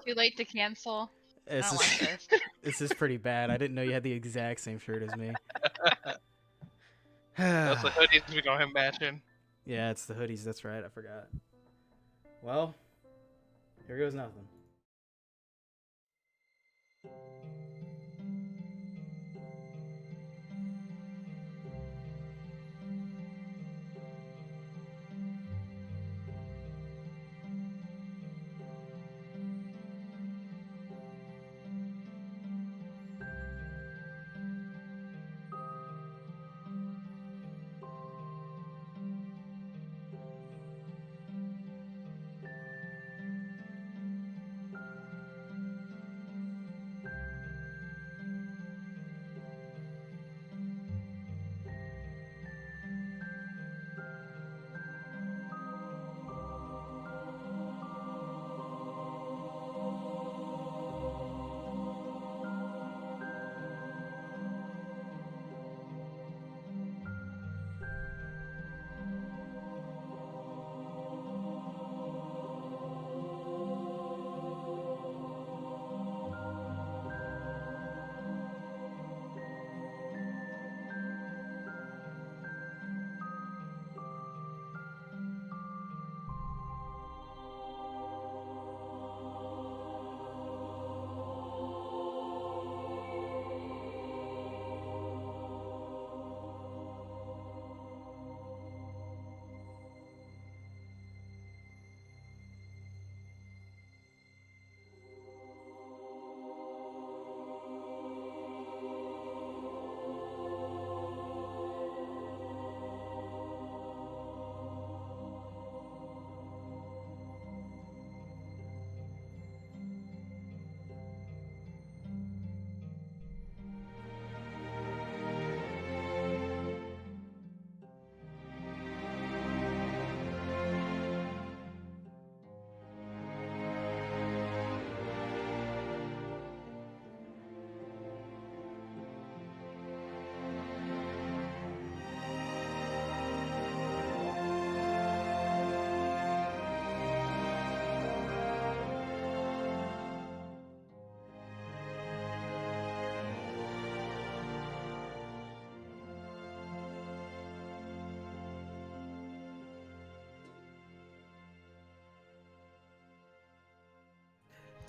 Too late to cancel. I This don't is like this. this is pretty bad. I didn't know you had the exact same shirt as me. That's the hoodies we got him matching. Yeah, it's the hoodies. That's right. I forgot. Well, here goes nothing.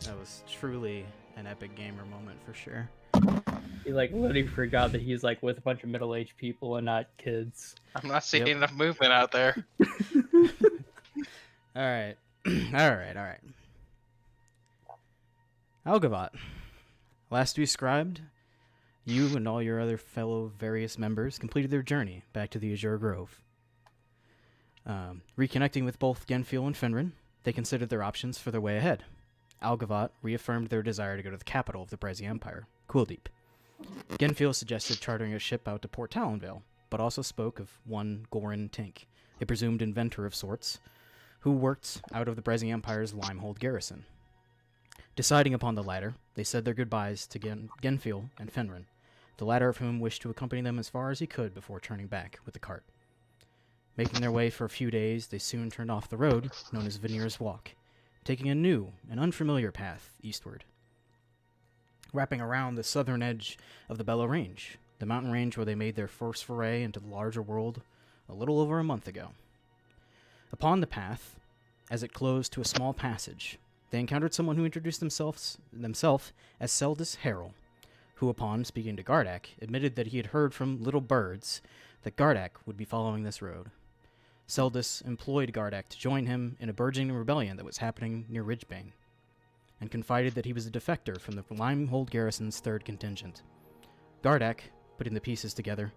That was truly an epic gamer moment for sure. He like literally forgot that he's like with a bunch of middle-aged people and not kids. I'm not seeing enough movement out there. All right. All right. Algavat. Last described, you and all your other fellow various members completed their journey back to the Azure Grove. Reconnecting with both Genfiel and Fenrir, they considered their options for their way ahead. Algavat reaffirmed their desire to go to the capital of the Breszi Empire, Cooldeep. Genfiel suggested chartering a ship out to Port Talonvale, but also spoke of one Goran Tink, a presumed inventor of sorts, who worked out of the Breszi Empire's Limehold Garrison. Deciding upon the latter, they said their goodbyes to Genfiel and Fenrir, the latter of whom wished to accompany them as far as he could before turning back with the cart. Making their way for a few days, they soon turned off the road, known as Veneer's Walk, taking a new and unfamiliar path eastward. Wrapping around the southern edge of the Bella Range, the mountain range where they made their first foray into the larger world a little over a month ago. Upon the path, as it closed to a small passage, they encountered someone who introduced themselves as Seldis Harrell, who, upon speaking to Gardak, admitted that he had heard from little birds that Gardak would be following this road. Seldis employed Gardak to join him in a burgeoning rebellion that was happening near Ridgebane, and confided that he was a defector from the Limehold Garrison's 3rd contingent. Gardak, putting the pieces together,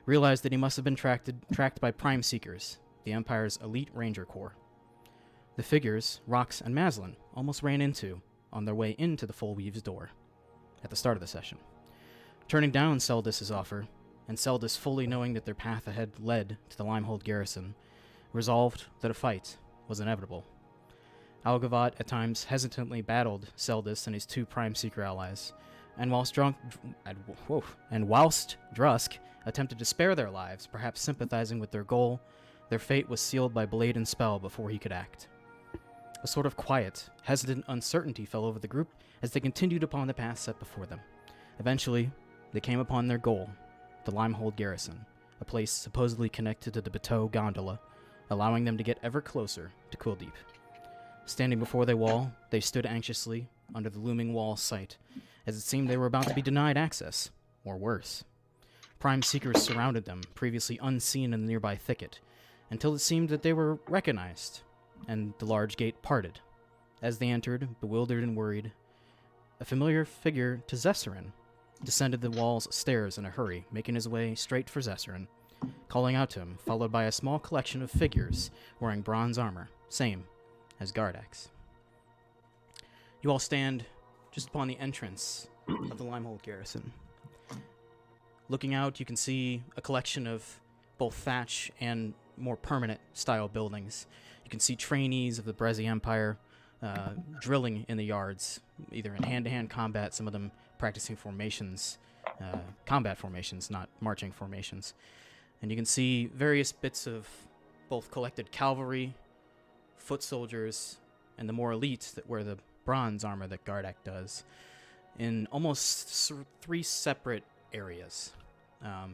realized that he must have been tracked by Prime Seekers, the Empire's elite ranger corps. The figures, Rox and Maslin, almost ran into on their way into the Full Weave's door at the start of the session. Turning down Seldis' offer, and Seldis fully knowing that their path ahead led to the Limehold Garrison, resolved that a fight was inevitable. Algavat at times hesitantly battled Seldis and his 2 Prime Seeker allies, and whilst Drusk attempted to spare their lives, perhaps sympathizing with their goal, their fate was sealed by blade and spell before he could act. A sort of quiet, hesitant uncertainty fell over the group as they continued upon the path set before them. Eventually, they came upon their goal, the Limehold Garrison, a place supposedly connected to the Bateau gondola, allowing them to get ever closer to Quilldeep. Standing before their wall, they stood anxiously under the looming wall's sight, as it seemed they were about to be denied access, or worse. Prime Seekers surrounded them, previously unseen in the nearby thicket, until it seemed that they were recognized, and the large gate parted. As they entered, bewildered and worried, a familiar figure to Cessation descended the wall's stairs in a hurry, making his way straight for Cessation, calling out to him, followed by a small collection of figures wearing bronze armor, same as Gardax. You all stand just upon the entrance of the Limehold Garrison. Looking out, you can see a collection of both thatch and more permanent style buildings. You can see trainees of the Breszi Empire drilling in the yards, either in hand-to-hand combat, some of them practicing formations, combat formations, not marching formations. And you can see various bits of both collected cavalry, foot soldiers, and the more elite that wear the bronze armor that Gardak does, in almost three separate areas.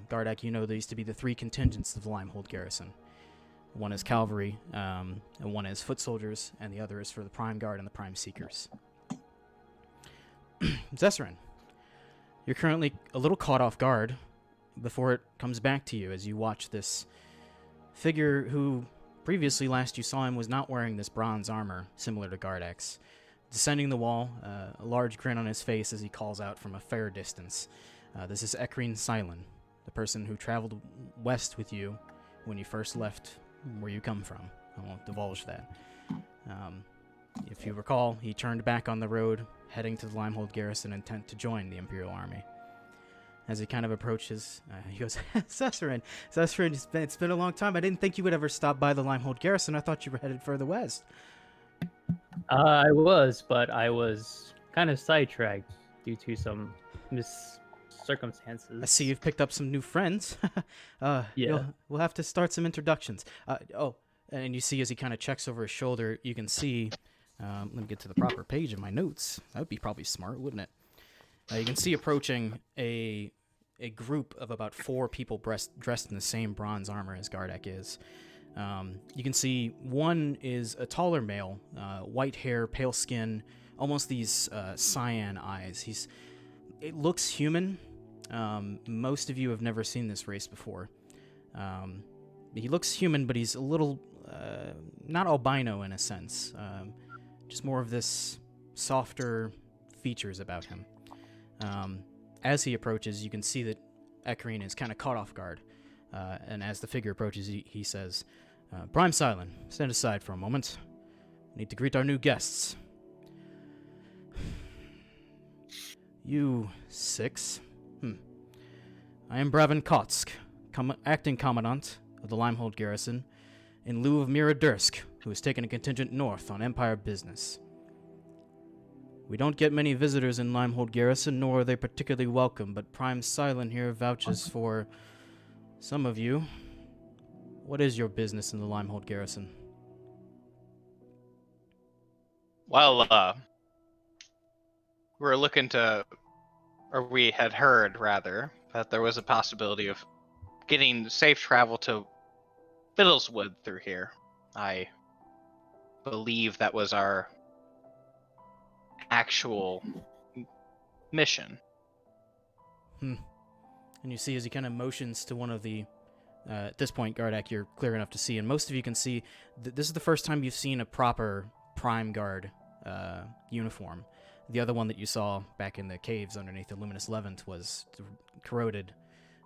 Gardak, you know, there used to be the three contingents of the Limehold Garrison. One is cavalry, and one is foot soldiers, and the other is for the Prime Guard and the Prime Seekers. Cessation, you're currently a little caught off guard before it comes back to you as you watch this figure who, previously last you saw him, was not wearing this bronze armor similar to Gardax. Descending the wall, a large grin on his face as he calls out from a fair distance. This is Ekrine Silent, the person who traveled west with you when you first left where you come from. I won't divulge that. If you recall, he turned back on the road, heading to the Limehold Garrison, intent to join the Imperial Army. As he kind of approaches, he goes, Cessation, it's been a long time. I didn't think you would ever stop by the Limehold Garrison. I thought you were headed further west. I was, but I was kind of sidetracked due to some circumstances. I see you've picked up some new friends. Yeah. We'll have to start some introductions. And you see as he kind of checks over his shoulder, you can see, let me get to the proper page of my notes. That would be probably smart, wouldn't it? You can see approaching a group of about 4 people dressed in the same bronze armor as Gardak is. You can see one is a taller male, white hair, pale skin, almost these cyan eyes. It looks human. Most of you have never seen this race before. He looks human, but he's a little, not albino in a sense. Just more of this softer features about him. As he approaches, you can see that Ekrine is kind of caught off guard. And as the figure approaches, he says, Prime Silent, stand aside for a moment. I need to greet our new guests. You 6? I am Bravin Kotsk, acting commandant of the Limehold Garrison, in lieu of Mira Drusk, who has taken a contingent north on Empire business. We don't get many visitors in Limehold Garrison, nor are they particularly welcome, but Prime Silent here vouches for some of you. What is your business in the Limehold Garrison? Well, we're looking to, or we had heard, rather, that there was a possibility of getting safe travel to Fiddleswood through here. I believe that was our actual mission. And you see as he kind of motions to one of the... at this point, Gardak, you're clear enough to see, and most of you can see this is the first time you've seen a proper Prime Guard uniform. The other one that you saw back in the caves underneath the Luminous Levant was corroded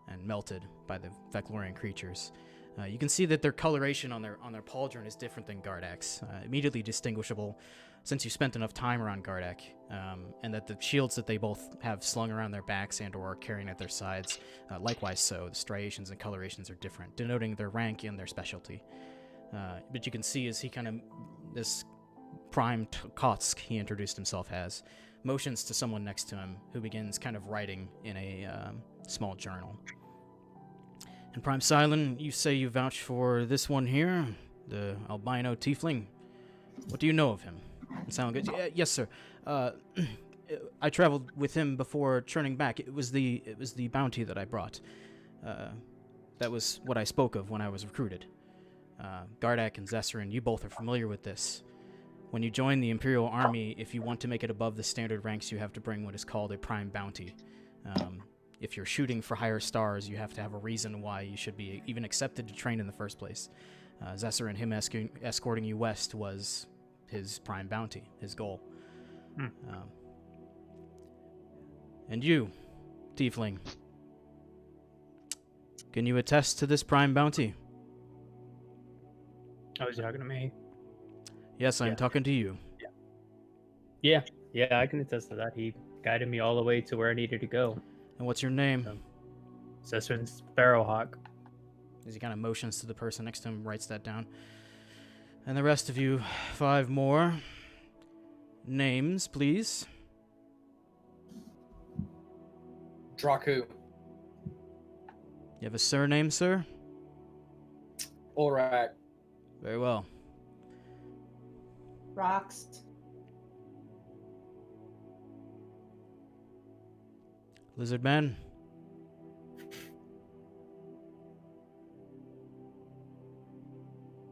and melted by the Veclorian creatures. You can see that their coloration on their pauldron is different than Gardak's, immediately distinguishable since you spent enough time around Gardak, and that the shields that they both have slung around their backs and or are carrying at their sides, likewise so. The striations and colorations are different, denoting their rank and their specialty. But you can see as he kind of, this Prime Kotsk, he introduced himself as, motions to someone next to him, who begins kind of writing in a small journal. And Prime Silent, you say you vouch for this one here, the albino tiefling. What do you know of him? Sound good? Yes, sir. I traveled with him before turning back. It was the bounty that I brought. That was what I spoke of when I was recruited. Gardak and Zessarin, you both are familiar with this. When you join the Imperial Army, if you want to make it above the standard ranks, you have to bring what is called a prime bounty. If you're shooting for higher stars, you have to have a reason why you should be even accepted to train in the first place. Zessarin, him escorting you west was his prime bounty, his goal. And you, Tiefling, can you attest to this prime bounty? Oh, is he talking to me? Yes, I'm talking to you. Yeah, I can attest to that. He guided me all the way to where I needed to go. And what's your name? Cessation Sparrowhawk. As he kind of motions to the person next to him, writes that down. And the rest of you, 5 more. Names, please. Draku. You have a surname, sir? Olrak. Very well. Rocks. Lizard Man?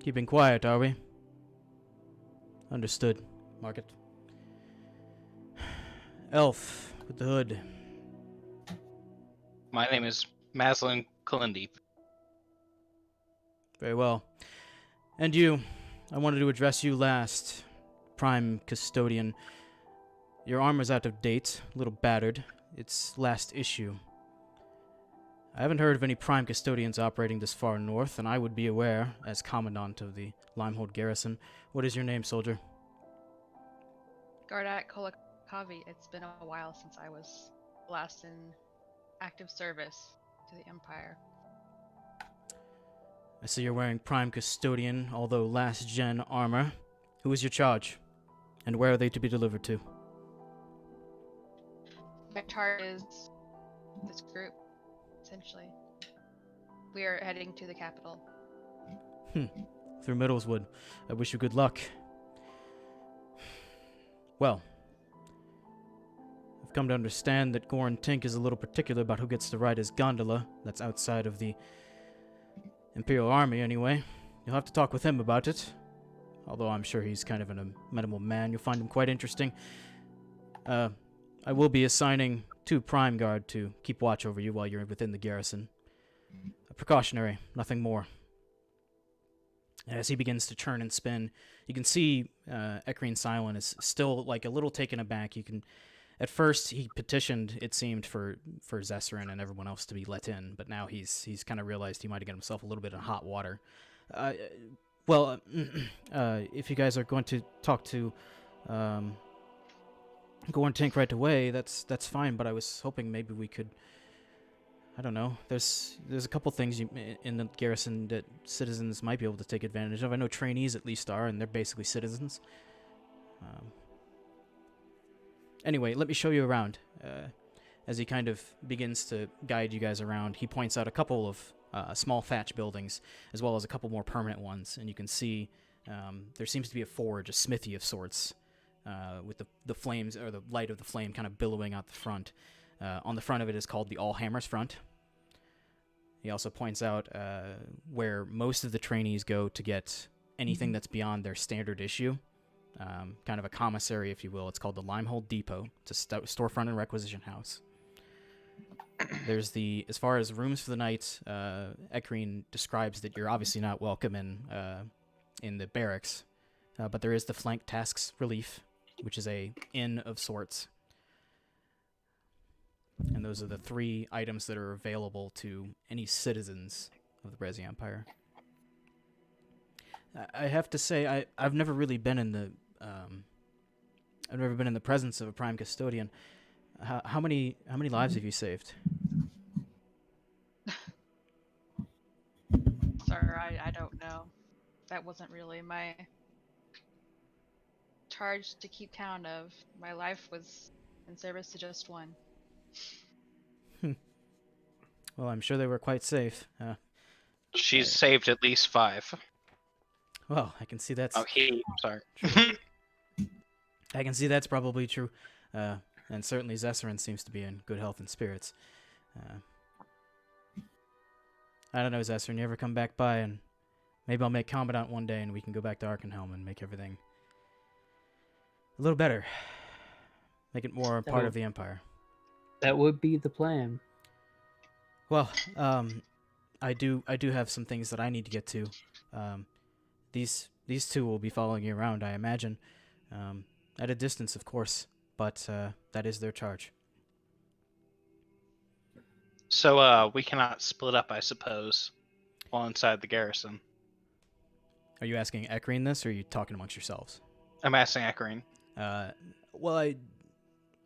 Keeping quiet, are we? Understood. Mark it. Elf with the hood. My name is Maslin Kalindeep. Very well. And you, I wanted to address you last. Prime Custodian. Your armor's out of date, a little battered. It's last issue. I haven't heard of any Prime Custodians operating this far north, and I would be aware, as Commandant of the Limehold Garrison. What is your name, soldier? Gardak Kolakavi. It's been a while since I was last in active service to the Empire. I see you're wearing Prime Custodian, although last-gen armor. Who is your charge? And where are they to be delivered to? My charge is this group, essentially. We are heading to the capital. Through Middleswood. I wish you good luck. Well, I've come to understand that Goran Tink is a little particular about who gets to ride his gondola. That's outside of the Imperial Army, anyway. You'll have to talk with him about it. Although I'm sure he's kind of an amenable man. You'll find him quite interesting. I will be assigning 2 Prime Guard to keep watch over you while you're within the garrison. Precautionary, nothing more. As he begins to turn and spin, you can see Ekreen Silent is still like a little taken aback. You can, at first he petitioned, it seemed, for Zessarin and everyone else to be let in, but now he's kind of realized he might have got himself a little bit in hot water. If you guys are going to talk to Goran Tink right away, that's fine. But I was hoping maybe we could. I don't know. There's a couple things in the garrison that citizens might be able to take advantage of. I know trainees at least are, and they're basically citizens. Anyway, let me show you around. As he kind of begins to guide you guys around, he points out a couple of small thatch buildings, as well as a couple more permanent ones, and you can see there seems to be a forge, a smithy of sorts, with the flames, or the light of the flame kind of billowing out the front. On the front of it is called the All Hammers Front. He also points out where most of the trainees go to get anything that's beyond their standard issue, kind of a commissary, if you will. It's called the Limehold Depot. It's a storefront and requisition house. There's as far as rooms for the night, Ekreen describes that you're obviously not welcome in the barracks, but there is the Flank Tasks Relief, which is a inn of sorts. And those are the 3 items that are available to any citizens of the Breszi Empire. I have to say, I've never really been in the I've never been in the presence of a Prime Custodian. How many lives have you saved? Sir, I don't know. That wasn't really my charge to keep count of. My life was in service to just one. Well, I'm sure they were quite safe. She's saved at least 5. Well, I can see that's Oh, he. Sorry. I can see that's probably true. And certainly Zessarin seems to be in good health and spirits. I don't know, Zessarin, you ever come back by and maybe I'll make Commandant one day and we can go back to Arkenhelm and make everything a little better. Make it more a part of the Empire. That would be the plan. Well, I do have some things that I need to get to. These two will be following you around, I imagine. At a distance, of course, but that is their charge. So we cannot split up, I suppose, while inside the garrison. Are you asking Ekrine this, or are you talking amongst yourselves? I'm asking Ekrine. Well,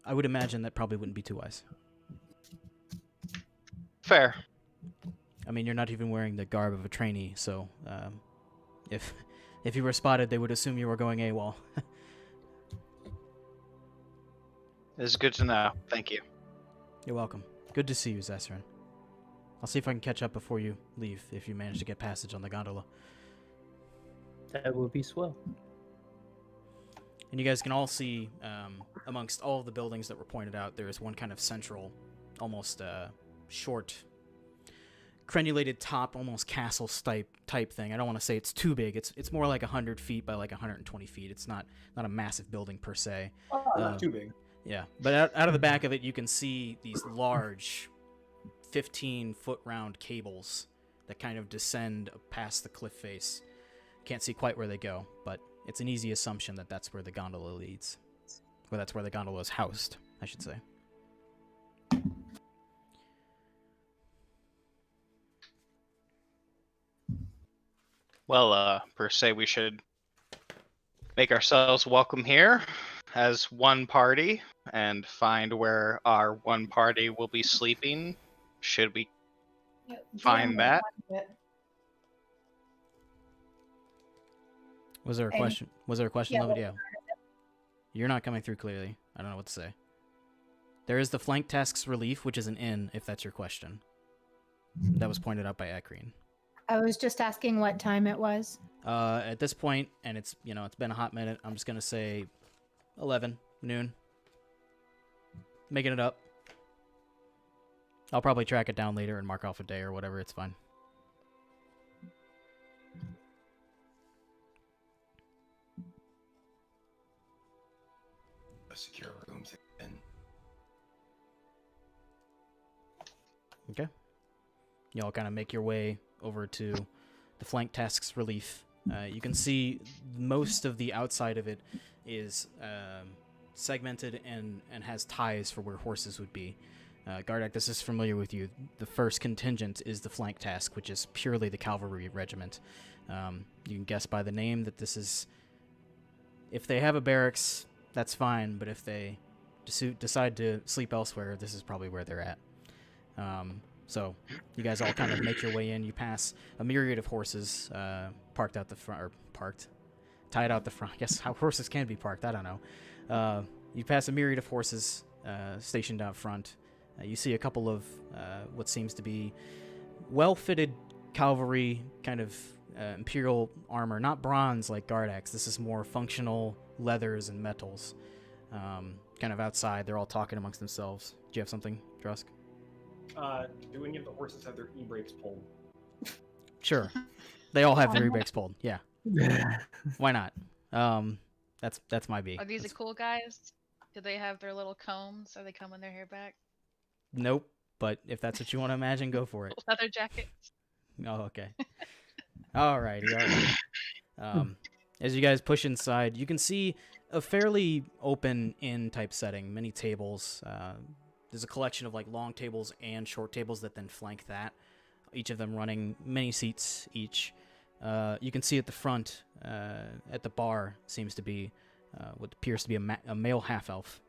I would imagine that probably wouldn't be too wise. Fair. I mean, you're not even wearing the garb of a trainee, so if you were spotted, they would assume you were going AWOL. It's good to know. Thank you. You're welcome. Good to see you, Zessarin. I'll see if I can catch up before you leave, if you manage to get passage on the gondola. That would be swell. And you guys can all see, amongst all of the buildings that were pointed out, there is one kind of central, almost short, crenulated top, almost castle type thing. I don't want to say it's too big. It's more like 100 feet by like 120 feet. It's not a massive building per se. Not too big. Yeah, but out of the back of it, you can see these large 15-foot round cables that kind of descend past the cliff face. Can't see quite where they go, but it's an easy assumption that that's where the gondola leads. Or that's where the gondola is housed, I should say. Well, per se, we should make ourselves welcome here as one party and find where our one party will be sleeping. Should we find that? Was there a question? Was there a question, Yeah, Lovidia? You're not coming through clearly. I don't know what to say. There is the flank tasks relief, which is an inn, if that's your question. That was pointed out by Ekrine. I was just asking what time it was. At this point, and it's been a hot minute, I'm just gonna say 11 noon. Making it up. I'll probably track it down later and mark off a day or whatever. It's fine. Secure rooms again. Okay. Y'all kind of make your way over to the flank tasks relief. You can see most of the outside of it is segmented and has ties for where horses would be. Gardak, this is familiar with you. The first contingent is the flank task, which is purely the cavalry regiment. You can guess by the name that this is... If they have a barracks, that's fine, but if they decide to sleep elsewhere, this is probably where they're at. So you guys all kind of make your way in. You pass a myriad of horses parked out the front, or tied out the front. I guess how horses can be parked, I don't know. You pass a myriad of horses stationed out front. You see a couple of what seems to be well-fitted cavalry, kind of imperial armor, not bronze like Gardak's. This is more functional leathers and metals. Kind of outside, they're all talking amongst themselves. Do you have something, Drusk? Do any of the horses have their e-brakes pulled? Sure. They all have their e-brakes pulled. Yeah. Why not? That's my B. Are these the cool guys? Do they have their little combs? Are they combing their hair back? Nope. But if that's what you want to imagine, go for it. Leather jackets? Oh, okay. Alrighty. As you guys push inside, you can see a fairly open inn type setting. Many tables. There's a collection of like long tables and short tables that then flank that. Each of them running many seats each. You can see at the front, at the bar, seems to be what appears to be a male half-elf.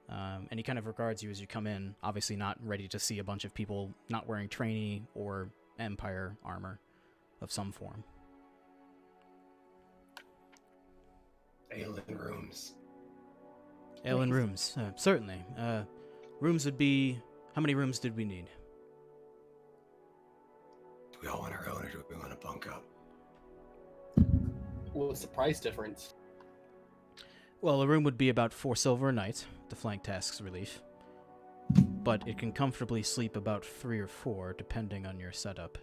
And he kind of regards you as you come in, obviously not ready to see a bunch of people not wearing trainee or Empire armor of some form. Ale in rooms. Ale in rooms, certainly. Rooms would be... How many rooms did we need? Do we all want our own, or do we want to bunk up? What's the price difference? Well, a room would be about 4 silver a night, the flank task's relief. But it can comfortably sleep about 3 or 4, depending on your setup.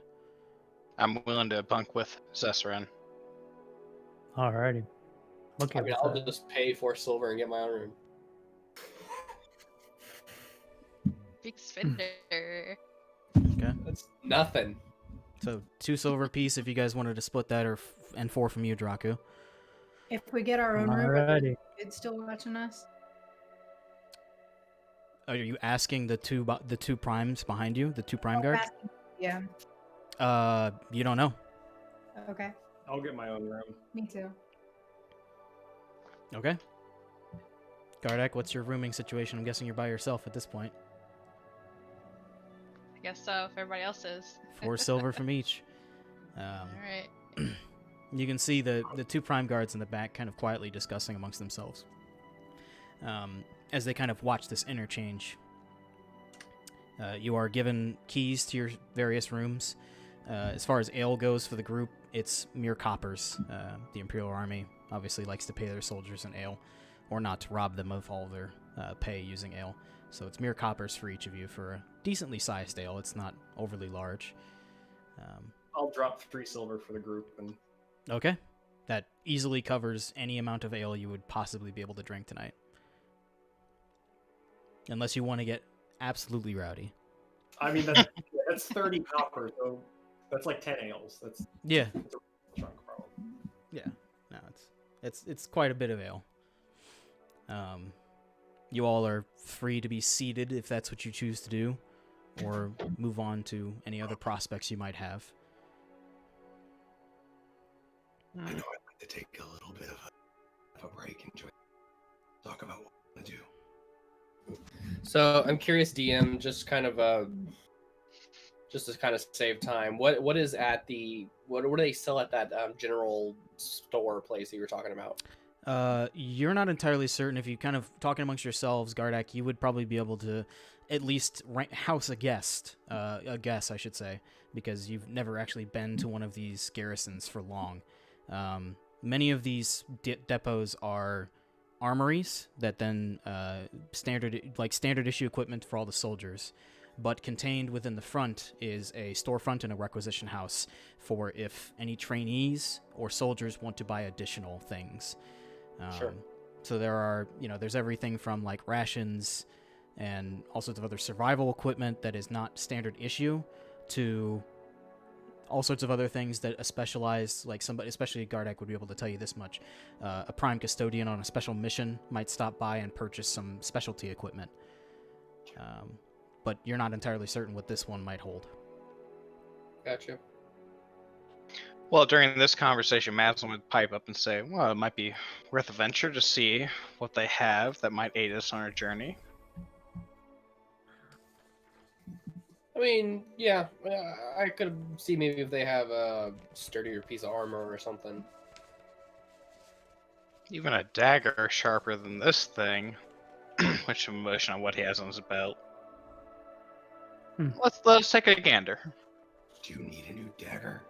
I'm willing to bunk with Cessation. Alrighty. Okay. I mean, I'll just pay 4 silver and get my own room. Big spender. Okay. That's nothing. So 2 silver apiece if you guys wanted to split that, and 4 from you, Draku. If we get our own room, Alrighty. it's still watching us. Are you asking the two primes behind you, the 2 prime guard? Yeah. You don't know. Okay. I'll get my own room. Me too. Okay. Gardak, what's your rooming situation? I'm guessing you're by yourself at this point. I guess so, if everybody else is. 4 silver from each. Alright. You can see the 2 prime guards in the back kind of quietly discussing amongst themselves. As they kind of watch this interchange. You are given keys to your various rooms. As far as ale goes for the group, it's mere coppers. The Imperial Army obviously likes to pay their soldiers in ale, or not to rob them of all their pay using ale. So it's mere coppers for each of you for a decently sized ale. It's not overly large. I'll drop 3 silver for the group. And Okay. That easily covers any amount of ale you would possibly be able to drink tonight. Unless you want to get absolutely rowdy. I mean, that's 30 copper, so that's like 10 ales. That's Yeah. a chunk, probably. Yeah. No, it's quite a bit of ale. You all are free to be seated if that's what you choose to do, or move on to any other prospects you might have. I know I'd like to take a little bit of a break and talk about what I want to do. So I'm curious, DM, just kind of just to kind of save time. What is at the what do they sell at that general store place that you were talking about? You're not entirely certain. If you kind of talking amongst yourselves, Gardak, you would probably be able to at least house a guest, I should say, because you've never actually been to one of these garrisons for long. Many of these depots are armories that then standard issue equipment for all the soldiers, but contained within the front is a storefront and a requisition house for if any trainees or soldiers want to buy additional things. Sure. So there are, there's everything from like rations and all sorts of other survival equipment that is not standard issue to all sorts of other things that a specialized, like somebody, especially Gardak would be able to tell you this much. A prime custodian on a special mission might stop by and purchase some specialty equipment. But you're not entirely certain what this one might hold. Gotcha. Well, during this conversation, Madsen would pipe up and say, well, it might be worth a venture to see what they have that might aid us on our journey. I mean, yeah, I could see maybe if they have a sturdier piece of armor or something. Even a dagger sharper than this thing, which emotion on what he has on his belt. Let's take a gander. Do you need a new dagger?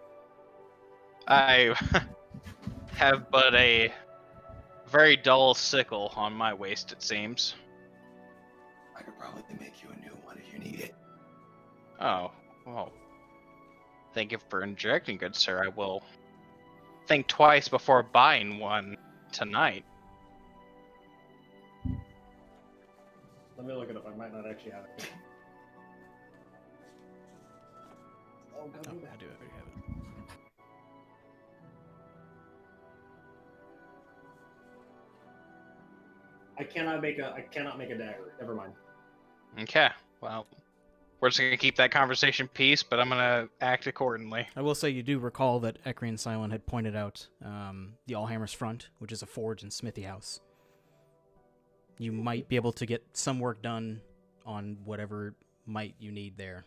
I have but a very dull sickle on my waist, it seems. I could probably make you a new one if you need it. Oh, well. Thank you for injecting, good sir. I will think twice before buying one tonight. Let me look it up. I might not actually have it. Oh, I do already have it. I cannot make a dagger. Never mind. Okay, well, we're just gonna keep that conversation peace, but I'm gonna act accordingly. I will say you do recall that Ekrian Silent had pointed out the Allhammer's Front, which is a forge and smithy house. You might be able to get some work done on whatever might you need there.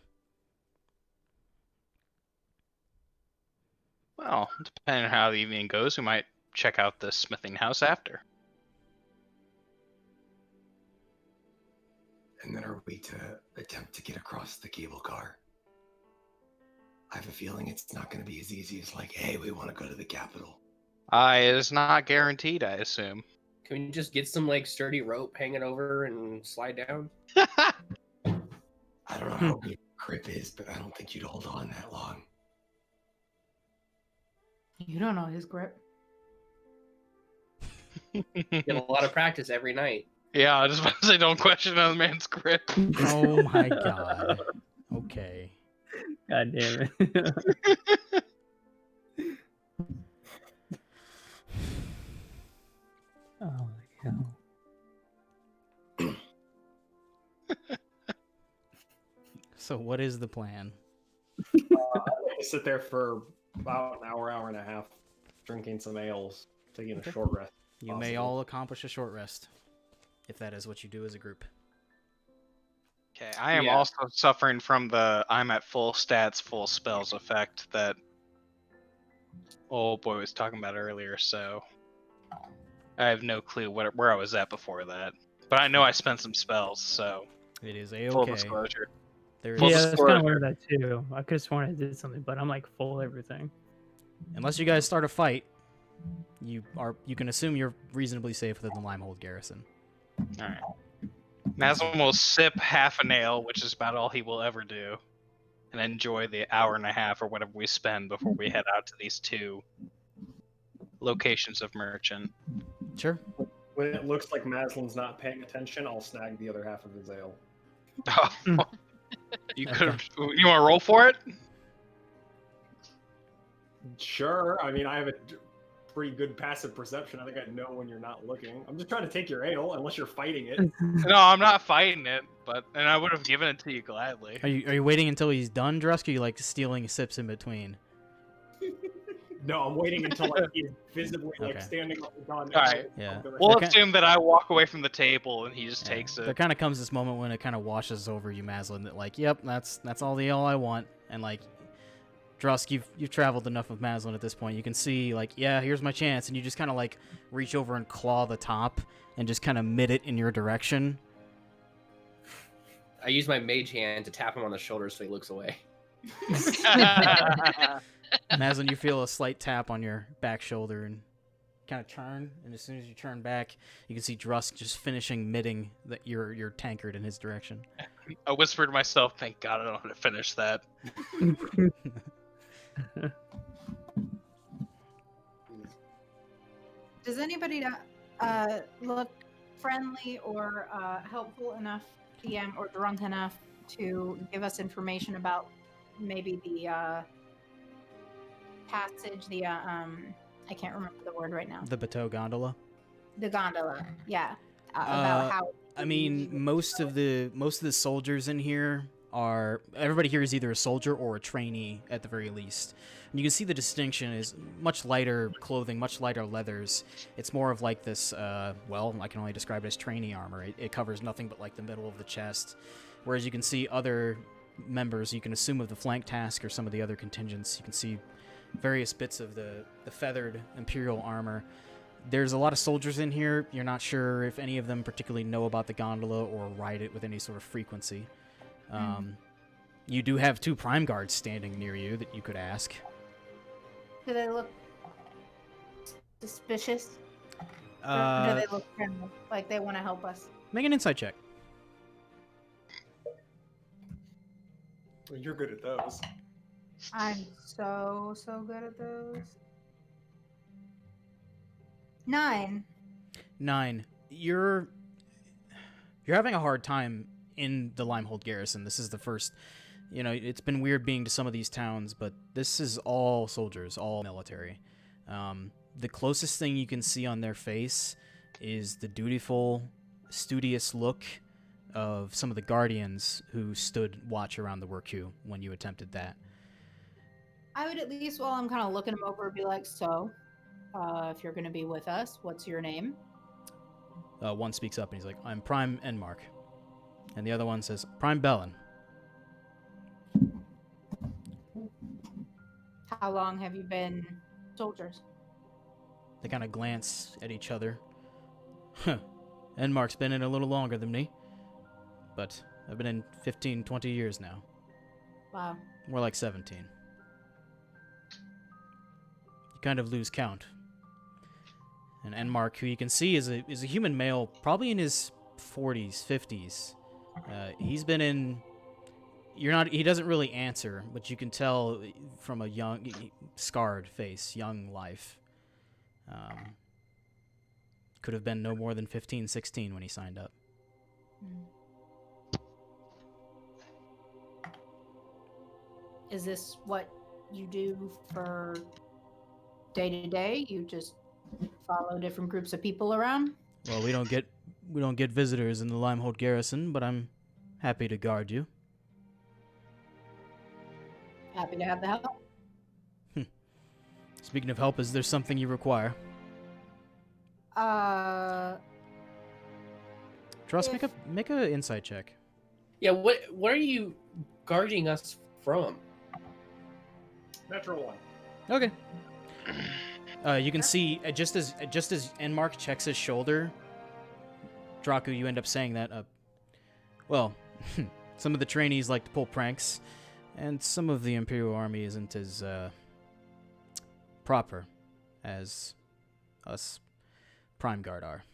Well, depending on how the evening goes, we might check out the smithing house after. And then are we to attempt to get across the cable car? I have a feeling it's not going to be as easy as like, hey, we want to go to the capital. It's not guaranteed, I assume. Can we just get some like sturdy rope hanging over and slide down? I don't know how good grip is, but I don't think you'd hold on that long. You don't know his grip. Get a lot of practice every night. Yeah, I was just about to say, don't question another man's grip. Oh my god. Okay. God damn it. Oh my god. So what is the plan? I sit there for about an hour, hour and a half, drinking some ales, taking a short rest. You may Possible. all accomplish a short rest, if that is what you do as a group. Okay, I am Yeah. also suffering from the I'm at full stats, full spells effect that old boy was talking about earlier, so I have no clue where I was at before that. But I know I spent some spells, so It is full a-okay. disclosure. There Full is, Yeah, that's kind of disclosure. one of that too. I could have sworn I did something, but I'm like full everything. unless you guys start a fight, you can assume you're reasonably safe within the Limehold Garrison. Alright. Nazim will sip half a nail, which is about all he will ever do, and enjoy the hour and a half or whatever we spend before we head out to these two locations of merchant. Sure. When it looks like Maslin's not paying attention, I'll snag the other half of his ale. You could. You want to roll for it? Sure. I mean, I have a pretty good passive perception. I think I know when you're not looking. I'm just trying to take your ale, unless you're fighting it. No, I'm not fighting it, and I would have given it to you gladly. Are you waiting until he's done, Drusk, or are you like stealing sips in between? No, I'm waiting until like, he's visibly like Okay. standing up the gun. Alright. Yeah. We'll Okay. assume that I walk away from the table and he just Yeah. takes There it. kind of comes this moment when it kind of washes over you, Maslin, that like, yep, that's all the ale I want. And like, Drusk, you've traveled enough with Maslin at this point. You can see like, yeah, here's my chance, and you just kind of like reach over and claw the top and just kind of mid it in your direction. I use my mage hand to tap him on the shoulder so he looks away. Maslin, you feel a slight tap on your back shoulder and kind of turn, and as soon as you turn back, you can see Drusk just finishing midding your tankard in his direction. I whispered to myself, thank God I don't have to finish that. Does anybody look friendly or helpful enough, DM, or drunk enough to give us information about maybe the passage, the I can't remember the word right now. The Bateau Gondola. The gondola, yeah. About how. I mean, most of the soldiers in here are, everybody here is either a soldier or a trainee at the very least. And you can see the distinction is much lighter clothing, much lighter leathers. It's more of like this, well, I can only describe it as trainee armor. It covers nothing but like the middle of the chest. Whereas you can see other members, you can assume of the flank task or some of the other contingents, you can see various bits of the feathered imperial armor. There's a lot of soldiers in here. You're not sure if any of them particularly know about the gondola or ride it with any sort of frequency. You do have 2 prime guards standing near you that you could ask. Do they look suspicious? Or do they look friendly? Like they want to help us? Make an insight check. You're good at those. I'm so good at those. 9. 9. You're having a hard time in the Limehold Garrison. This is the first, it's been weird being to some of these towns, but this is all soldiers, all military. The closest thing you can see on their face is the dutiful, studious look of some of the guardians who stood watch around the work queue when you attempted that. I would at least, while I'm kind of looking them over, be like, so, if you're going to be with us, what's your name? One speaks up and he's like, I'm Prime Enmark. And the other one says, Prime Bellin. How long have you been soldiers? They kind of glance at each other. Huh. Enmark's been in a little longer than me. But I've been in 15, 20 years now. Wow. More like 17. You kind of lose count And Enmark, who you can see is a human male, probably in his 40s, 50s. He's been in. He doesn't really answer, but you can tell from a young, scarred face, young life. Could have been no more than 15, 16 when he signed up. Is this what you do for day to day? You just follow different groups of people around? Well, we don't get visitors in the Limehold Garrison, but I'm happy to guard you. Happy to have the help. Speaking of help, is there something you require? Drusk, make a insight check. Yeah, what are you guarding us from? Natural one. Okay. You can see just as Enmark checks his shoulder, Draku, you end up saying that. Well, some of the trainees like to pull pranks, and some of the Imperial Army isn't as proper as us Prime Guard are.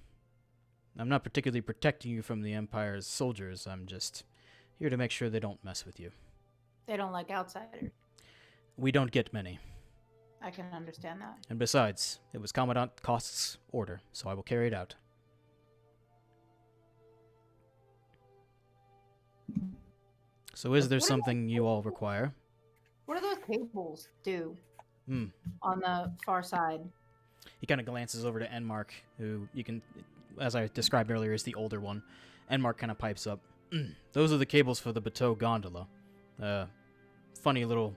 I'm not particularly protecting you from the Empire's soldiers. I'm just here to make sure they don't mess with you. They don't like outsiders. We don't get many. I can understand that. And besides, it was Commandant Kost's order, so I will carry it out. So is there something you all require? What do those cables do Hmm. on the far side? He kind of glances over to Enmark, who you can, as I described earlier, is the older one. Enmark kind of pipes up. Those are the cables for the Bateau gondola. Funny little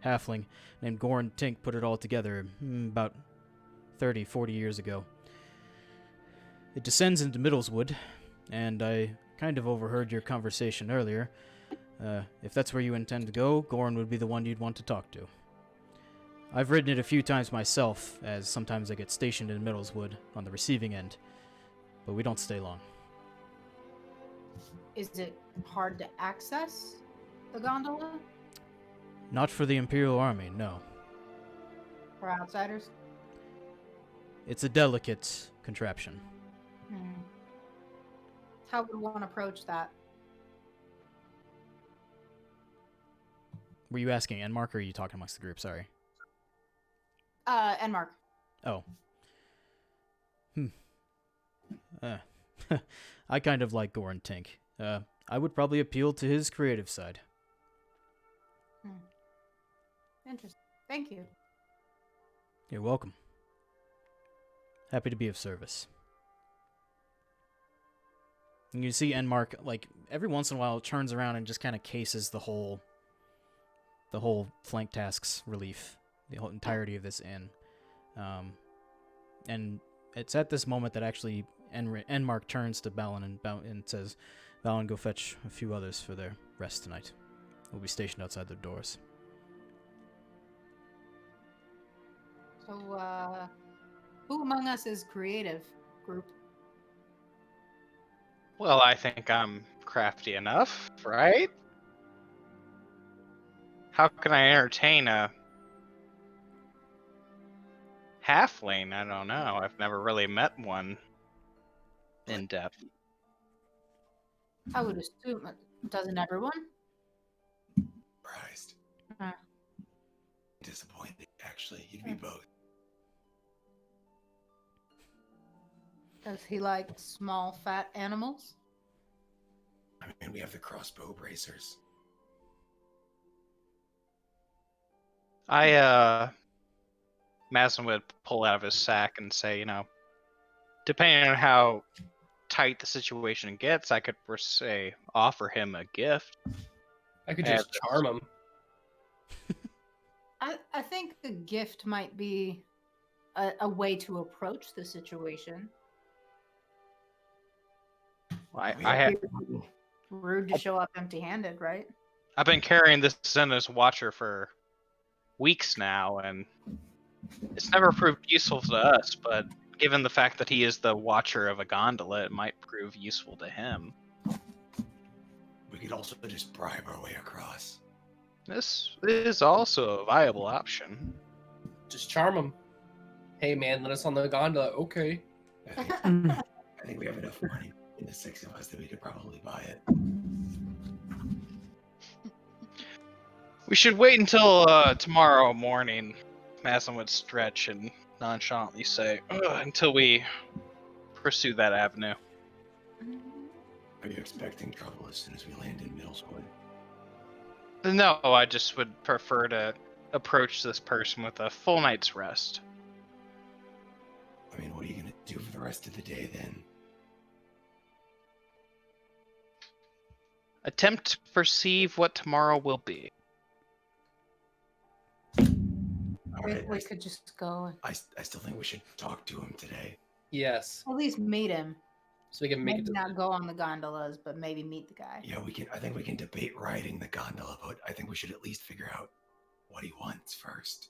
halfling named Goran Tink put it all together about 30, 40 years ago. It descends into Middleswood, and I kind of overheard your conversation earlier. If that's where you intend to go, Goran would be the one you'd want to talk to. I've ridden it a few times myself, as sometimes I get stationed in Middleswood on the receiving end, but we don't stay long. Is it hard to access the gondola Not for the Imperial Army, no. for outsiders? It's a delicate contraption. How would one approach that? Were you asking Enmark, or are you talking amongst the group? Sorry. Enmark. Oh. I kind of like Goran Tink. I would probably appeal to his creative side. Interesting. Thank you. You're welcome. Happy to be of service. And you see Enmark, like, every once in a while turns around and just kind of cases the whole flank tasks relief, the whole entirety of this inn. And it's at this moment that actually Enmark turns to Balin and says, Balin, go fetch a few others for their rest tonight. We'll be stationed outside their doors. So, who among us is creative, group? Well, I think I'm crafty enough, right? How can I entertain a halfling? I don't know. I've never really met one in depth. I would assume, doesn't everyone? Surprised. Huh. Disappointed, actually. You'd be both. Does he like small, fat animals? I mean, we have the crossbow bracers. Mazin would pull out of his sack and say, depending on how tight the situation gets, I could per se offer him a gift. I could just charm him. I think a gift might be a way to approach the situation. Rude to show up empty-handed, right? I've been carrying this in as watcher for weeks now, and it's never proved useful to us, but given the fact that he is the watcher of a gondola, it might prove useful to him. We could also just bribe our way across. This is also a viable option. Just charm him. Hey man, let us on the gondola. Okay. I think we have enough money in the 6 of us that we could probably buy it. We should wait until tomorrow morning. Maslin would stretch and nonchalantly say, until we pursue that avenue. Are you expecting trouble as soon as we land in Middleswood? No, I just would prefer to approach this person with a full night's rest. I mean, what are you going to do for the rest of the day then? Attempt to perceive what tomorrow will be. All right, We could just go and I still think we should talk to him today. Yes. at least meet him. So we can make Maybe it. not go on the gondolas, but maybe meet the guy. Yeah, we can. I think we can debate riding the gondola, but I think we should at least figure out what he wants first.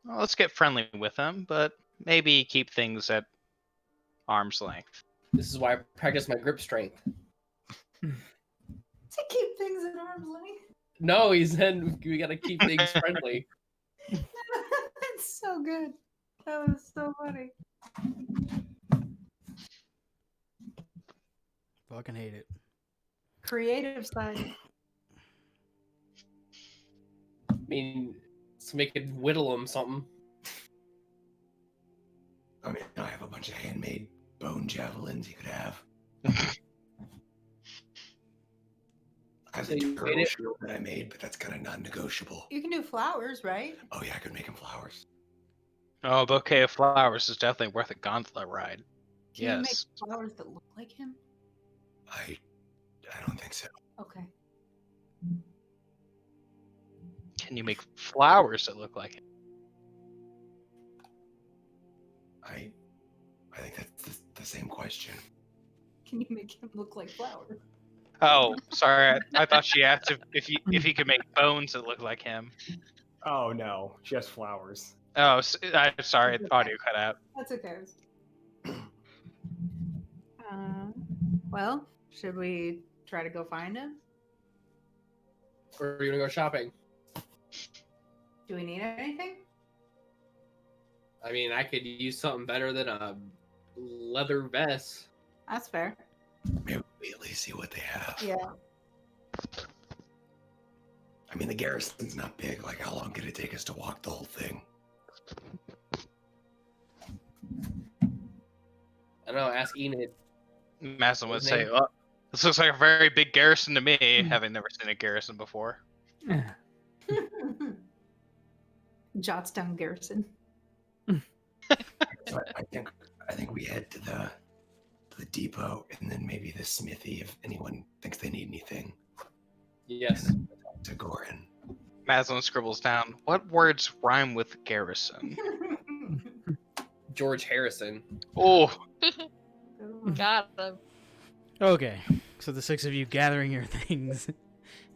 Well, let's get friendly with him, but maybe keep things at arm's length. This is why I practice my grip strength. To keep things at arm's length. No, he said we gotta keep things friendly. That's so good. That was so funny. Fucking hate it. Creative side. I mean, so we could whittle him something. I mean, I have a bunch of handmade bone javelins you could have. I have So the you turtle made it? shield that I made, but that's kind of non-negotiable. You can do flowers, right? Oh yeah, I could make him flowers. Oh, a bouquet of flowers is definitely worth a gondola ride. Can you make Yes. flowers that look like him? I don't think so. Okay. Can you make flowers that look like it? I think that's the same question. Can you make him look like flowers? Oh, sorry. I thought she asked if he could make bones that look like him. Oh no, just flowers. Oh, I'm sorry. Audio cut out. That's okay. Well, should we try to go find him? Or are you gonna go shopping? Do we need anything? I mean, I could use something better than a leather vest. That's fair. Maybe we at least see what they have. Yeah. I mean, the garrison's not big. Like, how long could it take us to walk the whole thing? I don't know, ask Enid. Maslin would His say, name? "Well, this looks like a very big garrison to me, having never seen a garrison before." Jotstown Garrison. So I think we head to the depot and then maybe the smithy if anyone thinks they need anything. Yes. And then talk to Gorin. Maslin scribbles down, what words rhyme with garrison? George Harrison. Oh, Got them. Okay, so the 6 of you gathering your things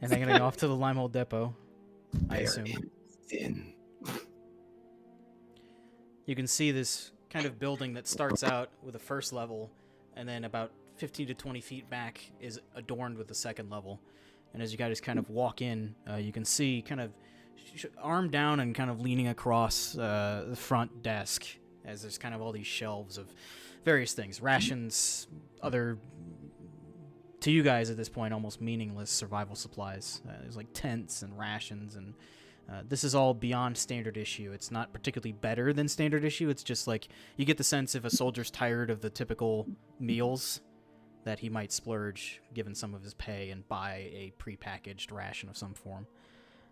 and then getting off to the Limehold depot, I They're assume. in thin. You can see this kind of building that starts out with a first level, and then about 15 to 20 feet back is adorned with the second level. And as you guys kind of walk in, you can see kind of arm down and kind of leaning across the front desk, as there's kind of all these shelves of various things, rations, other, to you guys at this point, almost meaningless survival supplies. There's like tents and rations, and this is all beyond standard issue. It's not particularly better than standard issue. It's just like you get the sense if a soldier's tired of the typical meals that he might splurge, given some of his pay, and buy a prepackaged ration of some form.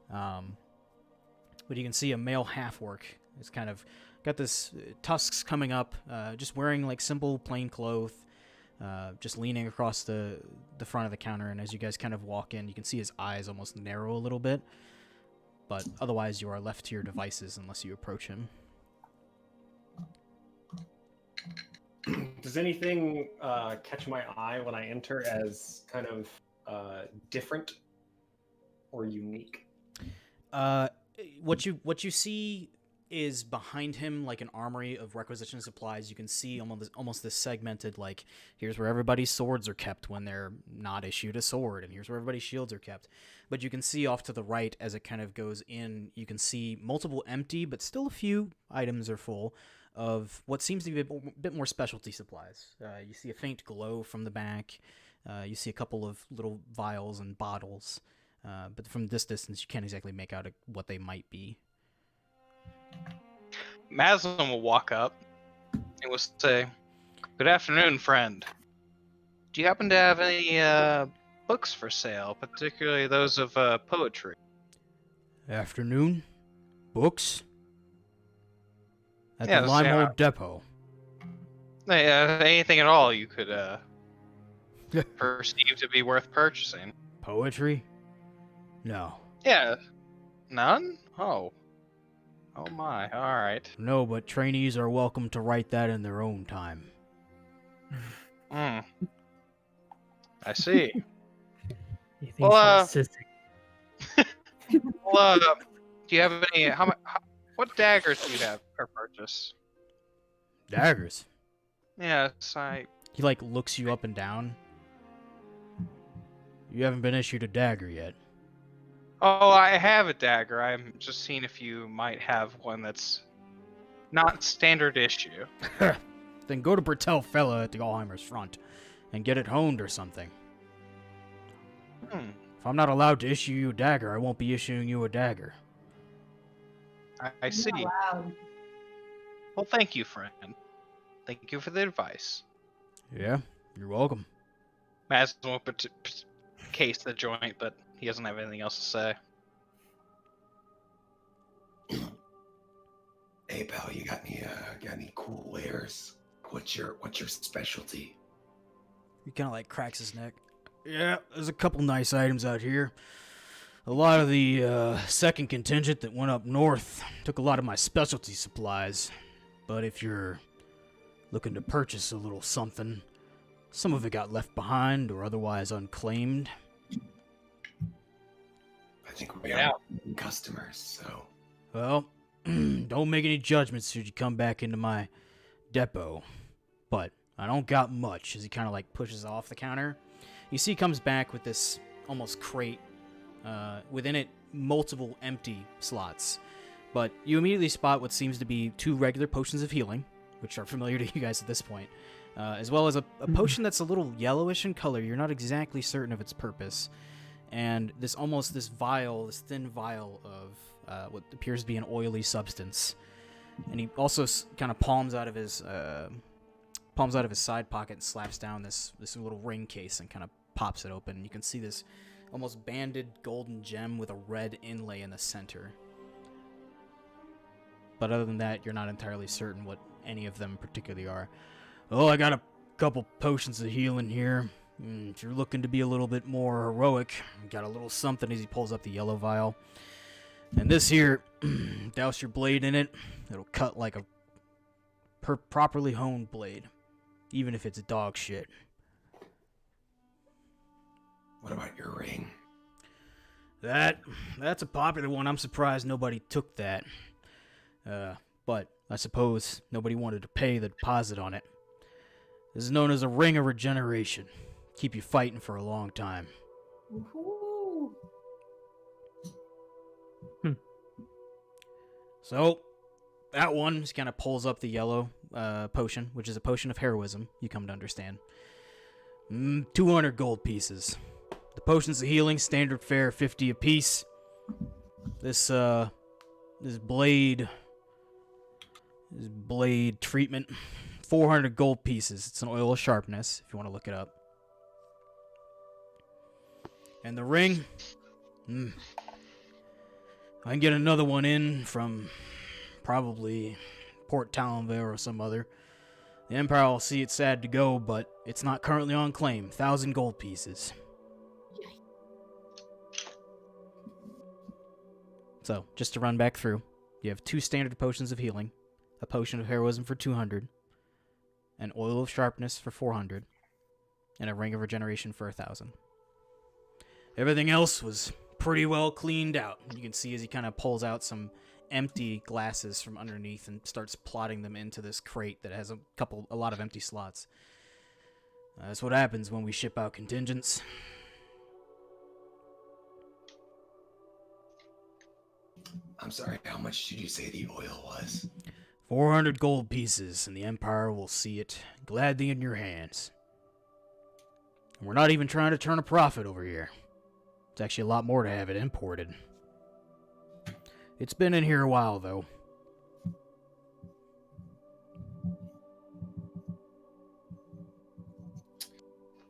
But you can see a male half-orc is kind of got this tusks coming up, just wearing like simple plain clothes, just leaning across the front of the counter. And as you guys kind of walk in, you can see his eyes almost narrow a little bit. But otherwise, you are left to your devices unless you approach him. Does anything catch my eye when I enter as kind of different or unique? What you see is behind him like an armory of requisition supplies. You can see almost this segmented, like, here's where everybody's swords are kept when they're not issued a sword, and here's where everybody's shields are kept. But you can see off to the right as it kind of goes in, you can see multiple empty, but still a few items are full, of what seems to be a bit more specialty supplies. You see a faint glow from the back. You see a couple of little vials and bottles. But from this distance, you can't exactly make out what they might be. Maslin will walk up and will say, "Good afternoon, friend. Do you happen to have any books for sale, particularly those of poetry?" Afternoon? Books? At the Yes, Limehold Depot. anything at all you could perceive to be worth purchasing. Poetry? No. Yeah, none? Oh my, alright. No, but trainees are welcome to write that in their own time. Hmm. I see. He thinks Well, that's cystic. Well, do you have any, what daggers do you have per purchase? Daggers? Yes, He, like, looks you up and down. You haven't been issued a dagger yet. Oh, I have a dagger. I'm just seeing if you might have one that's not standard issue. Then go to Bertel Fella at the Alzheimer's front and get it honed or something. Hmm. If I'm not allowed to issue you a dagger, I won't be issuing you a dagger. I see. Not allowed. Well, thank you, friend. Thank you for the advice. Yeah, you're welcome. Maslin won't case the joint, but he doesn't have anything else to say. Hey pal, you got any cool wares? What's your specialty? He kind of like cracks his neck. Yeah, there's a couple nice items out here. A lot of the second contingent that went up north took a lot of my specialty supplies. But if you're looking to purchase a little something, some of it got left behind or otherwise unclaimed. I think we have customers, so. Well, don't make any judgments should you come back into my depot. But I don't got much, as he kind of like pushes off the counter. You see he comes back with this almost crate. Within it, multiple empty slots. But you immediately spot what seems to be 2 regular potions of healing, which are familiar to you guys at this point, as well as a potion that's a little yellowish in color. You're not exactly certain of its purpose. And this vial, this thin vial of what appears to be an oily substance. And he also kind of palms out of his side pocket and slaps down this little ring case and kind of pops it open. And you can see this almost banded golden gem with a red inlay in the center. But other than that, you're not entirely certain what any of them particularly are. Oh, I got a couple potions of healing here. If you're looking to be a little bit more heroic, got a little something as he pulls up the yellow vial. And this here, douse your blade in it. It'll cut like a properly honed blade, even if it's dog shit. What about your ring? That's a popular one. I'm surprised nobody took that. But I suppose nobody wanted to pay the deposit on it. This is known as a ring of regeneration. Keep you fighting for a long time. Woohoo. So, that one just kind of pulls up the yellow potion, which is a potion of heroism, you come to understand. 200 gold pieces. The potions of healing, standard fare, 50 apiece. This blade treatment, 400 gold pieces. It's an oil of sharpness, if you want to look it up. And the ring, I can get another one in from probably Port Talonville or some other. The Empire will see it's sad to go, but it's not currently on claim. 1,000 gold pieces. So, just to run back through, you have 2 standard potions of healing, a potion of heroism for 200, an oil of sharpness for 400, and a ring of regeneration for 1,000. Everything else was pretty well cleaned out. You can see as he kind of pulls out some empty glasses from underneath and starts plotting them into this crate that has a lot of empty slots. That's what happens when we ship out contingents. I'm sorry, how much did you say the oil was? 400 gold pieces, and the Empire will see it gladly in your hands. And we're not even trying to turn a profit over here. It's actually a lot more to have it imported. It's been in here a while, though.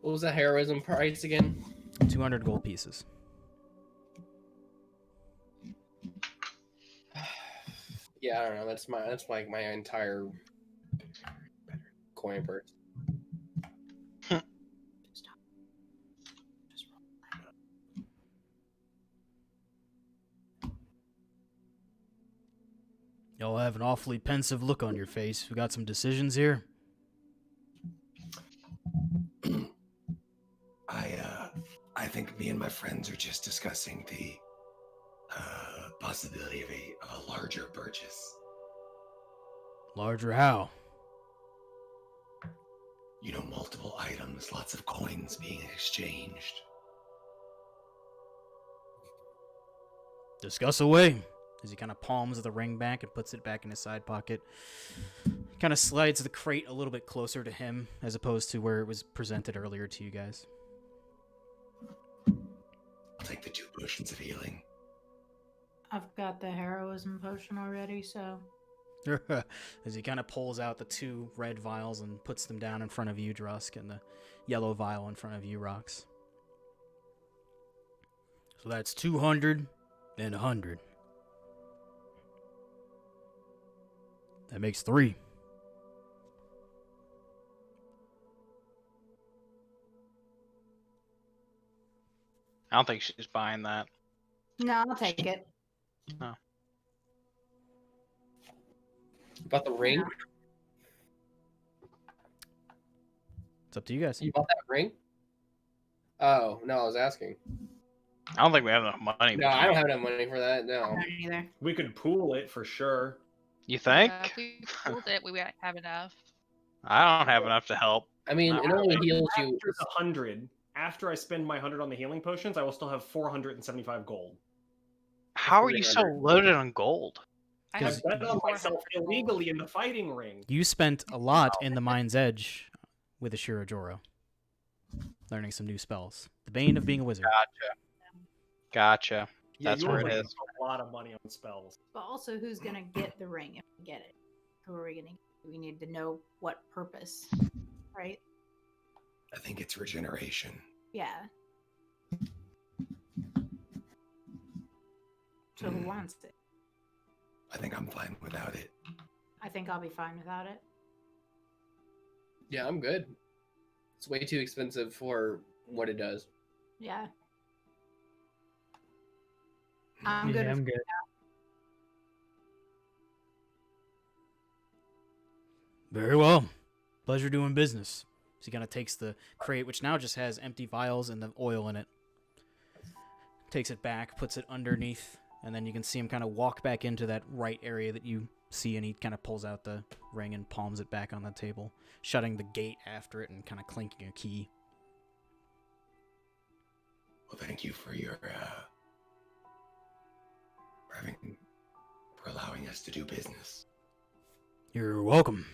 What was the heroism price again? 200 gold pieces. Yeah, I don't know. That's like my entire coin purse. Y'all have an awfully pensive look on your face. We got some decisions here. I think me and my friends are just discussing the possibility of a larger purchase. Larger how? You know, multiple items, lots of coins being exchanged. Discuss away. As he kind of palms the ring back and puts it back in his side pocket. Kind of slides the crate a little bit closer to him as opposed to where it was presented earlier to you guys. I'll take the 2 potions of healing. I've got the heroism potion already, so. As he kind of pulls out the 2 red vials and puts them down in front of you, Drusk, and the yellow vial in front of you, Rox. So that's 200 and 100. That makes 3. I don't think she's buying that. No, I'll take it. No. About the ring? It's up to you guys. You bought that ring? Oh, no, I was asking. I don't think we have enough money. No, I don't have enough money for that, I no. don't either. We could pool it for sure. You think? If we pulled it, we would have enough. I don't have enough to help. I mean, it only heals you. After the 100, after I spend my 100 on the healing potions, I will still have 475 gold. How are you so 300. loaded on gold? I I have bet on 400 myself gold. illegally in the fighting ring. You spent a lot in the Mind's Edge with Ashura Joro. Learning some new spells. The bane of being a wizard. Gotcha. Yeah, That's you where only it spend is. a lot of money on spells. But also, who's gonna get the ring if we get it? Who are we gonna? We need to know what purpose, right? I think it's regeneration. Yeah. So who wants it? I think I'm fine without it. I think I'll be fine without it. Yeah, I'm good. It's way too expensive for what it does. Yeah. I'm good. Yeah, I'm good. Very well. Pleasure doing business. So he kind of takes the crate, which now just has empty vials and the oil in it. Takes it back, puts it underneath, and then you can see him kind of walk back into that right area that you see, and he kind of pulls out the ring and palms it back on the table, shutting the gate after it and kind of clinking a key. Well, thank you for your for allowing us to do business. You're welcome.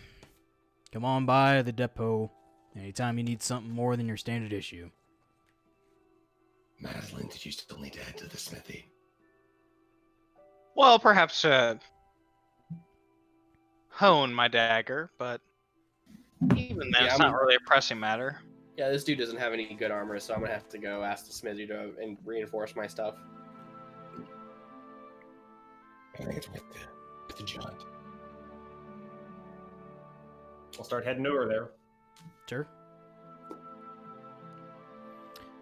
Come on by the depot anytime you need something more than your standard issue. Madeline, did you still need to head to the smithy? Well, perhaps hone my dagger, but even then, Yeah, it's I not mean- really a pressing matter. Yeah, this dude doesn't have any good armor, so I'm gonna have to go ask the smithy to reinforce my stuff. I think it's worth the jaunt. We'll start heading over there. Sure.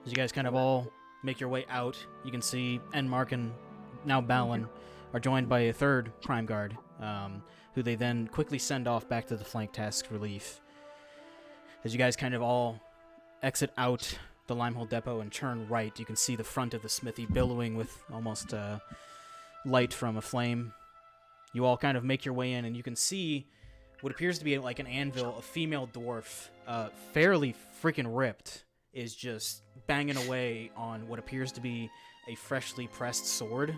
As you guys kind of all make your way out, you can see Enmark and now Balin are joined by a third crime guard, who they then quickly send off back to the flank task relief. As you guys kind of all exit out the Limehold depot and turn right, you can see the front of the smithy billowing with almost light from a flame. You all kind of make your way in, and you can see what appears to be like an anvil. A female dwarf, fairly freaking ripped, is just banging away on what appears to be a freshly pressed sword,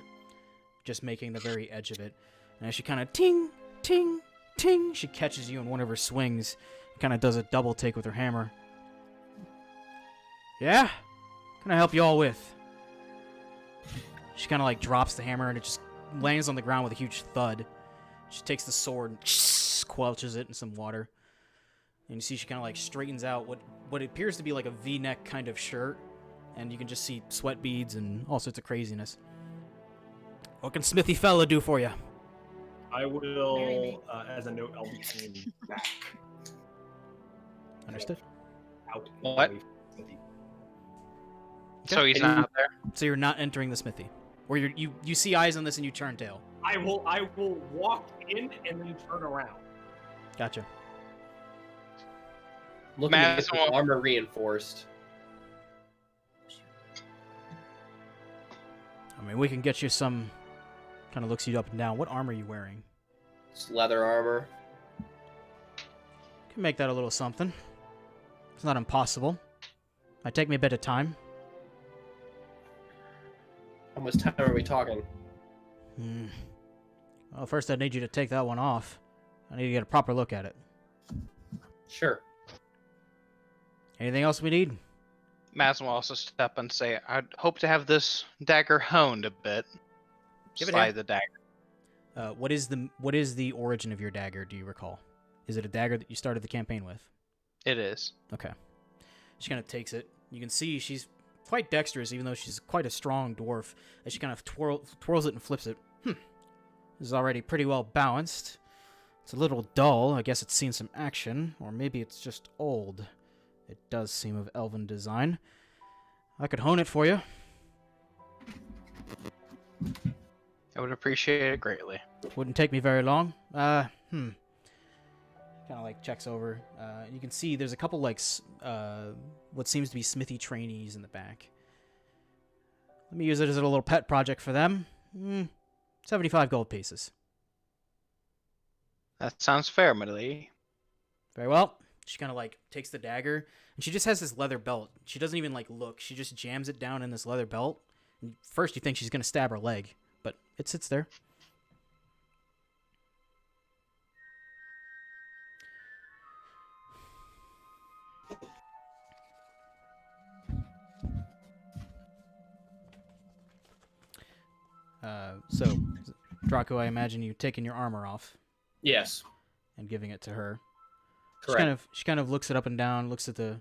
just making the very edge of it. And as she kind of ting, ting, ting! She catches you in one of her swings. Kind of does a double take with her hammer. Yeah? What can I help you all with? She kind of like drops the hammer and it just lands on the ground with a huge thud. She takes the sword and squelches it in some water. And you see she kind of like straightens out what appears to be like a V-neck kind of shirt. And you can just see sweat beads and all sorts of craziness. What can Smithy fella do for you? I will, as a note, I'll be hanging back. Understood. Out. What? away from the city. So he's not there. So you're not entering the smithy. Or you see eyes on this and you turn tail. I will walk in and then turn around. Gotcha. Looking to get Mass the will- armor reinforced. I mean, we can get you some... Kind of looks you up and down. What armor are you wearing? It's leather armor. Can make that a little something. It's not impossible. Might take me a bit of time. How much time are we talking? Well, first I need you to take that one off. I need to get a proper look at it. Sure. Anything else we need? Maz will also step and say, I'd hope to have this dagger honed a bit. Give it Slide here. the dagger. What is the origin of your dagger, do you recall? Is it a dagger that you started the campaign with? It is. Okay. She kind of takes it. You can see she's quite dexterous, even though she's quite a strong dwarf. As she kind of twirls it and flips it. This is already pretty well balanced. It's a little dull. I guess it's seen some action. Or maybe it's just old. It does seem of elven design. I could hone it for you. I would appreciate it greatly. Wouldn't take me very long. Kind of like checks over. You can see there's a couple like what seems to be smithy trainees in the back. Let me use it as a little pet project for them. 75 gold pieces. That sounds fair, my lady. Very well. She kind of like takes the dagger and she just has this leather belt. She doesn't even like look. She just jams it down in this leather belt. And first you think she's gonna stab her leg, but it sits there. So, Draco, I imagine you taking your armor off Yes. and giving it to her. Correct. She kind of looks it up and down, looks at the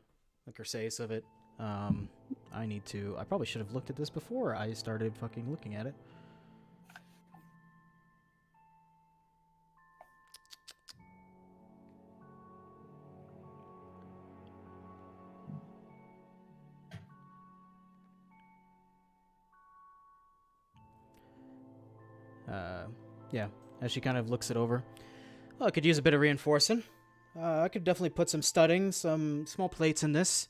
Cessation of it. I probably should have looked at this before I started fucking looking at it. Yeah, as she kind of looks it over. Well, I could use a bit of reinforcing. I could definitely put some studding, some small plates in this.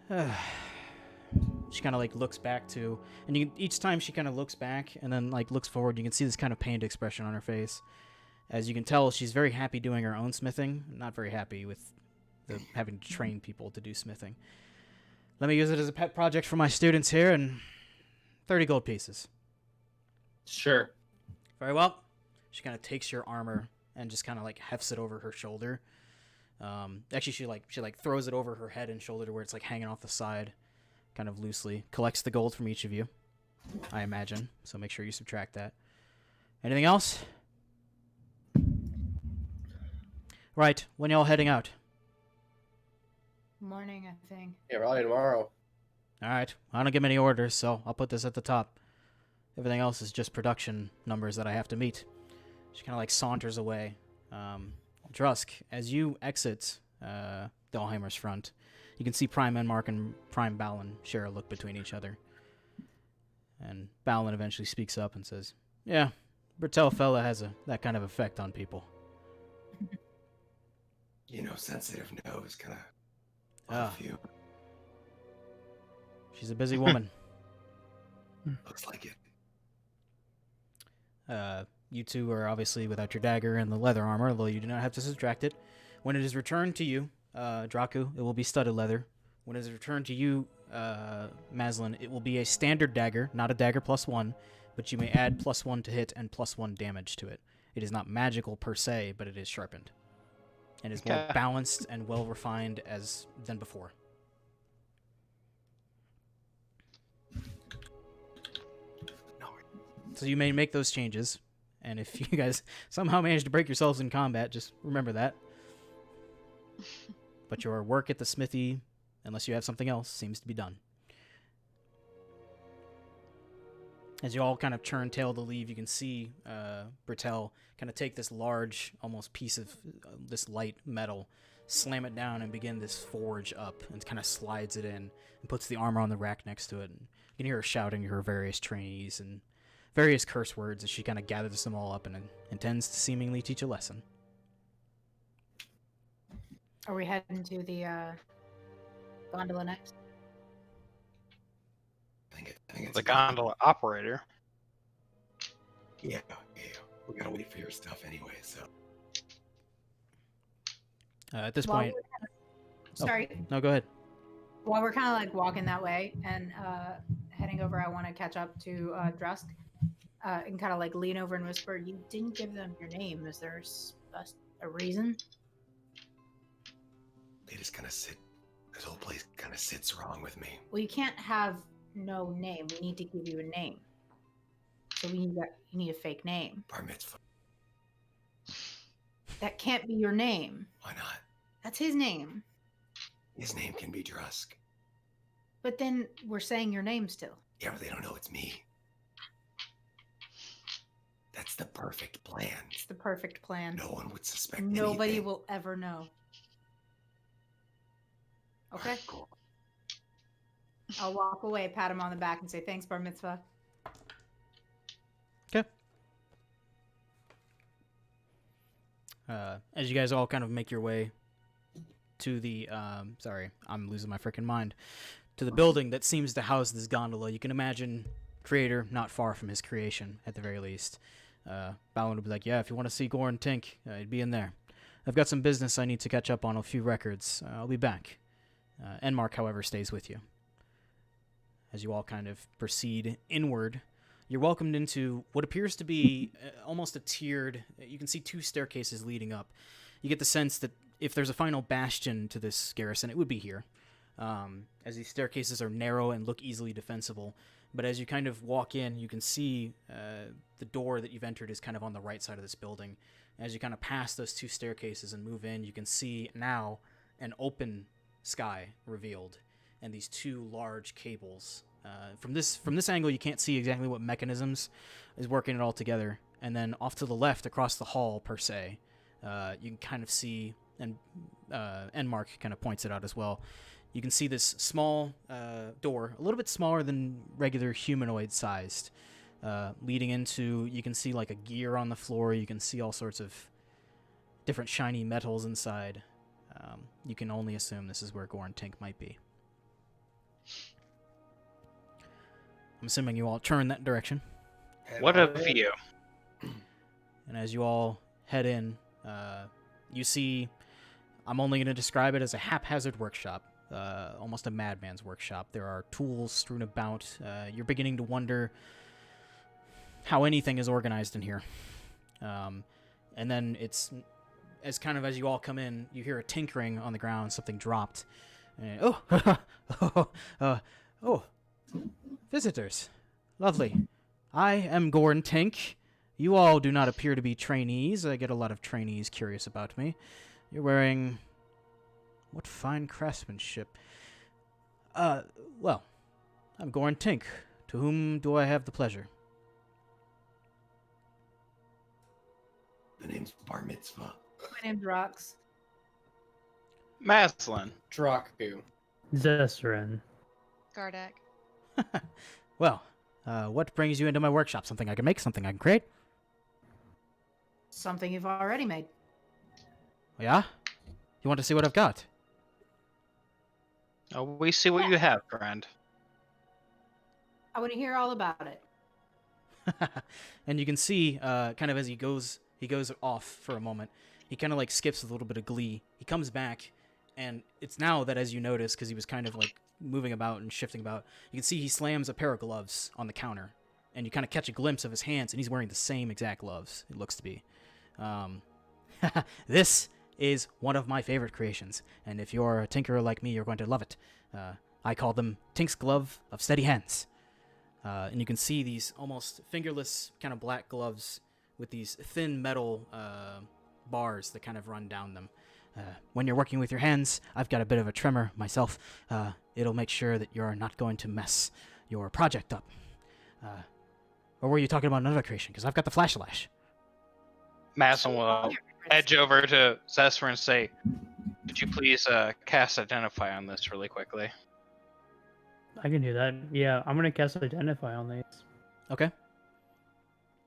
She kind of like looks back to, and each time she kind of looks back and then like looks forward, you can see this kind of pained expression on her face. As you can tell, she's very happy doing her own smithing, not very happy with having to train people to do smithing. Let me use it as a pet project for my students here, and 30 gold pieces. Sure. Very well. She kind of takes your armor and just kind of like hefts it over her shoulder. Actually, she throws it over her head and shoulder to where it's like hanging off the side, kind of loosely. Collects the gold from each of you, I imagine. So make sure you subtract that. Anything else? Right. When y'all heading out? Morning, I think. Yeah, probably tomorrow. All right. I don't give many orders, so I'll put this at the top. Everything else is just production numbers that I have to meet. She kind of like saunters away. Drusk, as you exit Dalheimer's front, you can see Prime Enmark and Prime Balin share a look between each other. And Balin eventually speaks up and says, "Yeah, Bertel fella has that kind of effect on people." You know, sensitive nose kind of Ah. off you. She's a busy woman. Looks like it. You two are obviously without your dagger and the leather armor, although you do not have to subtract it. When it is returned to you, Draku, it will be studded leather. When it is returned to you, Maslin, it will be a standard dagger, not a dagger +1, but you may add +1 to hit and +1 damage to it. It is not magical per se, but it is sharpened. And is more Okay. balanced and well refined than before. No, So you may make those changes, and if you guys somehow manage to break yourselves in combat, just remember that. But your work at the smithy, unless you have something else, seems to be done. As you all kind of turn tail to leave, you can see Bertel kind of take this large, almost piece of this light metal, slam it down, and begin this forge up, and kind of slides it in, and puts the armor on the rack next to it. And you can hear her shouting to her various trainees and various curse words as she kind of gathers them all up and intends to seemingly teach a lesson. Are we heading to the gondola next? I think it's The gondola operator. Yeah. We gotta wait for your stuff anyway. So At this While point, we're Sorry. no, go ahead. While we're kind of like walking that way and heading over, I want to catch up to Drusk and kind of like lean over and whisper, "You didn't give them your name. Is there a reason?" they just kind of sit. This whole place kind of sits wrong with me. Well, you can't have no name. We need to give you a name. So you need a fake name. Bar mitzvah. That can't be your name. Why not? That's his name. His name can be Drusk. But then we're saying your name still. Yeah, but they don't know it's me. That's the perfect plan. It's the perfect plan. No one would suspect Nobody anything. will ever know. Okay? Alright, cool. I'll walk away, pat him on the back, and say, "Thanks, Bar Mitzvah." Okay. As you guys all kind of make your way to the, sorry, I'm losing my freaking mind, to the building that seems to house this gondola, you can imagine creator not far from his creation, at the very least. Balin would be like, "Yeah, if you want to see Goran Tink, he'd be in there. I've got some business I need to catch up on, a few records. I'll be back." Enmark, however, stays with you. As you all kind of proceed inward, you're welcomed into what appears to be almost a tiered... You can see two staircases leading up. You get the sense that if there's a final bastion to this garrison, it would be here. As these staircases are narrow and look easily defensible. But as you kind of walk in, you can see the door that you've entered is kind of on the right side of this building. As you kind of pass those two staircases and move in, you can see now an open sky revealed, and these two large cables. From this angle, you can't see exactly what mechanisms is working it all together. And then off to the left, across the hall per se, you can kind of see, and Enmark kind of points it out as well. You can see this small door, a little bit smaller than regular humanoid sized, leading into. You can see like a gear on the floor. You can see all sorts of different shiny metals inside. You can only assume this is where Goran Tink might be. I'm assuming you all turn that direction. What a view. And as you all head in, you see, I'm only going to describe it as a haphazard workshop, almost a madman's workshop. There are tools strewn about. You're beginning to wonder how anything is organized in here. And then it's, as you all come in, you hear a tinkering on the ground, something dropped. And, visitors. Lovely. I am Goran Tink. You all do not appear to be trainees. I get a lot of trainees curious about me. You're wearing... what fine craftsmanship. Well, I'm Goran Tink. To whom do I have the pleasure? The name's Bar Mitzvah. My name's Rox. Maslin. Draku. Zesran. Gardak. Well, what brings you into my workshop? Something I can make? Something I can create? Something you've already made. Yeah? You want to see what I've got? Oh, we see what you have, friend. I want to hear all about it. And you can see, kind of as he goes off for a moment, he kind of like skips with a little bit of glee. He comes back, and it's now that as you notice, because he was kind of like moving about and shifting about, you can see he slams a pair of gloves on the counter, and you kind of catch a glimpse of his hands, and he's wearing the same exact gloves, it looks to be. This is one of my favorite creations, and if you're a tinkerer like me, you're going to love it. I call them Tink's Glove of Steady Hands. And you can see these almost fingerless kind of black gloves with these thin metal bars that kind of run down them. When you're working with your hands, I've got a bit of a tremor myself. It'll make sure that you're not going to mess your project up. Or were you talking about another creation? Because I've got the Flash Lash. Masson will edge over to Zesper and say, could you please cast Identify on this really quickly? I can do that. Yeah, I'm gonna cast Identify on these. Okay.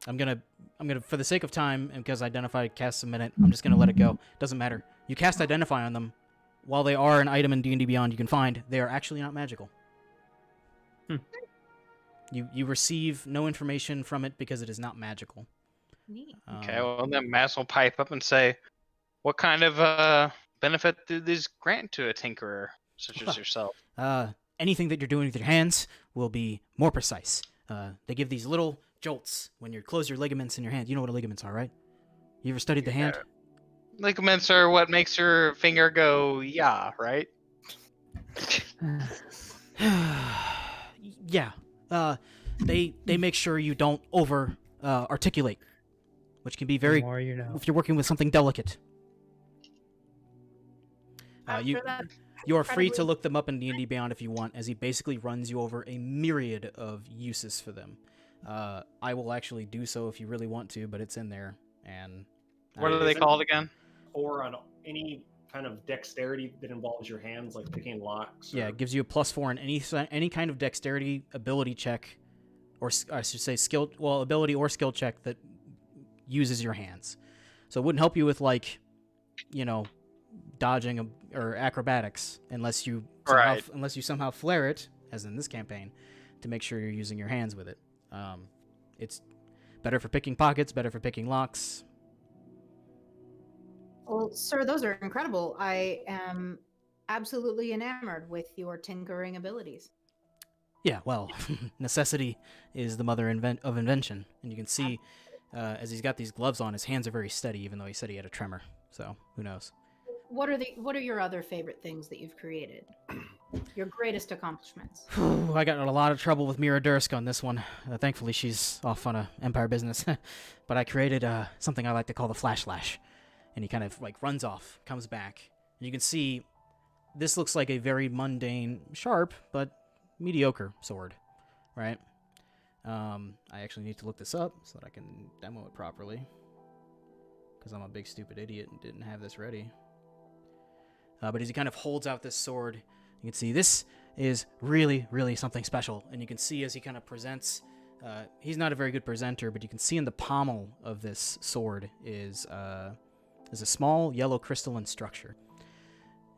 I'm gonna, for the sake of time, and because Identify casts a minute, I'm just gonna let it go. Doesn't matter. You cast Identify on them. While they are an item in D&D Beyond you can find, they are actually not magical. You receive no information from it because it is not magical. Neat. Okay, well then Mass will pipe up and say, what kind of benefit do these grant to a tinkerer such as yourself? Anything that you're doing with your hands will be more precise. They give these little jolts when you close your ligaments in your hand. You know what ligaments are, right? You ever studied the hand? Ligaments are what makes your finger go, yeah, right? Yeah. They make sure you don't over articulate, which can be very The more you know. if you're working with something delicate. You are free to incredibly- look them up in D&D Beyond if you want, as he basically runs you over a myriad of uses for them. I will actually do so if you really want to, but it's in there. And What are they called again? Or on any kind of dexterity that involves your hands, like picking locks. Yeah, or- it gives you a +4 in any kind of dexterity ability check, or I should say ability or skill check that uses your hands. So it wouldn't help you with dodging or acrobatics unless you somehow flare it, as in this campaign, to make sure you're using your hands with it. It's better for picking pockets, better for picking locks. Well, sir, those are incredible. I am absolutely enamored with your tinkering abilities. Yeah, well, necessity is the mother of invention, and you can see as he's got these gloves on, his hands are very steady, even though he said he had a tremor. So who knows? What are your other favorite things that you've created? Your greatest accomplishments? I got in a lot of trouble with Mira Dursk on this one. Thankfully, she's off on a Empire business. But I created something I like to call the Flash Lash. And he kind of runs off, comes back. And you can see this looks like a very mundane, sharp, but mediocre sword, right? I actually need to look this up so that I can demo it properly. Because I'm a big stupid idiot and didn't have this ready. But as he kind of holds out this sword, you can see this is really, really something special. And you can see as he kind of presents, he's not a very good presenter, but you can see in the pommel of this sword is a small yellow crystalline structure.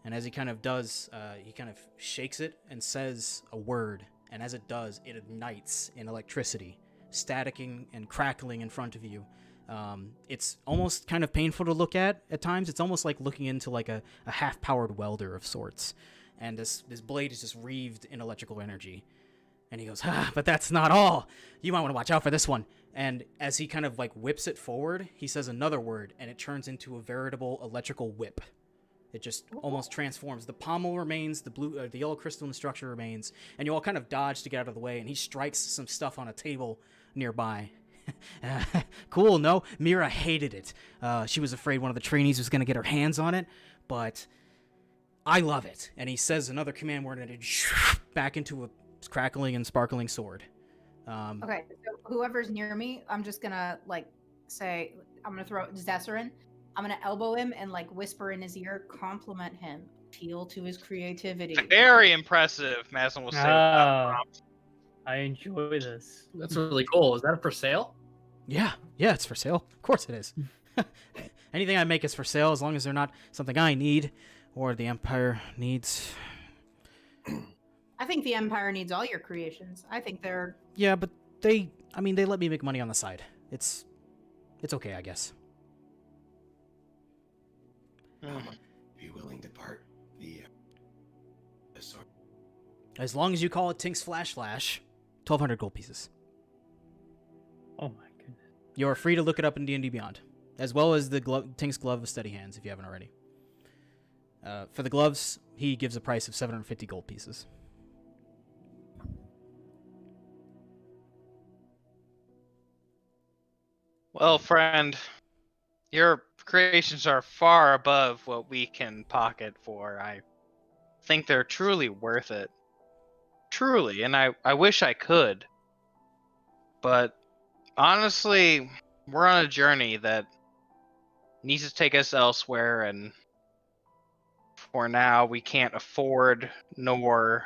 And as he kind of does, he kind of shakes it and says a word. And as it does, it ignites in electricity, staticking and crackling in front of you. It's almost kind of painful to look at times. It's almost like looking into a half-powered welder of sorts. And this blade is just wreathed in electrical energy. And he goes, but that's not all. You might want to watch out for this one. And as he kind of whips it forward, he says another word, and it turns into a veritable electrical whip. It just almost transforms. The pommel remains, the yellow crystalline structure remains, and you all kind of dodge to get out of the way, and he strikes some stuff on a table nearby. Cool, no? Mira hated it. She was afraid one of the trainees was going to get her hands on it, but I love it. And he says another command word, and it back into a crackling and sparkling sword. Okay, so whoever's near me, I'm just gonna say, I'm gonna throw Zesserin. I'm gonna elbow him and whisper in his ear, compliment him, appeal to his creativity. Very impressive, Masson will say. I enjoy this. That's really cool. Is that for sale? Yeah, it's for sale. Of course it is. Anything I make is for sale, as long as they're not something I need or the Empire needs. I think the Empire needs all your creations. I think they're... Yeah, but they let me make money on the side. It's okay, I guess. How much are you willing to part the sword? As long as you call it Tink's Flash Lash, 1,200 gold pieces. Oh my goodness. You are free to look it up in D&D Beyond. as well as the Tink's glove of steady hands, if you haven't already. For the gloves, he gives a price of 750 gold pieces. Well, friend, your creations are far above what we can pocket for. I think they're truly worth it. Truly, and I wish I could. But honestly, we're on a journey that needs to take us elsewhere, and for now, we can't afford nor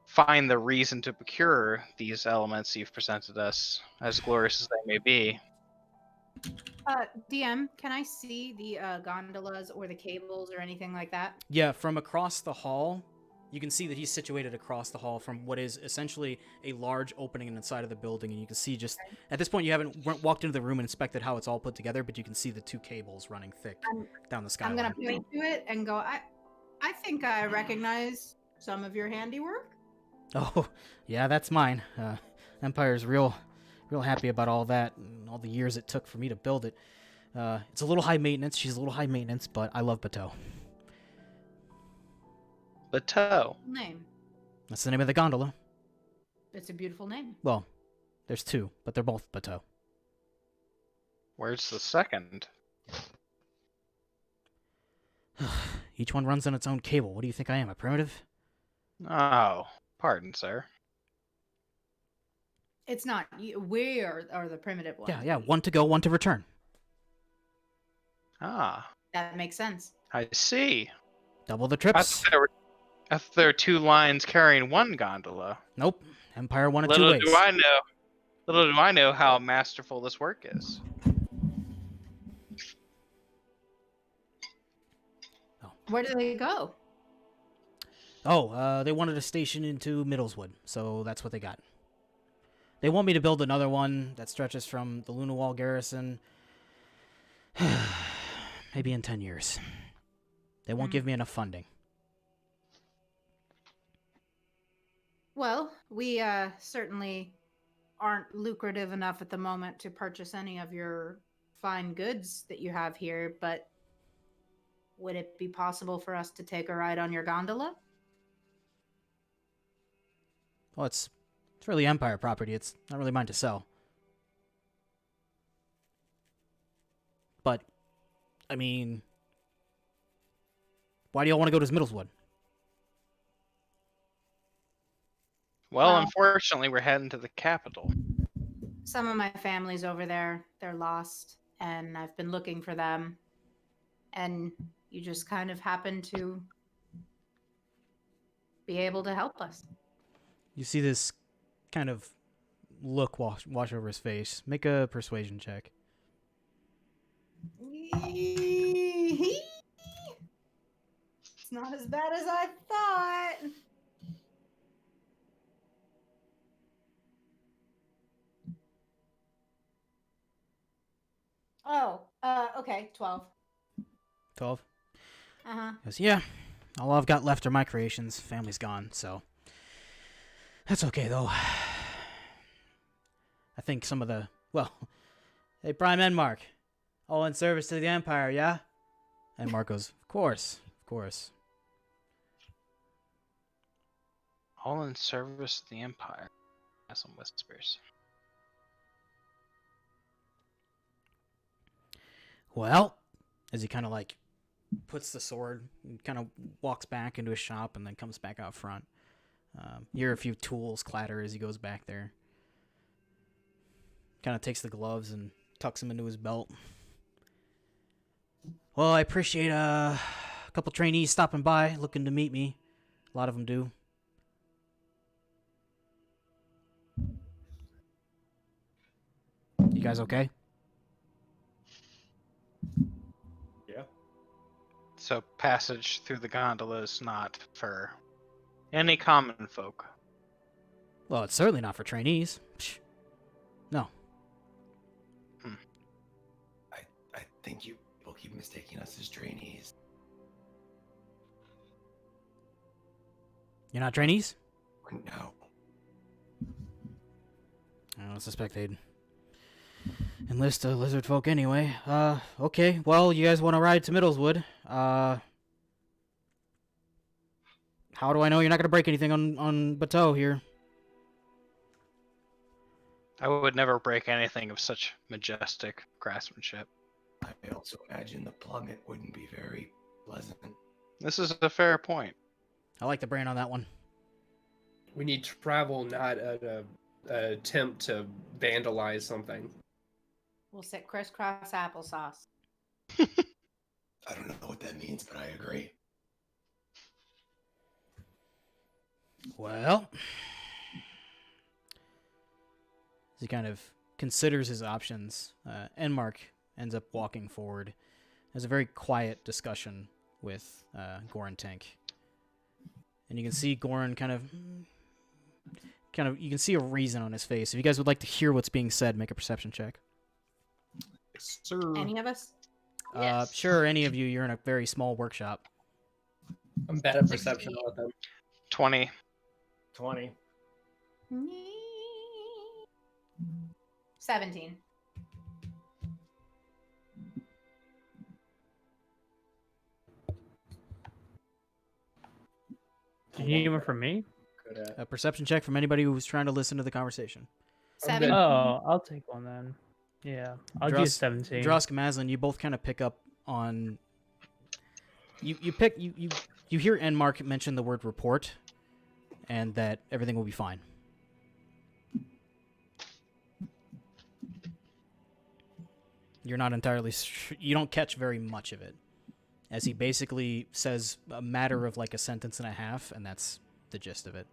find the reason to procure these elements you've presented us, as glorious as they may be. DM, can I see the gondolas or the cables or anything like that? Yeah, from across the hall, you can see that he's situated across the hall from what is essentially a large opening in the side of the building, and you can see just at this point you haven't walked into the room and inspected how it's all put together, but you can see the two cables running thick down the skyline. I'm gonna point to it and go. I think I recognize some of your handiwork. Oh, yeah, that's mine. Empire's real happy about all that and all the years it took for me to build it. It's a little high maintenance. She's a little high maintenance, but I love Bateau. Bateau. Name. That's the name of the gondola. It's a beautiful name. Well, there's two, but they're both Bateau. Where's the second? Each one runs on its own cable. What do you think I am, a primitive? Oh, pardon, sir. It's not. We are the primitive ones. Yeah, one to go, one to return. Ah, That makes sense. I see. Double the I trips. thought there were two lines carrying one gondola. Nope. Empire won it Little two ways. Little do I know how masterful this work is. Where do they go? Oh, they wanted a station into Middleswood, so that's what they got. They want me to build another one that stretches from the Limehold Garrison. Maybe in 10 years. They won't give me enough funding. Well, we certainly aren't lucrative enough at the moment to purchase any of your fine goods that you have here, but would it be possible for us to take a ride on your gondola? Well, it's really Empire property. It's not really mine to sell. But, I mean, why do y'all want to go to Middleswood? Well, unfortunately, we're heading to the capital. Some of my family's over there. They're lost, and I've been looking for them. And you just kind of happen to be able to help us. You see this kind of look wash over his face. Make a persuasion check. It's not as bad as I thought. Oh, okay, 12. 12? Uh-huh. He goes, yeah, all I've got left are my creations. Family's gone, so that's okay, though. I think some of the, well, hey, Prime Enmark, all in service to the Empire, yeah? And Mark goes, of course. All in service to the Empire. Has some whispers. Well, as he kind of like puts the sword and kind of walks back into his shop and then comes back out front. You hear a few tools clatter as he goes back there. Kind of takes the gloves and tucks them into his belt. Well, I appreciate a couple trainees stopping by, looking to meet me. A lot of them do. You guys okay? Yeah. So passage through the gondola is not for any common folk. Well, it's certainly not for trainees. Psh. No. I think you people keep mistaking us as trainees. You're not trainees? No. I don't suspect they'd enlist the lizard folk anyway. Okay. Well, you guys want to ride to Middleswood? How do I know you're not gonna break anything on Bateau here? I would never break anything of such majestic craftsmanship. I also imagine the plummet wouldn't be very pleasant. This is a fair point. I like the brain on that one. We need travel, not an attempt to vandalize something. We'll sit crisscross applesauce. I don't know what that means, but I agree. Well, as he kind of considers his options, Enmark ends up walking forward. There's a very quiet discussion with Goran Tank. And you can see Goran kind of, you can see a reason on his face. If you guys would like to hear what's being said, make a perception check. Sir. Any of us? Yes. Sure, any of you, you're in a very small workshop. I'm bad at perception with them. 20. 20. 17. Did you need one from me? Good at. A perception check from anybody who's trying to listen to the conversation. I'm good. 7. Oh, I'll take one then. Yeah, I'll do 17. Drusk, Maslin, you both kind of pick up on. You hear Enmark mention the word report, and that everything will be fine. You're not entirely. You don't catch very much of it, as he basically says a matter of like a sentence and a half, and that's the gist of it.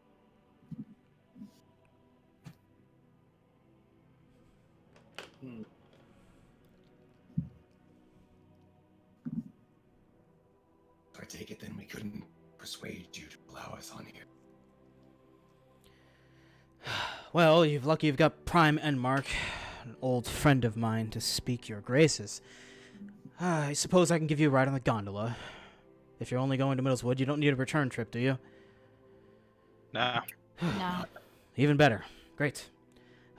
I take it then we couldn't persuade you to allow us on here. Well, you're lucky you've got Prime Enmark, an old friend of mine, to speak your graces. I suppose I can give you a ride on the gondola. If you're only going to Middleswood, you don't need a return trip, do you? Nah. No. Even better. Great.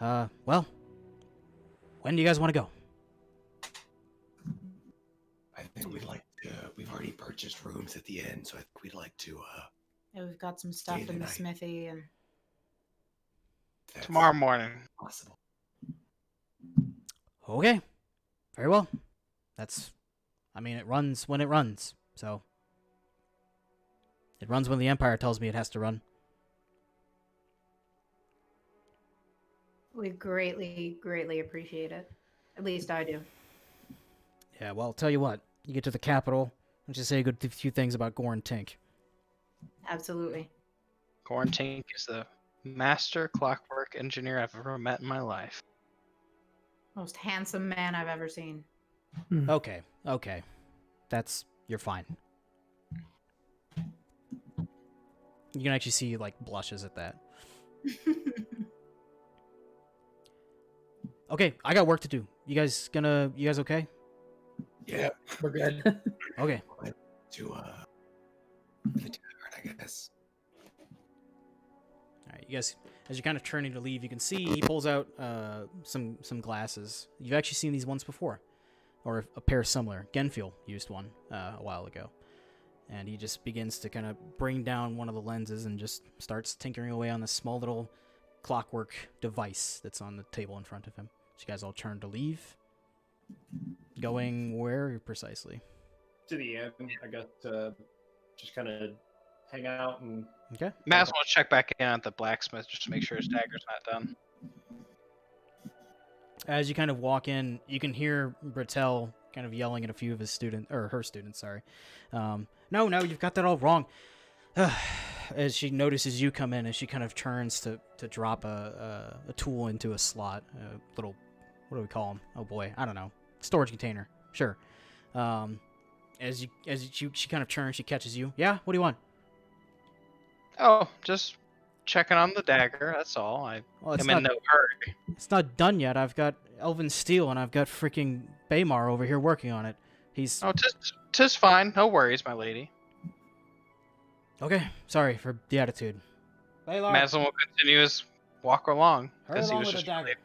Well, when do you guys want to go? I think we'd like to. We've already purchased rooms at the inn, so I think we'd like to. Yeah, we've got some stuff Stay the in the night. smithy, and if that's Tomorrow morning. Possible. Okay. Very well. It runs when it runs, so. It runs when the Empire tells me it has to run. we greatly, greatly appreciate it. At least I do. Yeah, well, I'll tell you what. You get to the capital, and just say a few things about Goran Tink. Absolutely. Gorntink is the master clockwork engineer I've ever met in my life. Most handsome man I've ever seen. Okay. You're fine. You can actually see he, blushes at that. Okay, I got work to do. You guys okay? Yeah, We're good. Okay. to the tavern, I guess. Alright, you guys, as you're kind of turning to leave, you can see he pulls out some glasses. You've actually seen these once before. Or a pair similar. Genfiel used one a while ago. And he just begins to kind of bring down one of the lenses and just starts tinkering away on this small little clockwork device that's on the table in front of him. So you guys all turn to leave. Going where precisely? To the inn, I guess, to just kind of hang out and... Okay. Might as well check back in at the blacksmith just to make sure his dagger's not done. As you kind of walk in, you can hear Bertel kind of yelling at a few of his students, or her students, sorry. No, you've got that all wrong. As she notices you come in, and she kind of turns to drop a tool into a slot, a little, what do we call them? Oh boy, I don't know. Storage container, sure. As she kind of turns, she catches you. Yeah, what do you want? Oh, just checking on the dagger, that's all. I Well, it's am in not, no hurry. it's not done yet. I've got Elven Steel, and I've got freaking Baymar over here working on it. He's... Oh, tis fine. No worries, my lady. Okay, sorry for the attitude. Baylor, Maslin will continue his walk along. hurry 'cause he along was with the just dagger.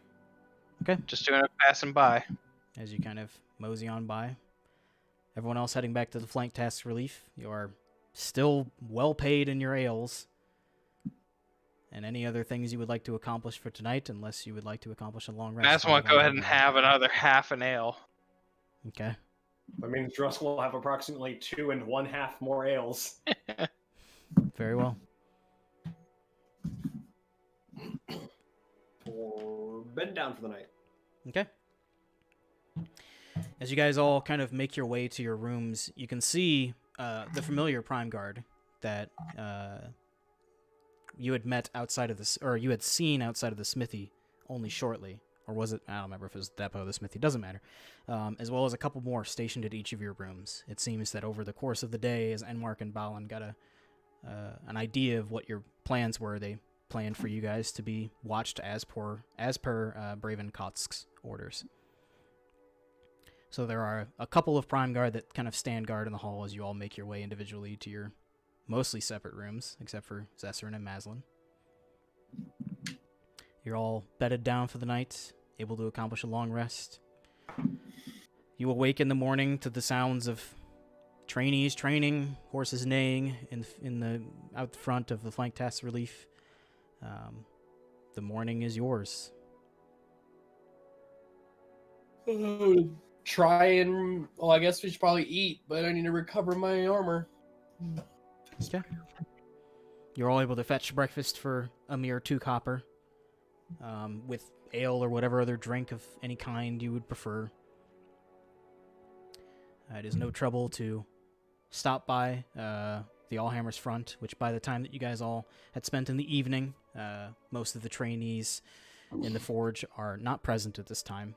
Okay. Just doing it passing by. As you kind of mosey on by. Everyone else heading back to the flank task relief. You are still well paid in your ales. And any other things you would like to accomplish for tonight, unless you would like to accomplish a long rest. I just want to go ahead and have another half an ale. Okay. That means Drusk will have approximately 2 1/2 more ales. Very well. Or bed down for the night. Okay. As you guys all kind of make your way to your rooms, you can see the familiar Prime Guard that you had met outside of this, or you had seen outside of the smithy only shortly. Or was it? I don't remember if it was the depot or the smithy. Doesn't matter. As well as a couple more stationed at each of your rooms. It seems that over the course of the day, as Enmark and Balin got an idea of what your plans were, they planned for you guys to be watched as per Braven Kotsk's orders. So there are a couple of Prime Guard that kind of stand guard in the hall as you all make your way individually to your mostly separate rooms, except for Zesserin and Maslin. You're all bedded down for the night, able to accomplish a long rest. You awake in the morning to the sounds of trainees training, horses neighing in the out front of the flank task relief. The morning is yours. Try and... Well, I guess we should probably eat, but I need to recover my armor. Okay. You're all able to fetch breakfast for a mere 2 copper, with ale or whatever other drink of any kind you would prefer. It is no trouble to stop by the Allhammer's front, which by the time that you guys all had spent in the evening, most of the trainees in the forge are not present at this time.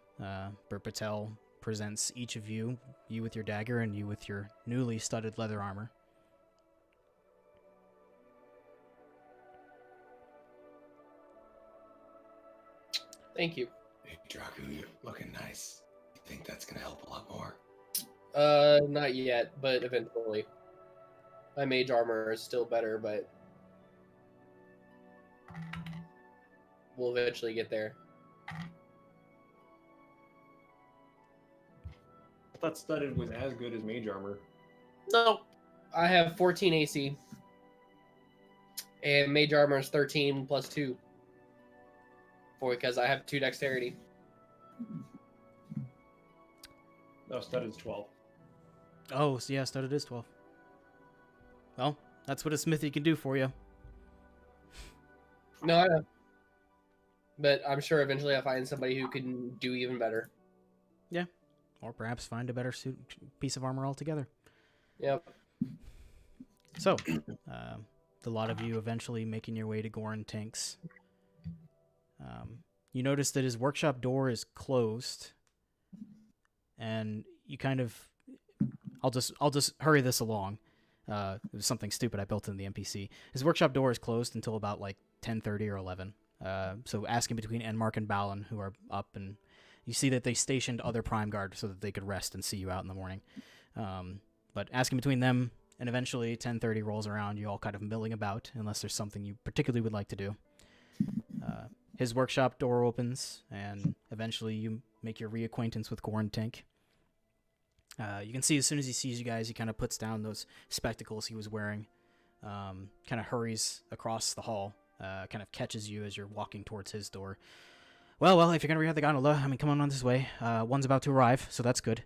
Burt Patel presents each of you with your dagger and you with your newly studded leather armor. Thank you. Hey, Draku, you're looking nice. You think that's gonna help a lot more? Not yet, but eventually. My mage armor is still better, but we'll eventually get there. I thought studded was as good as mage armor. No, I have 14 AC, and mage armor is 13 plus 2. Because I have 2 dexterity. No, studded's 12. Oh, so yeah, studded is 12. Well, that's what a smithy can do for you. No, I know. But I'm sure eventually I'll find somebody who can do even better. Yeah. Or perhaps find a better piece of armor altogether. Yep. So, the lot of you eventually making your way to Goran Tink's. You notice that his workshop door is closed, and you kind of... I'll just hurry this along. It was something stupid I built in the NPC. His workshop door is closed until about like 10:30 or 11. So asking between Enmark and Balin, who are up, and you see that they stationed other Prime Guard so that they could rest and see you out in the morning. But asking between them, and eventually 10:30 rolls around, you all kind of milling about, unless there's something you particularly would like to do. His workshop door opens, and eventually you make your reacquaintance with Goran Tink. You can see as soon as he sees you guys, he kind of puts down those spectacles he was wearing, kind of hurries across the hall, kind of catches you as you're walking towards his door. Well, if you're going to rehab the gondola, I mean, come on this way. One's about to arrive, so that's good.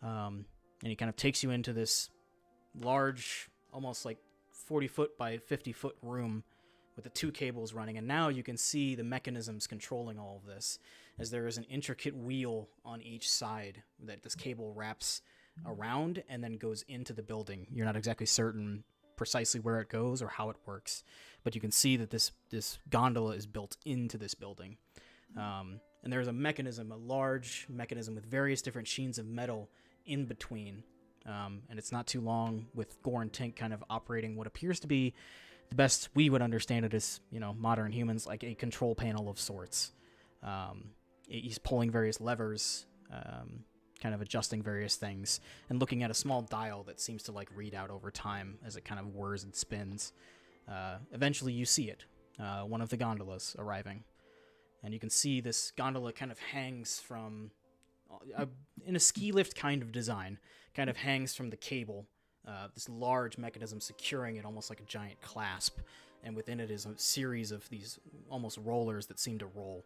And he kind of takes you into this large, almost like 40-foot by 50-foot room with the 2 cables running, and now you can see the mechanisms controlling all of this, as there is an intricate wheel on each side that this cable wraps around and then goes into the building. You're not exactly certain precisely where it goes or how it works, but you can see that this gondola is built into this building. And there's a mechanism, a large mechanism with various different sheens of metal in between. And it's not too long with Goran Tink kind of operating what appears to be the best we would understand it as, modern humans, like a control panel of sorts. He's pulling various levers, kind of adjusting various things, and looking at a small dial that seems to read out over time as it kind of whirs and spins. Eventually you see it, one of the gondolas arriving. And you can see this gondola kind of hangs from, in a ski lift kind of design, kind of hangs from the cable. This large mechanism securing it almost like a giant clasp. And within it is a series of these almost rollers that seem to roll.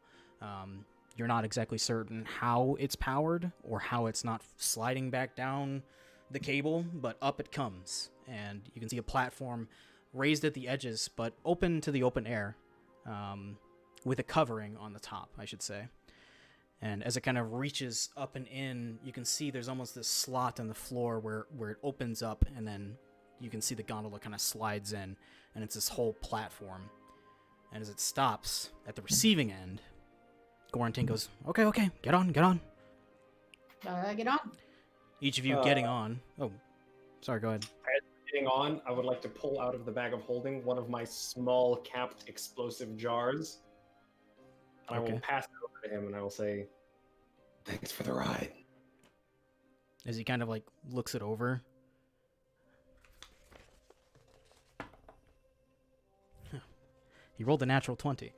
You're not exactly certain how it's powered or how it's not sliding back down the cable, but up it comes. And you can see a platform raised at the edges, but open to the open air, with a covering on the top, I should say. And as it kind of reaches up and in, you can see there's almost this slot in the floor where it opens up, and then you can see the gondola kind of slides in, and it's this whole platform. And as it stops at the receiving end, Gorantin goes, okay, get on. Get on. Each of you getting on. Oh, sorry, go ahead. Getting on, I would like to pull out of the bag of holding one of my small capped explosive jars. I will pass it over to him and I will say, Thanks for the ride. As he kind of like looks it over. He rolled a natural 20. He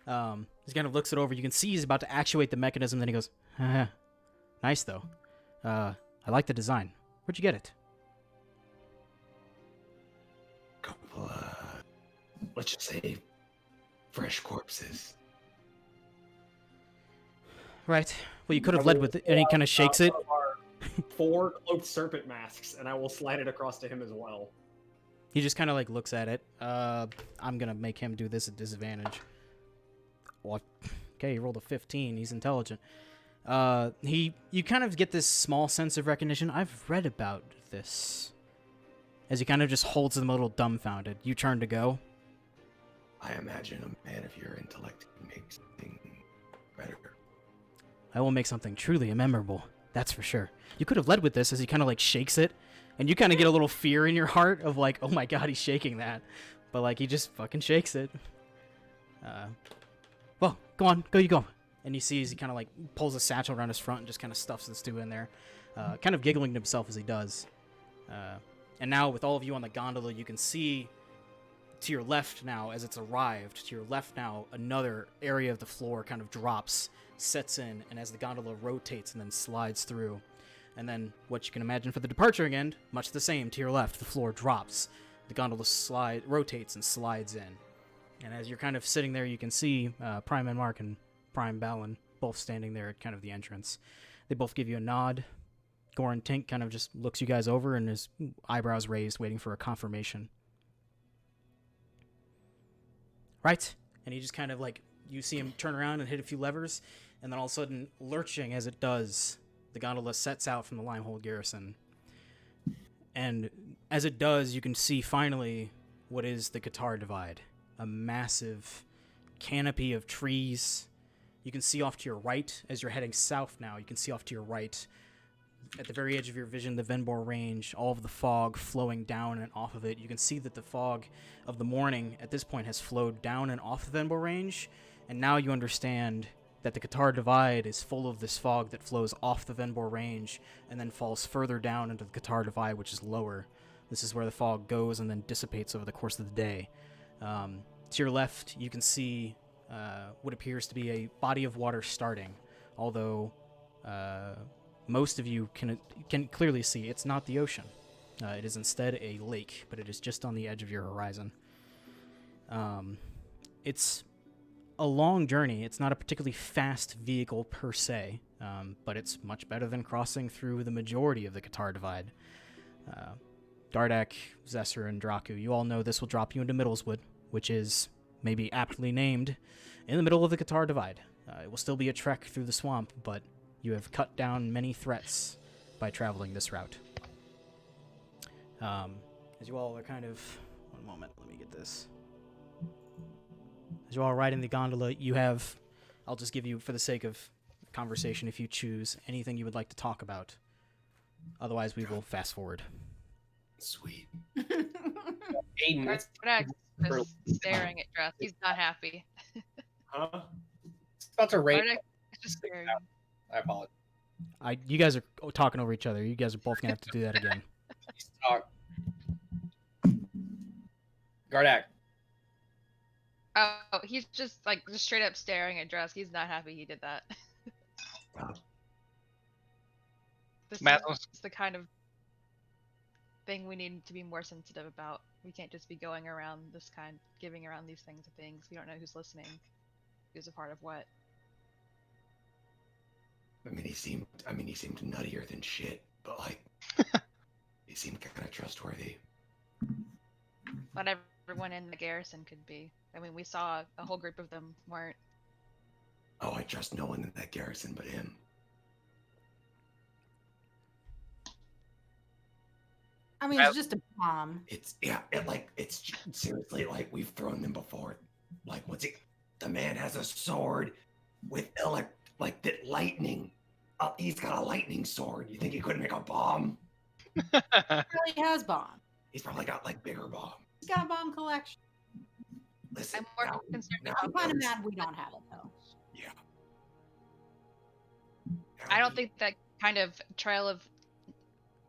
kind of looks it over. You can see he's about to actuate the mechanism. Then he goes, nice, though. I like the design. Where'd you get it? Couple, let's just say, fresh corpses. Right. Well, you could have led with it. And he kind of shakes it. 4 cloaked serpent masks, and I will slide it across to him as well. He just kind of like looks at it. I'm going to make him do this at disadvantage. Well, okay, he rolled a 15. He's intelligent. You kind of get this small sense of recognition. I've read about this. As he kind of just holds them a little dumbfounded. You turn to go. I imagine a man of your intellect can make something better. I will make something truly memorable. That's for sure. You could have led with this as he kind of like shakes it. And you kind of get a little fear in your heart of like, oh my god, he's shaking that. But like, he just fucking shakes it. Well, go on. Go, you go. And you see as he kind of like pulls a satchel around his front and just kind of stuffs this two in there. Kind of giggling to himself as he does. And now with all of you on the gondola, you can see to your left now as it's arrived. To your left now, another area of the floor kind of drops, sets in, and as the gondola rotates and then slides through. And then what you can imagine for the departure end, much the same. To your left, the floor drops. The gondola rotates and slides in. And as you're kind of sitting there, you can see Prime Enmark and Prime Balin both standing there at kind of the entrance. They both give you a nod. Goran Tink kind of just looks you guys over and his eyebrows raised, waiting for a confirmation. Right? And he just kind of like, you see him turn around and hit a few levers, and then all of a sudden, lurching as it does, the gondola sets out from the Limehold Garrison. And as it does, you can see finally what is the Qatar Divide. A massive canopy of trees. You can see off to your right, as you're heading south now, you can see off to your right, at the very edge of your vision, the Venbor Range, all of the fog flowing down and off of it. You can see that the fog of the morning at this point has flowed down and off the Venbor Range, and now you understand that the Qatar Divide is full of this fog that flows off the Venbor Range and then falls further down into the Qatar Divide, which is lower. This is where the fog goes and then dissipates over the course of the day. To your left, you can see what appears to be a body of water starting, although most of you can clearly see it's not the ocean. It is instead a lake, but it is just on the edge of your horizon. It's a long journey. It's not a particularly fast vehicle per se, but it's much better than crossing through the majority of the Qatar Divide. Gardak, Zesser, and Draku, you all know this will drop you into Middleswood, which is maybe aptly named in the middle of the Qatar Divide. It will still be a trek through the swamp, but you have cut down many threats by traveling this route. As you all are kind of... One moment, let me get this. As you all ride in the gondola, you have... I'll just give you, for the sake of conversation, if you choose, anything you would like to talk about. Otherwise, we will fast forward. Sweet. Aiden, it's Gardak is staring at Drusk. He's not happy. Huh? about to rain. Gardak is just staring. I apologize. You guys are talking over each other. You guys are both going to have to do that again. Please talk. Gardak. Oh, he's just straight up staring at Drusk. He's not happy he did that. Stop. This Mathos- is the kind of thing we need to be more sensitive about. We can't just be going around giving around these things to things. We don't know who's listening, who's a part of what. I mean, he seemed nuttier than shit, but like, he seemed kind of trustworthy. Not everyone in the garrison could be. I mean, we saw a whole group of them weren't. Oh, I trust no one in that garrison but him. I mean, it's just a bomb. It's seriously like we've thrown them before. Like, what's it? The man has a sword with that lightning. He's got a lightning sword. You think he couldn't make a bomb? He really has bomb. He's probably got like bigger bomb. He's got a bomb collection. Listen, I'm more concerned I'm kind of mad we don't have it though. Yeah. I don't think that kind of trail of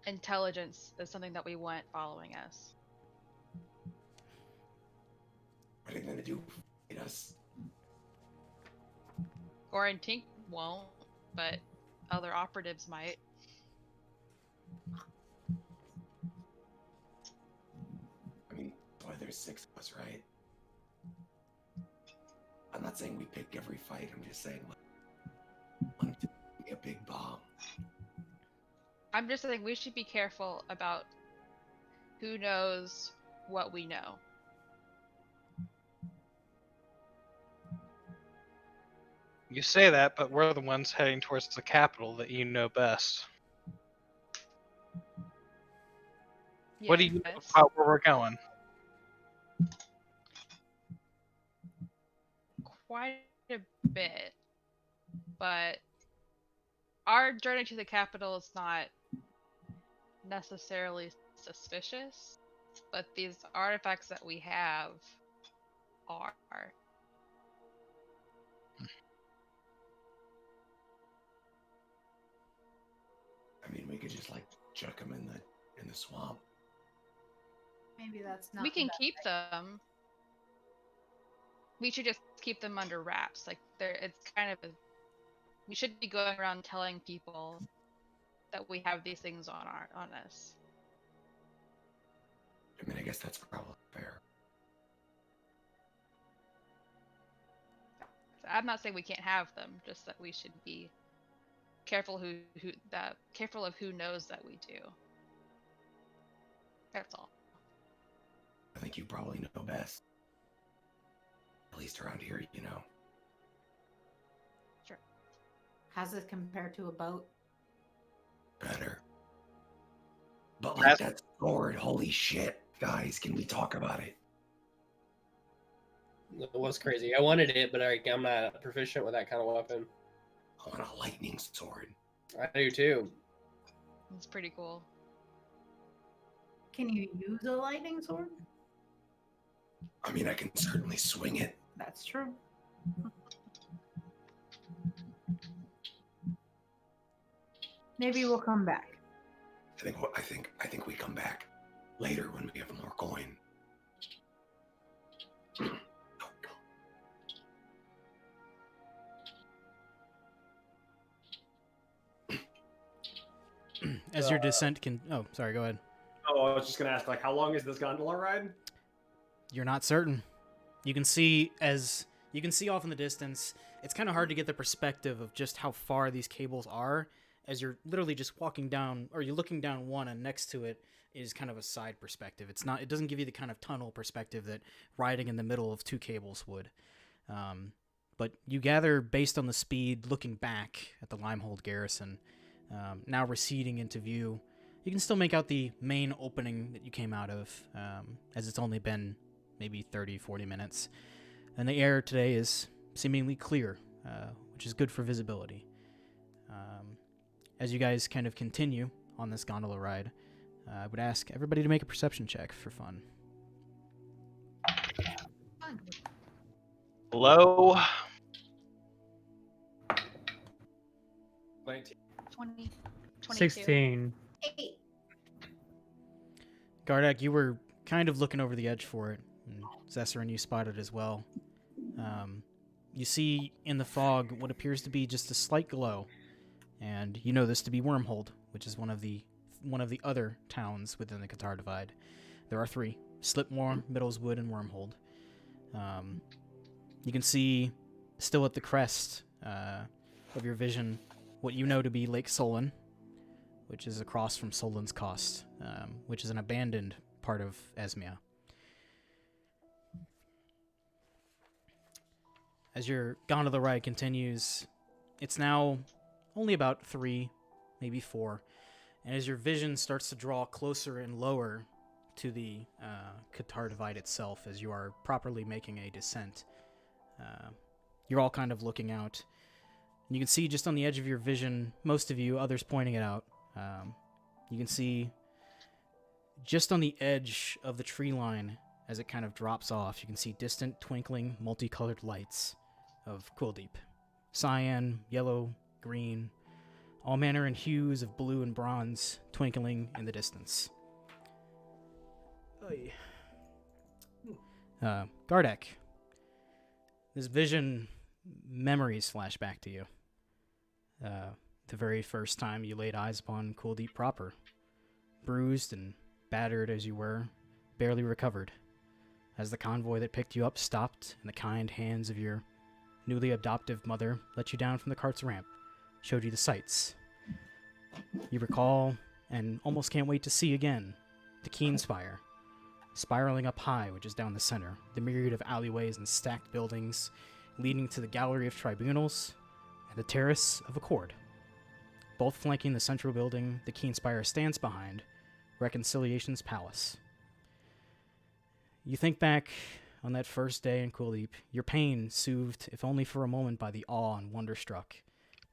intelligence is something that we want following us. What are they gonna do? Fight us? Goran Tink won't, but other operatives might. I mean, boy, there's 6 of us, right? I'm not saying we pick every fight. I'm just saying, like, one to be a big bomb. I'm just saying we should be careful about who knows what we know. You say that, but we're the ones heading towards the capital that you know best. What do you know Yes. about where we're going? Quite a bit, but our journey to the capital is not necessarily suspicious, but these artifacts that we have are. I mean, we could just like chuck them in the swamp. Maybe that's not. We the can best keep idea. them. We should just keep them under wraps. Like it's kind of we should be going around telling people that we have these things on us. I mean, I guess that's probably fair. So I'm not saying we can't have them, just that we should be careful careful of who knows that we do. That's all. I think you probably know best. At least around here, you know. Sure. How's it compared to a boat? Better. But like that sword, holy shit. Guys, can we talk about it? It was crazy. I wanted it, but I'm not proficient with that kind of weapon. I want a lightning sword. I do too. It's pretty cool. Can you use a lightning sword? I mean, I can certainly swing it. That's true. Maybe we'll come back. I think we come back later when we have more coin. Oh, God. As your descent can... Oh, sorry, go ahead. Oh, I was just gonna ask, like, how long is this gondola ride? You're not certain. You can see off in the distance. It's kind of hard to get the perspective of just how far these cables are as you're literally just walking down, or you're looking down one, and next to it is kind of a side perspective. It doesn't give you the kind of tunnel perspective that riding in the middle of 2 cables would. But you gather, based on the speed, looking back at the Limehold Garrison, now receding into view, you can still make out the main opening that you came out of, as it's only been maybe 30, 40 minutes. And the air today is seemingly clear, which is good for visibility. As you guys kind of continue on this gondola ride, I would ask everybody to make a perception check for fun. Low. 19. 20, 22. 16. 8. Gardak, you were kind of looking over the edge for it, and Zesser and you spotted as well. You see in the fog what appears to be just a slight glow, and you know this to be Wormhold, which is one of the other towns within the Qatar Divide. There are 3: Slipmore, Middleswood, and Wormhold. You can see, still at the crest of your vision, what you know to be Lake Solon, which is across from Solon's Cost, which is an abandoned part of Esmia. As your gondola ride continues, it's now only about 3, maybe 4, and as your vision starts to draw closer and lower to the Qatar Divide itself, as you are properly making a descent, you're all kind of looking out. And you can see just on the edge of your vision, most of you, others pointing it out, you can see just on the edge of the tree line, as it kind of drops off, you can see distant, twinkling, multicolored lights of Quilldeep. Cyan, yellow, green, all manner in hues of blue and bronze twinkling in the distance. Gardek, this vision, memories flash back to you. The very first time you laid eyes upon Quilldeep proper. Bruised and battered as you were, barely recovered, as the convoy that picked you up stopped and the kind hands of your newly adoptive mother let you down from the cart's ramp, showed you the sights. You recall, and almost can't wait to see again, the Keen Spire, spiraling up high, which is down the center, the myriad of alleyways and stacked buildings leading to the Gallery of Tribunals and the Terrace of Accord. Both flanking the central building the Keen Spire stands behind, Reconciliation's Palace. You think back on that first day in Quilldeep, your pain soothed, if only for a moment, by the awe and wonder struck,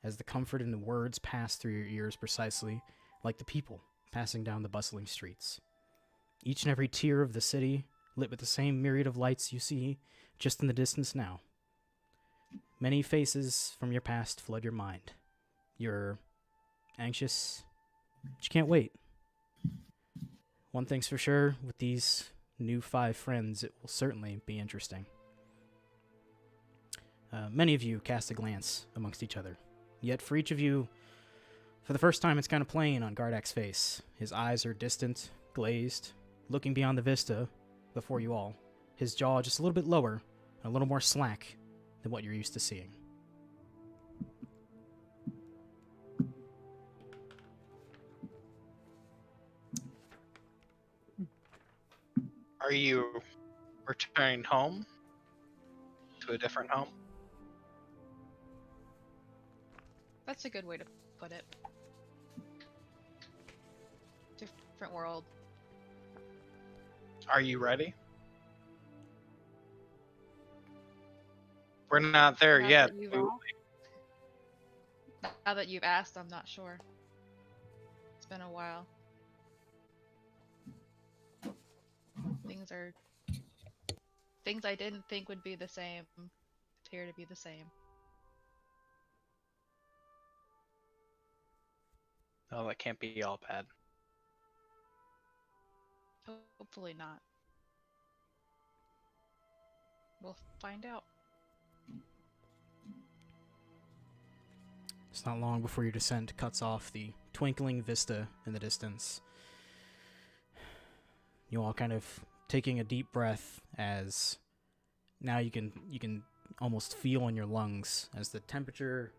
as the comfort in the words passed through your ears precisely like the people passing down the bustling streets. Each and every tier of the city lit with the same myriad of lights you see just in the distance now. Many faces from your past flood your mind. You're anxious, but you can't wait. One thing's for sure, with these new 5 friends, it will certainly be interesting. Many of you cast a glance amongst each other. Yet for each of you, for the first time, it's kind of plain on Gardak's face. His eyes are distant, glazed, looking beyond the vista before you all. His jaw just a little bit lower, and a little more slack than what you're used to seeing. Are you returning home? To a different home? That's a good way to put it. Different world. Are you ready? We're not there Now yet. that you've Now that you've asked, I'm not sure. It's been a while. Things I didn't think would be the same appear to be the same. Oh, that can't be all bad. Hopefully not. We'll find out. It's not long before your descent cuts off the twinkling vista in the distance. You all kind of taking a deep breath, as now you can almost feel in your lungs as the temperature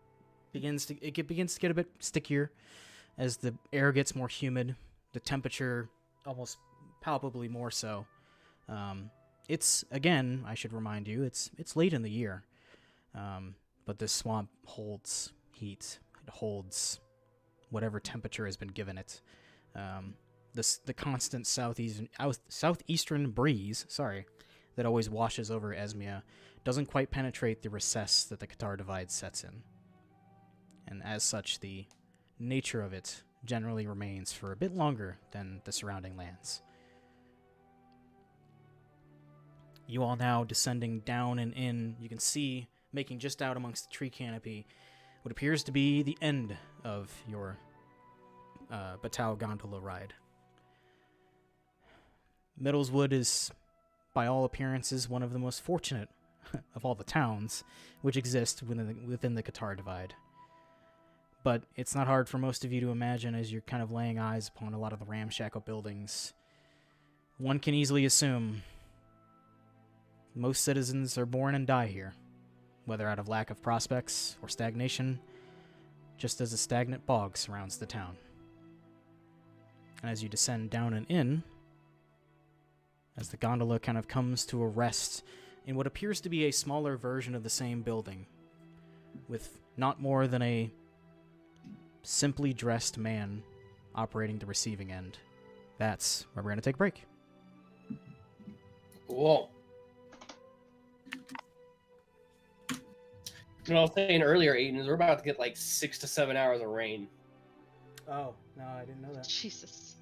begins to get a bit stickier as the air gets more humid. The temperature almost palpably more so. It's, again, I should remind you, it's late in the year, but this swamp holds heat. It holds whatever temperature has been given it. The constant southeastern breeze, that always washes over Esmia doesn't quite penetrate the recess that the Qatar Divide sets in. And as such, the nature of it generally remains for a bit longer than the surrounding lands. You all now descending down and in, you can see, making just out amongst the tree canopy, what appears to be the end of your Batao gondola ride. Middleswood is, by all appearances, one of the most fortunate of all the towns which exist within the Qatar Divide. But it's not hard for most of you to imagine as you're kind of laying eyes upon a lot of the ramshackle buildings. One can easily assume most citizens are born and die here, whether out of lack of prospects or stagnation, just as a stagnant bog surrounds the town. And as you descend down an inn, as the gondola kind of comes to a rest in what appears to be a smaller version of the same building, with not more than a simply dressed man operating the receiving end. That's where we're going to take a break. Cool. You know, I was saying earlier, Aiden, is we're about to get like 6 to 7 hours of rain. Oh, no, I didn't know that. Jesus.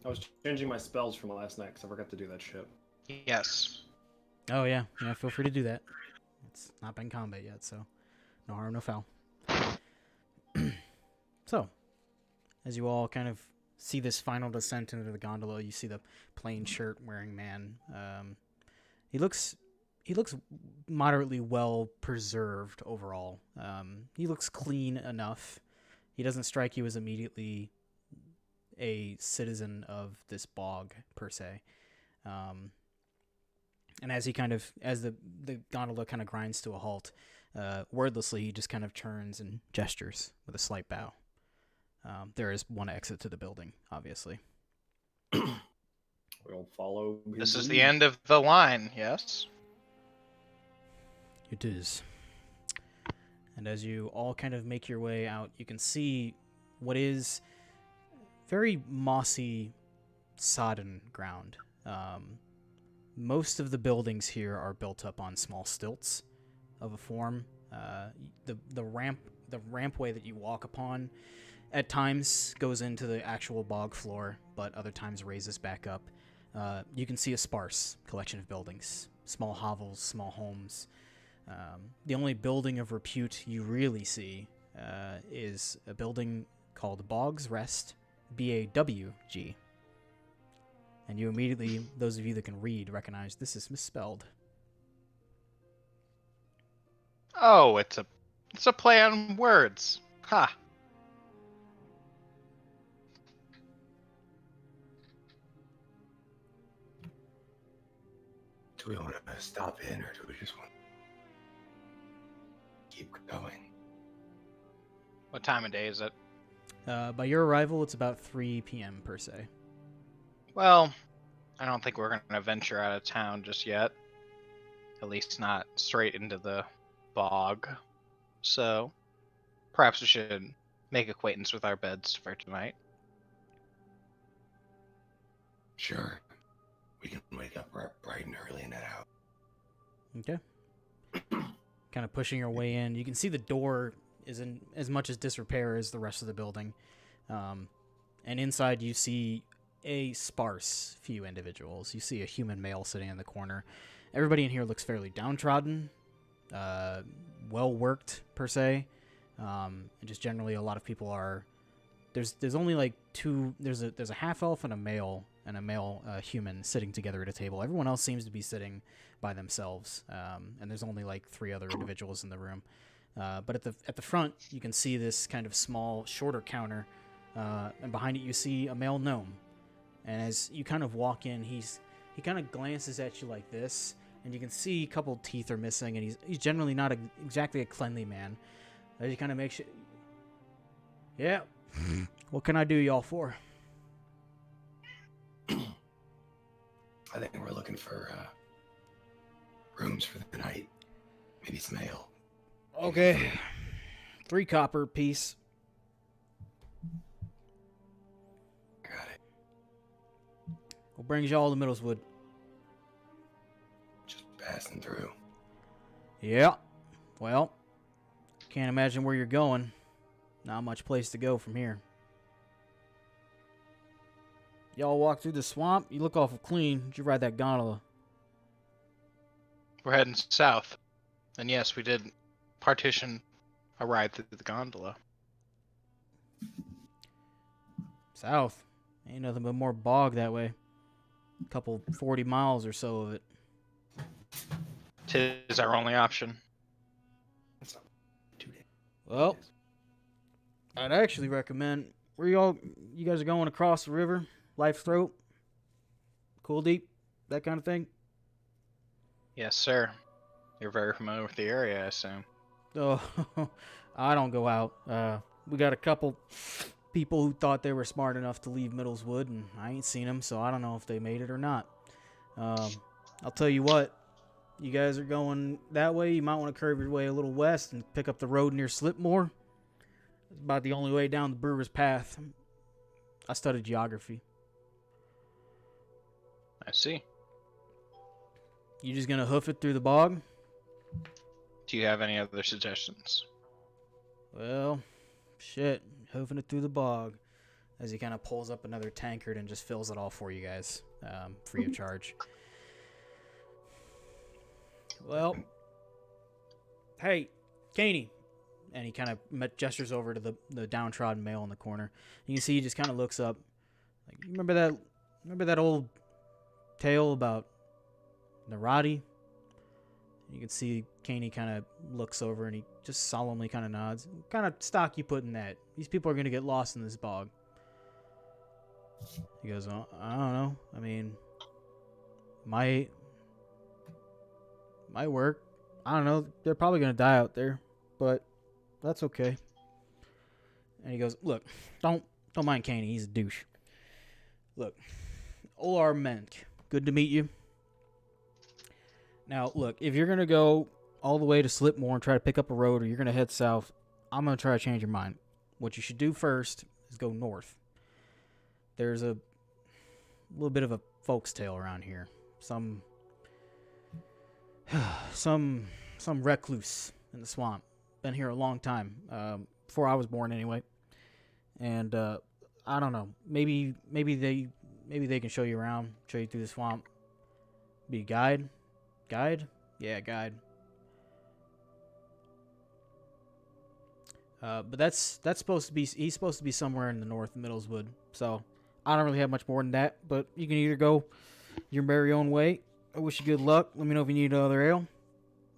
I was changing my spells from last night because I forgot to do that shit. Yes. Oh yeah, yeah. Feel free to do that. It's not been combat yet, so no harm, no foul. So, as you all kind of see this final descent into the gondola, you see the plain shirt wearing man. He looks moderately well preserved overall. He looks clean enough. He doesn't strike you as immediately a citizen of this bog per se. And as the gondola kind of grinds to a halt, wordlessly he just kind of turns and gestures with a slight bow. There is one exit to the building, obviously. We'll follow. This is the end of the line, yes? It is. And as you all kind of make your way out, you can see what is very mossy, sodden ground. Most of the buildings here are built up on small stilts of a form. The rampway that you walk upon at times goes into the actual bog floor, but other times raises back up. You can see a sparse collection of buildings, small hovels, small homes. The only building of repute you really see is a building called Bog's Rest, BAWG. And you immediately, those of you that can read, recognize this is misspelled. Oh, it's a play on words. Ha. Do we want to stop in, or do we just want to keep going? What time of day is it? By your arrival, it's about 3 p.m. per se. Well, I don't think we're going to venture out of town just yet. At least not straight into the bog. So, perhaps we should make acquaintance with our beds for tonight. Sure. We can wake up bright and early and head out. Okay. Kind of pushing your way in. You can see the door is in as much as disrepair as the rest of the building. And inside you see a sparse few individuals. You see a human male sitting in the corner. Everybody in here looks fairly downtrodden, well worked per se. And just generally a lot of people are. There's only like two. There's a half elf and a male human sitting together at a table. Everyone else seems to be sitting by themselves. And there's only like 3 other individuals in the room. But at the front you can see this kind of small, shorter counter, and behind it you see a male gnome. And as you kind of walk in, he kind of glances at you like this, and you can see a couple teeth are missing, and he's generally not exactly a cleanly man. He kind of makes you, yeah. What can I do y'all for? I think we're looking for rooms for the night. Maybe some ale. Okay. 3 copper piece. Got it. What brings y'all to Middleswood? Just passing through. Yeah. Well, can't imagine where you're going. Not much place to go from here. Y'all walk through the swamp. You look awful clean. Did you ride that gondola? We're heading south. And yes, we did partition a ride through the gondola. South. Ain't nothing but more bog that way. A couple 40 miles or so of it. 'Tis our only option. That's not 2 days. Well, I'd actually recommend you guys are going across the river, Life's Throat, Cool Deep, that kind of thing. Yes, sir. You're very familiar with the area, I assume. Oh, I don't go out. We got a couple people who thought they were smart enough to leave Middleswood, and I ain't seen them, so I don't know if they made it or not. I'll tell you what, you guys are going that way, you might want to curve your way a little west and pick up the road near Slipmore. It's about the only way down the Brewer's Path. I studied geography. I see. You just gonna hoof it through the bog? Do you have any other suggestions? Well, shit, hoofing it through the bog. as he kind of pulls up another tankard and just fills it all for you guys, free of charge. Well, hey, Caney. And he kind of gestures over to the downtrodden male in the corner. You can see he just kind of looks up. Like, remember that old tale about Narati? You can see Caney kind of looks over and he just solemnly kind of nods. What kind of stock you put in that? These people are going to get lost in this bog. He goes, well, I don't know. I mean, my work, I don't know. They're probably going to die out there, but that's okay. And he goes, look, don't mind Caney. He's a douche. Look, Olar Menk, good to meet you. Now, look, if you're going to go all the way to Slipmore and try to pick up a road, or you're going to head south, I'm going to try to change your mind. What you should do first is go north. There's a little bit of a folk's tale around here. Some recluse in the swamp. Been here a long time, before I was born anyway. And I don't know. Maybe they can show you around, show you through the swamp. Be a guide. Guide? Yeah, guide. But that's supposed to be. He's supposed to be somewhere in the north, Middleswood. So I don't really have much more than that. But you can either go your very own way. I wish you good luck. Let me know if you need another ale.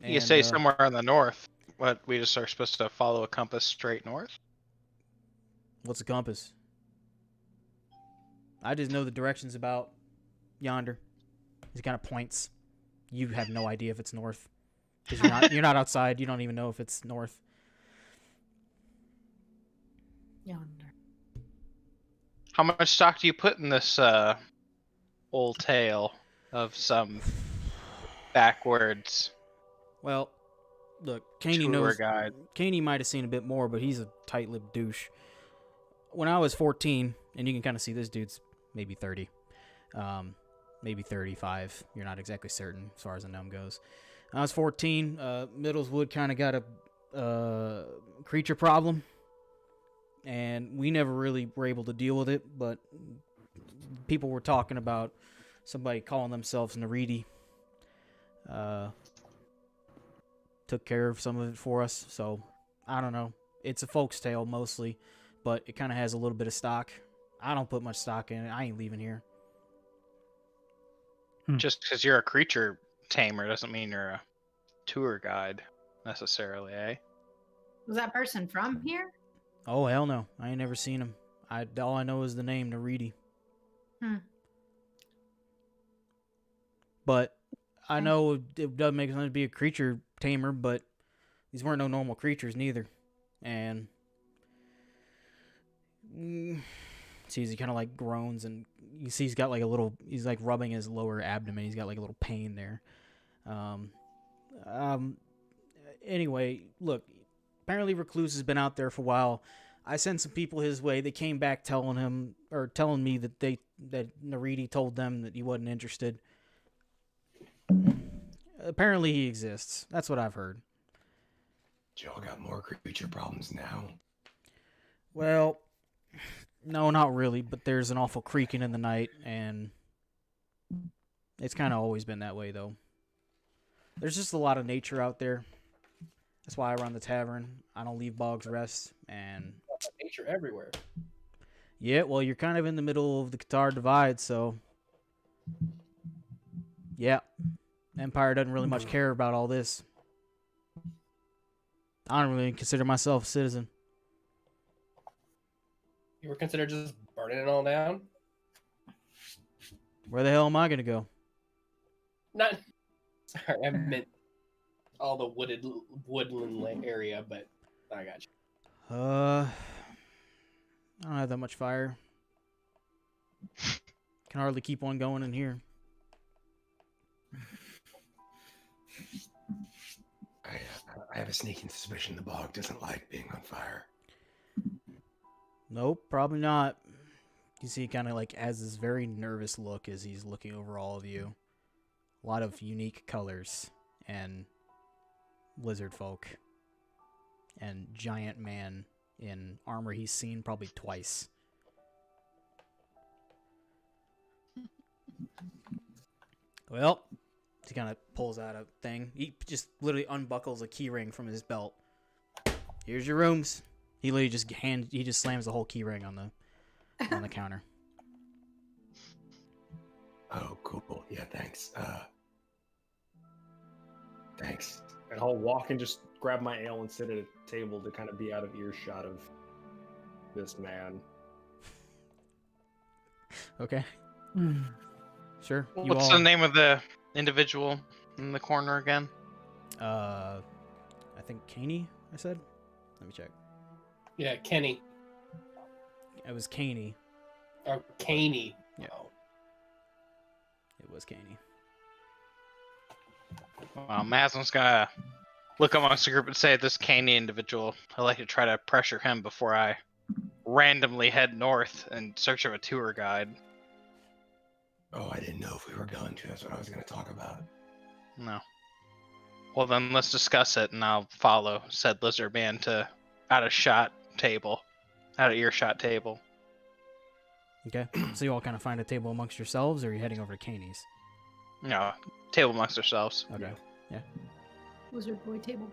You say somewhere in the north. What, we just are supposed to follow a compass straight north? What's a compass? I just know the directions about yonder. He kind of points. You have no idea if it's north, because you're not outside. You don't even know if it's north. Yonder. How much stock do you put in this old tale of some backwards? Well, look, Caney tour knows. Guide? Caney might have seen a bit more, but he's a tight-lipped douche. When I was 14, and you can kind of see this dude's maybe 30, maybe 35. You're not exactly certain as far as the numb goes. When I was 14, Middleswood kind of got a creature problem, and we never really were able to deal with it, but people were talking about somebody calling themselves Nariti. Took care of some of it for us, so I don't know. It's a folk's tale mostly, but it kind of has a little bit of stock. I don't put much stock in it. I ain't leaving here. Just because you're a creature tamer doesn't mean you're a tour guide necessarily, eh? Was that person from here? Oh, hell no. I ain't never seen him. All I know is the name, Nariti. But I know it doesn't make sense to be a creature tamer, but these weren't no normal creatures neither. And see, he kind of like groans, and you see he's got like he's like rubbing his lower abdomen. He's got like a little pain there. Anyway, look, apparently Recluse has been out there for a while. I sent some people his way. They came back telling me that that Nariti told them that he wasn't interested. Apparently he exists. That's what I've heard. Y'all got more creature problems now? Well, no, not really, but there's an awful creaking in the night, and it's kind of always been that way, though. There's just a lot of nature out there. That's why I run the tavern. I don't leave Bog's Rest, and... nature everywhere. Yeah, well, you're kind of in the middle of the Qatar Divide, so... Yeah. Empire doesn't really much care about all this. I don't really consider myself a citizen. You were considered just burning it all down? Where the hell am I going to go? Not... Sorry, I meant all the woodland area, but I got you. I don't have that much fire. Can hardly keep one going in here. I have a sneaking suspicion the bog doesn't like being on fire. Nope, probably not. You see, kind of like has this very nervous look as he's looking over all of you. A lot of unique colors and lizard folk and giant man in armor he's seen probably twice. Well, he kind of pulls out a thing. He just literally unbuckles a key ring from his belt. Here's your rooms. He literally just slams the whole key ring on the counter. Oh, cool. Yeah, thanks. Thanks. And I'll walk and just grab my ale and sit at a table to kind of be out of earshot of this man. Okay. Sure. What's the name of the individual in the corner again? I think Caney, I said. Let me check. Yeah, Kenny. It was Caney. Or Caney. Yeah. Oh. It was Caney. Well, Maslin's gonna look amongst the group and say, this Caney individual, I'd like to try to pressure him before I randomly head north in search of a tour guide. Oh, I didn't know if we were going to. That's what I was going to talk about. No. Well, then let's discuss it, and I'll follow said lizard man to out of earshot table. Okay. So you all kind of find a table amongst yourselves, or are you heading over to Caney's? No, table amongst ourselves. Okay. Yeah. Lizard boy table.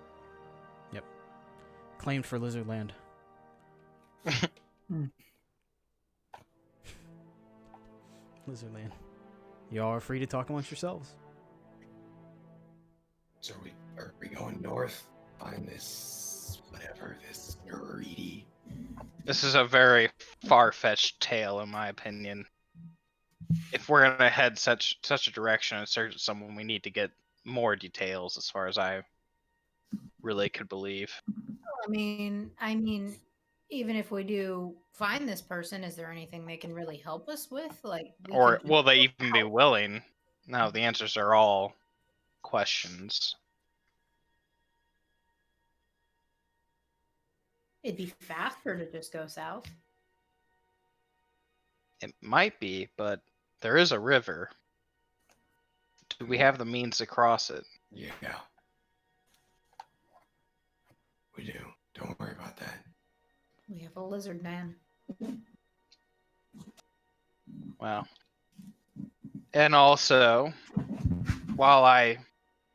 Claimed for Lizard Land. Lizard Land. Y'all are free to talk amongst yourselves. So are we going north? Find this, whatever, this Neridi. This is a very far-fetched tale, in my opinion. If we're gonna head such a direction and search someone, we need to get more details, as far as I really could believe. I mean, even if we do find this person, is there anything they can really help us with? Like, Or will they even be willing? No, the answers are all questions. it'd be faster to just go south. It might be, but there is a river. Do we have the means to cross it? Yeah. We do. Don't worry about that. We have a lizard man. Well. And also, while I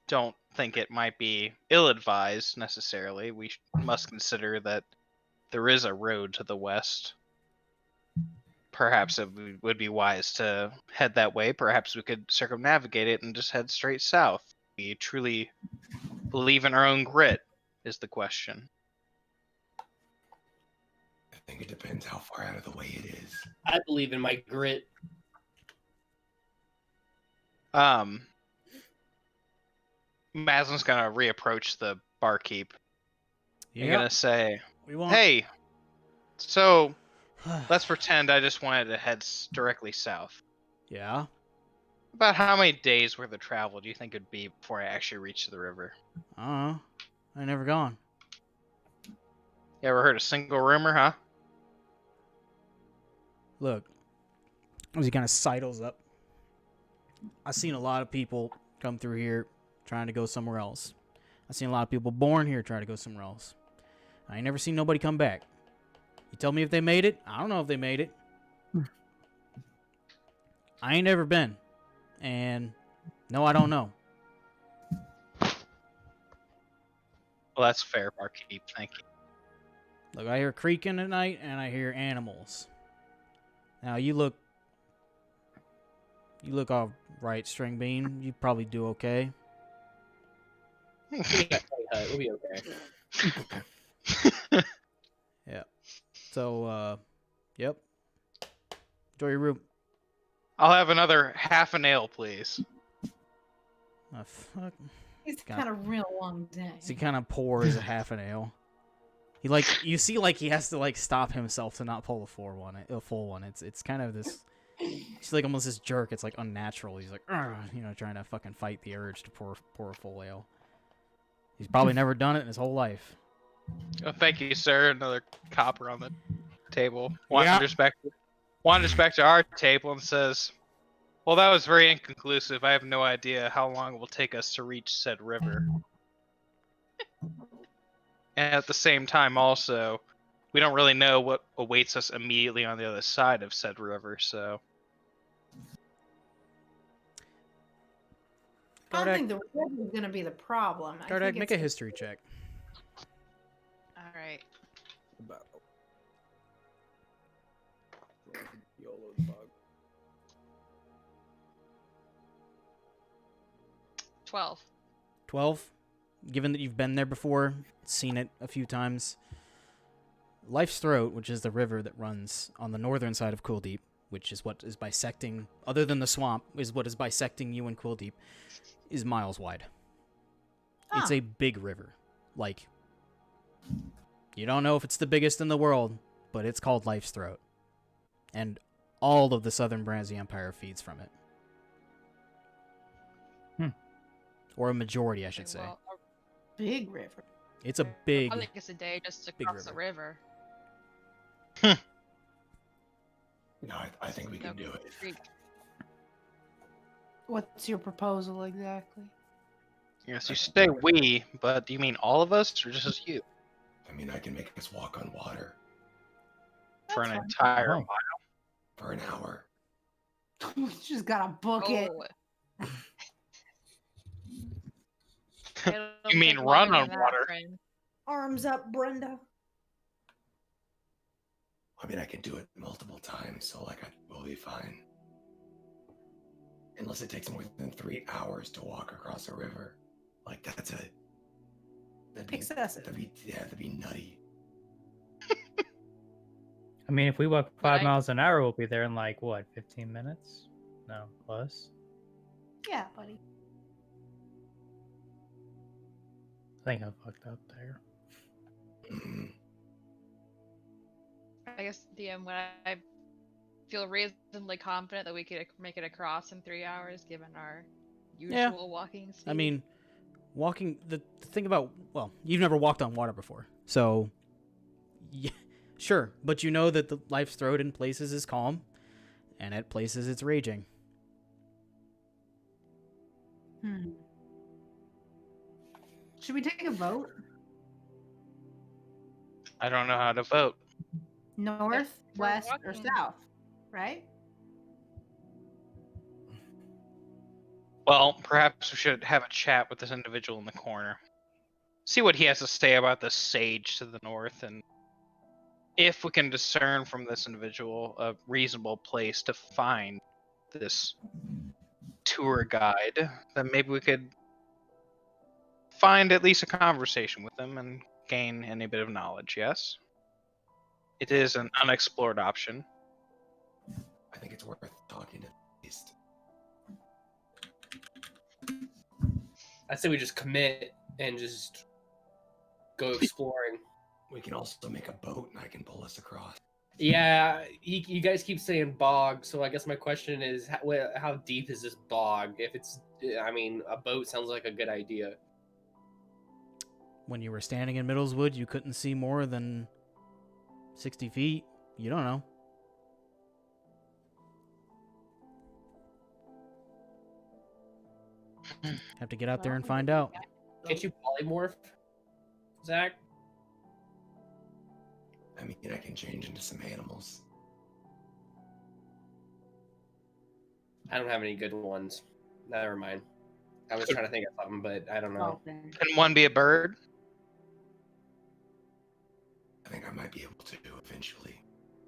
don't think it might be ill-advised necessarily, we must consider that there is a road to the west. Perhaps it would be wise to head that way. Perhaps we could circumnavigate it and just head straight south. We truly believe in our own grit, is the question. I think it depends how far out of the way it is. I believe in my grit. Maslin's gonna reapproach the barkeep. Yeah. You're gonna say, We want. hey, so let's pretend I just wanted to head directly south. Yeah. About how many days worth of travel do you think it'd be before I actually reach the river? I don't know. I ain't never gone. You ever heard a single rumor, huh? Look, as he kind of sidles up, I've seen a lot of people come through here trying to go somewhere else. I've seen a lot of people born here trying to go somewhere else. I ain't never seen nobody come back. You tell me if they made it? I don't know if they made it. I ain't never been. And no, I don't know. Well, that's fair, barkeep. Thank you. Look, I hear creaking at night, and I hear animals. Now, you look all right, String Bean. You probably do okay. We'll be okay. Yeah. So, yep. Enjoy your room. I'll have another half an ale, please. Oh, fuck. It's God. kind of real long day. So he kind of pours a half an ale. He you see he has to stop himself to not pull a full one. It's kind of this. It's like almost this jerk. It's like unnatural. He's like, trying to fucking fight the urge to pour a full ale. He's probably never done it in his whole life. Oh, thank you, sir. Another copper on the table. Yeah. Wanders back to our table and says, well, that was very inconclusive. I have no idea how long it will take us to reach said river. And at the same time, also, we don't really know what awaits us immediately on the other side of said river, so... I don't think the river is going to be the problem. I Gardak, think make it's a history check. All right. YOLO the bug. 12. 12. Given that you've been there before, seen it a few times, Life's Throat, which is the river that runs on the northern side of Cool Deep, which is what is bisecting, other than the swamp, is what is bisecting you and Cool Deep, is miles wide. It's Ah. a big river. Like, you don't know if it's the biggest in the world, but it's called Life's Throat. And all of the southern Breszi Empire feeds from it. Or a majority, I should say. Well, big river. It's a I big... think it's a day just to big cross the river. No, I think we can do it. Creek. What's your proposal exactly? Yes, you say we, but do you mean all of us or just you? I mean, I can make us walk on water For an That's entire Oh. mile. for an hour. We just gotta book it. Oh. You mean It'll run take longer on than that, water? friend. Arms up, Brenda. I mean, I can do it multiple times, so like we'll be fine. Unless it takes more than 3 hours to walk across a river. Like that'd be Excessive. that'd be nutty. I mean, if we walk 5 Right. miles an hour, we'll be there in like what, 15 minutes? No, plus. Yeah, buddy. I think I fucked up there. Mhm. I guess DM when I feel reasonably confident that we could make it across in 3 hours, given our usual walking speed. I mean, walking... The thing about... Well, you've never walked on water before. So, yeah, sure. But you know that the Life's Throat in places is calm. And at places it's raging. Should we take a vote? I don't know how to vote. North, we're west, or walking- south? Right? Well, perhaps we should have a chat with this individual in the corner. See what he has to say about the sage to the north, and if we can discern from this individual a reasonable place to find this tour guide, then maybe we could find at least a conversation with them and gain any bit of knowledge, yes? It is an unexplored option. I think it's worth talking to at least. I say we just commit and just go exploring. We can also make a boat, and I can pull us across. Yeah, you guys keep saying bog, so I guess my question is, how deep is this bog? If it's, I mean, a boat sounds like a good idea. When you were standing in Middleswood, you couldn't see more than 60 feet. You don't know. Have to get out there and find out. Can't you polymorph, Zach? I mean, I can change into some animals. I don't have any good ones. Never mind. I was trying to think of something, but I don't know. Can one be a bird? I think I might be able to eventually.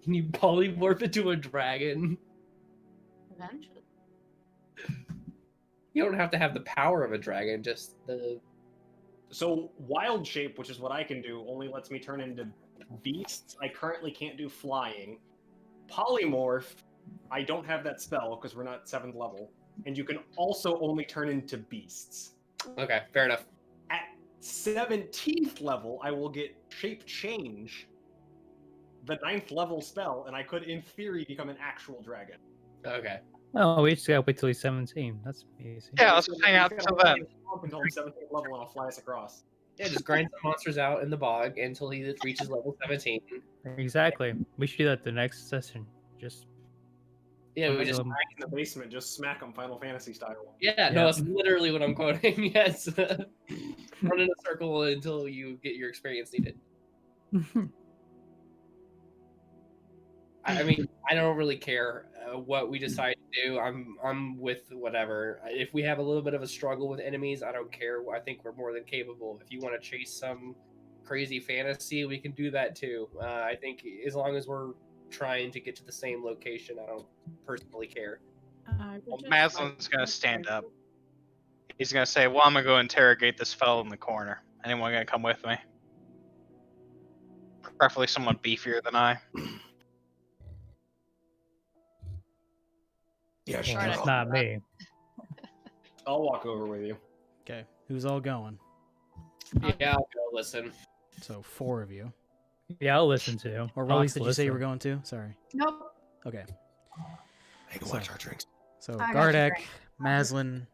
Can you polymorph into a dragon? Eventually. You don't have to have the power of a dragon, just the... So wild shape, which is what I can do, only lets me turn into beasts. I currently can't do flying. Polymorph, I don't have that spell because we're not 7th level. And you can also only turn into beasts. Okay, fair enough. At 17th level, I will get shape change, the 9th level spell, and I could, in theory, become an actual dragon. Okay. Oh, we just gotta wait till he's 17. That's easy. Yeah, let's hang out till then. Until I'm 17th level, and I'll fly us across. Yeah, just grind some monsters out in the bog until he reaches level 17. Exactly. We should do that the next session. Just Yeah, we just... Um, Back in the basement, just smack them Final Fantasy style. Yeah, no, that's literally what I'm quoting. Yes. Run in a circle until you get your experience needed. I mean, I don't really care what we decide to do. I'm with whatever. If we have a little bit of a struggle with enemies, I don't care. I think we're more than capable. If you want to chase some crazy fantasy, we can do that too. I think as long as we're trying to get to the same location, I don't personally care. Well, Maslin's gonna stand up. He's gonna say, "Well, I'm gonna go interrogate this fellow in the corner. Anyone gonna come with me? Preferably someone beefier than I." Yeah, Well, sure. Alright, it's not me. I'll walk over with you. Okay, who's all going? Yeah, I'll go listen. So 4 of you. Yeah, I'll listen to. Or I'll at Rox, least did you say you were listen. going to? Sorry. Nope. Okay. Hey, go So- watch our drinks. So I got you, Gardak, Frank. Maslin,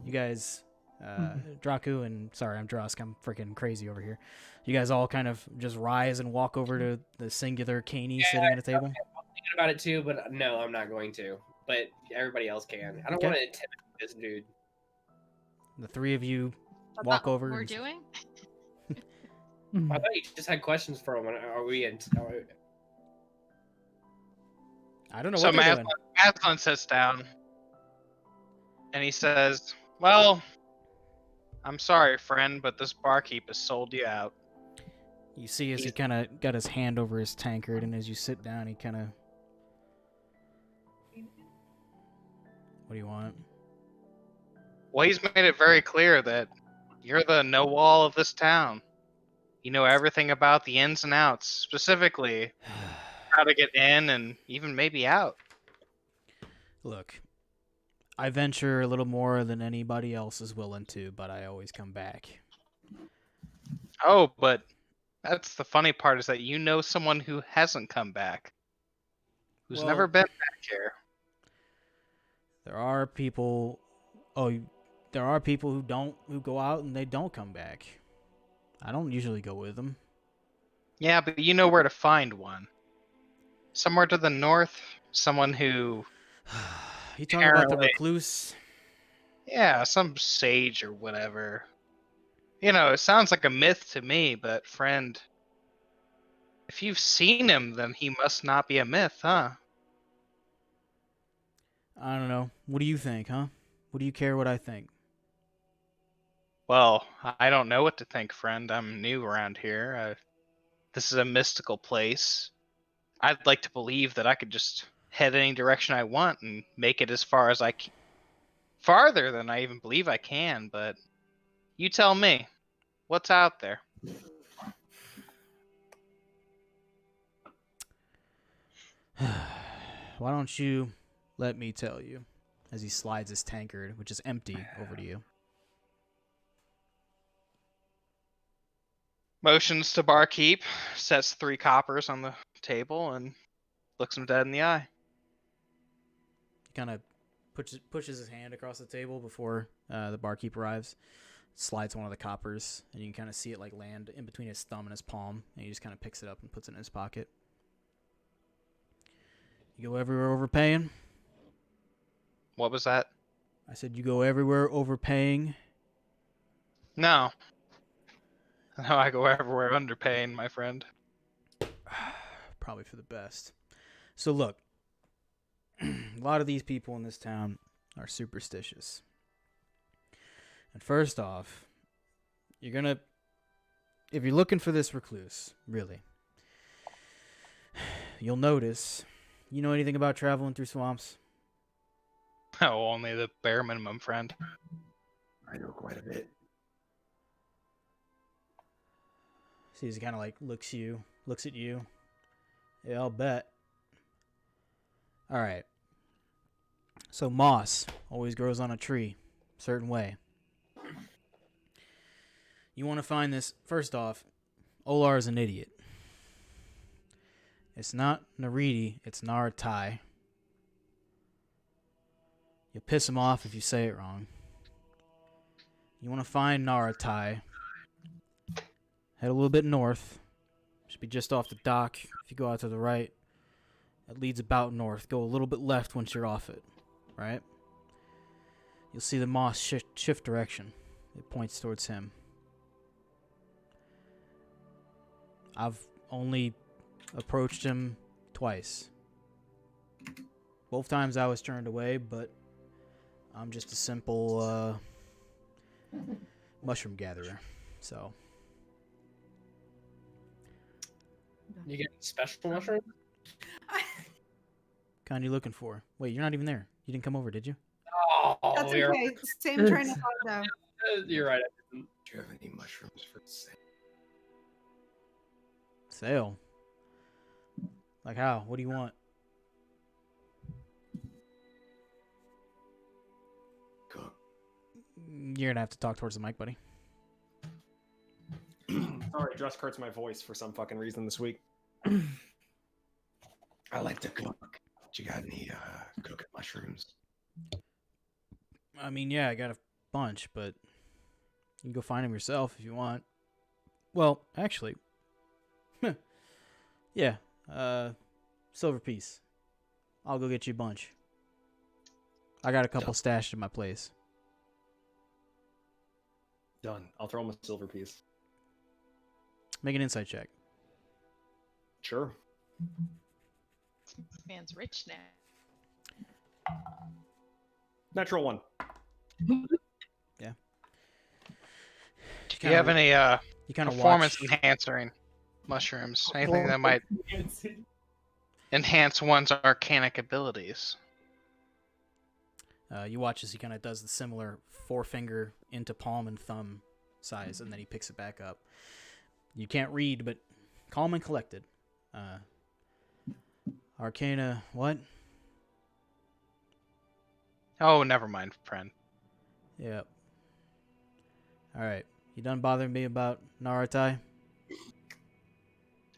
you guys, Draku, and sorry, I'm Drusk. I'm freaking crazy over here. You guys all kind of just rise and walk over to the singular Caney sitting at a table. I'm thinking about it too, but no, I'm not going to. But everybody else can. I don't Okay. want to intimidate this dude. The 3 of you That's walk not over. what we're and- doing? I thought you just had questions for him. Are we in? I don't know So what they're doing. Maslin sits down, and he says, "Well, I'm sorry, friend, but this barkeep has sold you out." You see as he kind of got his hand over his tankard, and as you sit down, he kind of... What do you want? Well, he's made it very clear that you're the know-all of this town. You know everything about the ins and outs, specifically how to get in and even maybe out. Look, I venture a little more than anybody else is willing to, but I always come back. Oh, but that's the funny part, is that you know someone who hasn't come back, who's never Well- been back here. There are people... there are people who go out and they don't come back. I don't usually go with them. Yeah, but you know where to find one. Somewhere to the north, someone who, You talking about the Apparently. recluse? yeah, some sage or whatever. You know, it sounds like a myth to me, but friend, if you've seen him, then he must not be a myth, huh? I don't know. What do you think, huh? What do you care what I think? Well, I don't know what to think, friend. I'm new around here. This is a mystical place. I'd like to believe that I could just head any direction I want and make it as far as I can. Farther than I even believe I can, but you tell me. What's out there? Why don't you let me tell you? As he slides his tankard, which is empty, over to you. Motions to barkeep, sets 3 coppers on the table, and looks him dead in the eye. He kind of pushes his hand across the table before the barkeep arrives. Slides one of the coppers, and you can kind of see it like land in between his thumb and his palm, and he just kind of picks it up and puts it in his pocket. You go everywhere overpaying? What was that? I said you go everywhere overpaying. No. No, I go everywhere underpaying, my friend. Probably for the best. So look, a lot of these people in this town are superstitious. And first off, if you're looking for this recluse, really, you'll notice, you know anything about traveling through swamps? Oh, only the bare minimum, friend. I know quite a bit. See, he kind of like looks at you. Yeah, I'll bet. All right. So moss always grows on a tree, certain way. You want to find this. First off, Olar is an idiot. It's not Nariti, it's Naratai. You'll piss him off if you say it wrong. You want to find Naratai. Head a little bit north. Should be just off the dock. If you go out to the right, it leads about north. Go a little bit left once you're off it, right? You'll see the moss shift direction. It points towards him. I've only approached him twice. Both times I was turned away, but I'm just a simple mushroom gatherer. So, You get special mushroom? kind you looking for? Wait, you're not even there. You didn't come over, did you? Oh, That's you're, okay. Same train of thought, though. you're right. I didn't. Do you have any mushrooms for sale? Sale. Like how? What do you want? Cook. You're gonna have to talk towards the mic, buddy. Sorry, Drusk hurts my voice for some fucking reason this week. I like to cook. Do you got any cooking mushrooms? I mean, yeah, I got a bunch, but you can go find them yourself if you want. Well, actually, yeah, silver piece. I'll go get you a bunch. I got a couple stashed in my place. Done. I'll throw him a silver piece. Make an insight check. Sure. This man's rich now. Natural one. Yeah. Do you have any You kind of performance watch. enhancing mushrooms? Anything that might enhance one's arcanic abilities? You watch as he kind of does the similar forefinger into palm and thumb size, and then he picks it back up. You can't read, but calm and collected. Arcana, what? Oh, never mind, friend. Yep. Alright. You done bothering me about Naratai?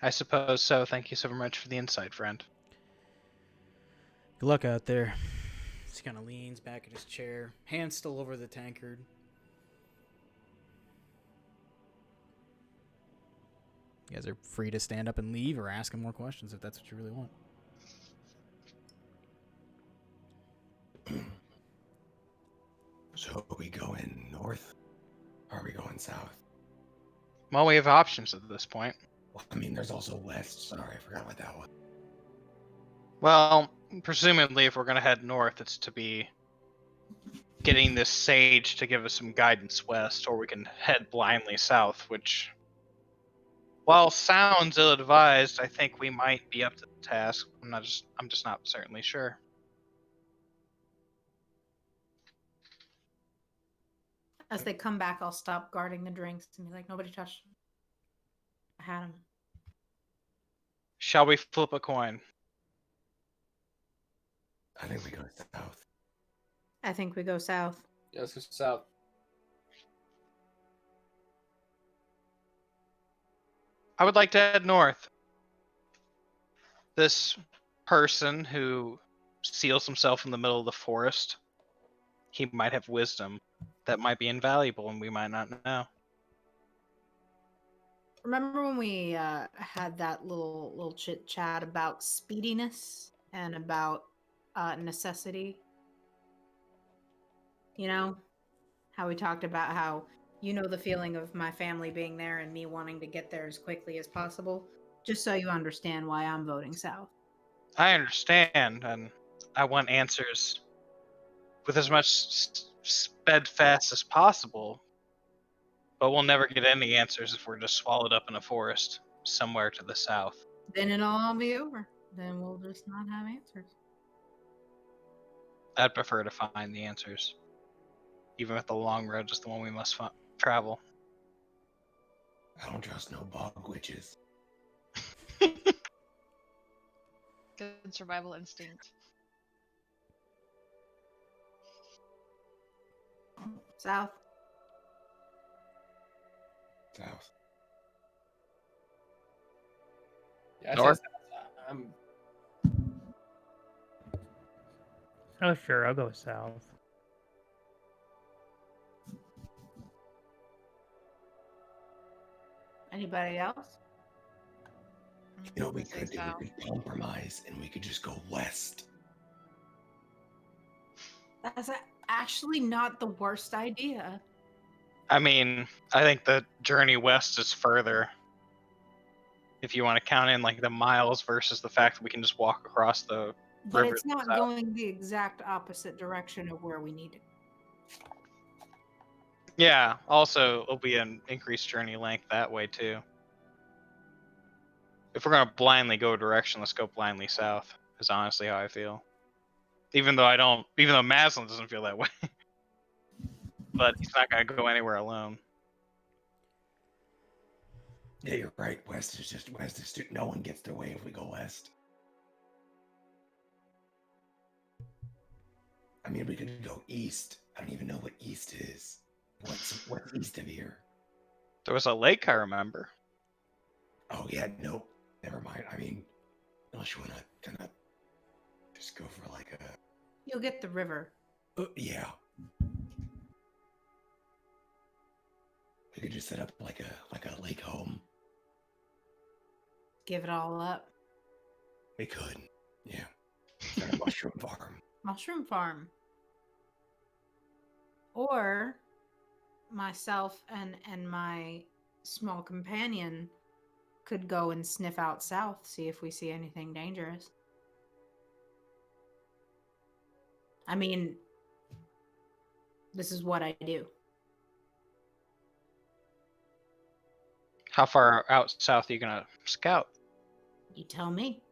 I suppose so. Thank you so much for the insight, friend. Good luck out there. He kind of leans back in his chair, hands still over the tankard. You guys are free to stand up and leave or ask him more questions if that's what you really want. So are we going north? Or are we going south? Well, we have options at this point. Well, I mean, there's also west. Sorry, I forgot about that one. Well, presumably, if we're going to head north, it's to be getting this sage to give us some guidance west, or we can head blindly south, which, while sounds ill-advised, I think we might be up to the task. I'm just not certainly sure. As they come back, I'll stop guarding the drinks and be like, nobody touched them. I had them. Shall we flip a coin? I think we go south. I think we go south. Yeah, let's go south. I would like to head north. This person who seals himself in the middle of the forest, he might have wisdom that might be invaluable and we might not know. Remember when we had that little chit chat about speediness and about necessity? You know, how we talked about how the feeling of my family being there and me wanting to get there as quickly as possible. Just so you understand why I'm voting south. I understand, and I want answers with as much steadfast as possible, but we'll never get any answers if we're just swallowed up in a forest somewhere to the south. Then it'll all be over. Then we'll just not have answers. I'd prefer to find the answers, even if the long road is the one we must travel. I don't trust no bog witches. Good survival instinct. South. South. Yeah, North? I'm Oh, sure, I'll go south. Anybody else? You know what we Say could do? south. We could compromise and we could just go west. That's actually not the worst idea. I mean, I think the journey west is further. If you want to count in like the miles versus the fact that we can just walk across the But river it's not south. going the exact opposite direction of where we need it. Yeah, also it'll be an increased journey length that way too. If we're gonna blindly go a direction, let's go blindly south. Is honestly how I feel. Even though Maslin doesn't feel that way. But he's not gonna go anywhere alone. Yeah, you're right. West is just no one gets their way if we go west. I mean, we could go east. I don't even know what east is. What's east of here? There was a lake, I remember. Oh yeah, nope. Never mind. I mean, unless you wanna kind of just go for like a. You'll get the river. Yeah. We could just set up like a lake home. Give it all up. We could. Yeah. Start a mushroom farm. Mushroom farm. Or myself and my small companion could go and sniff out south, see if we see anything dangerous. I mean, this is what I do. How far out south are you gonna scout? You tell me.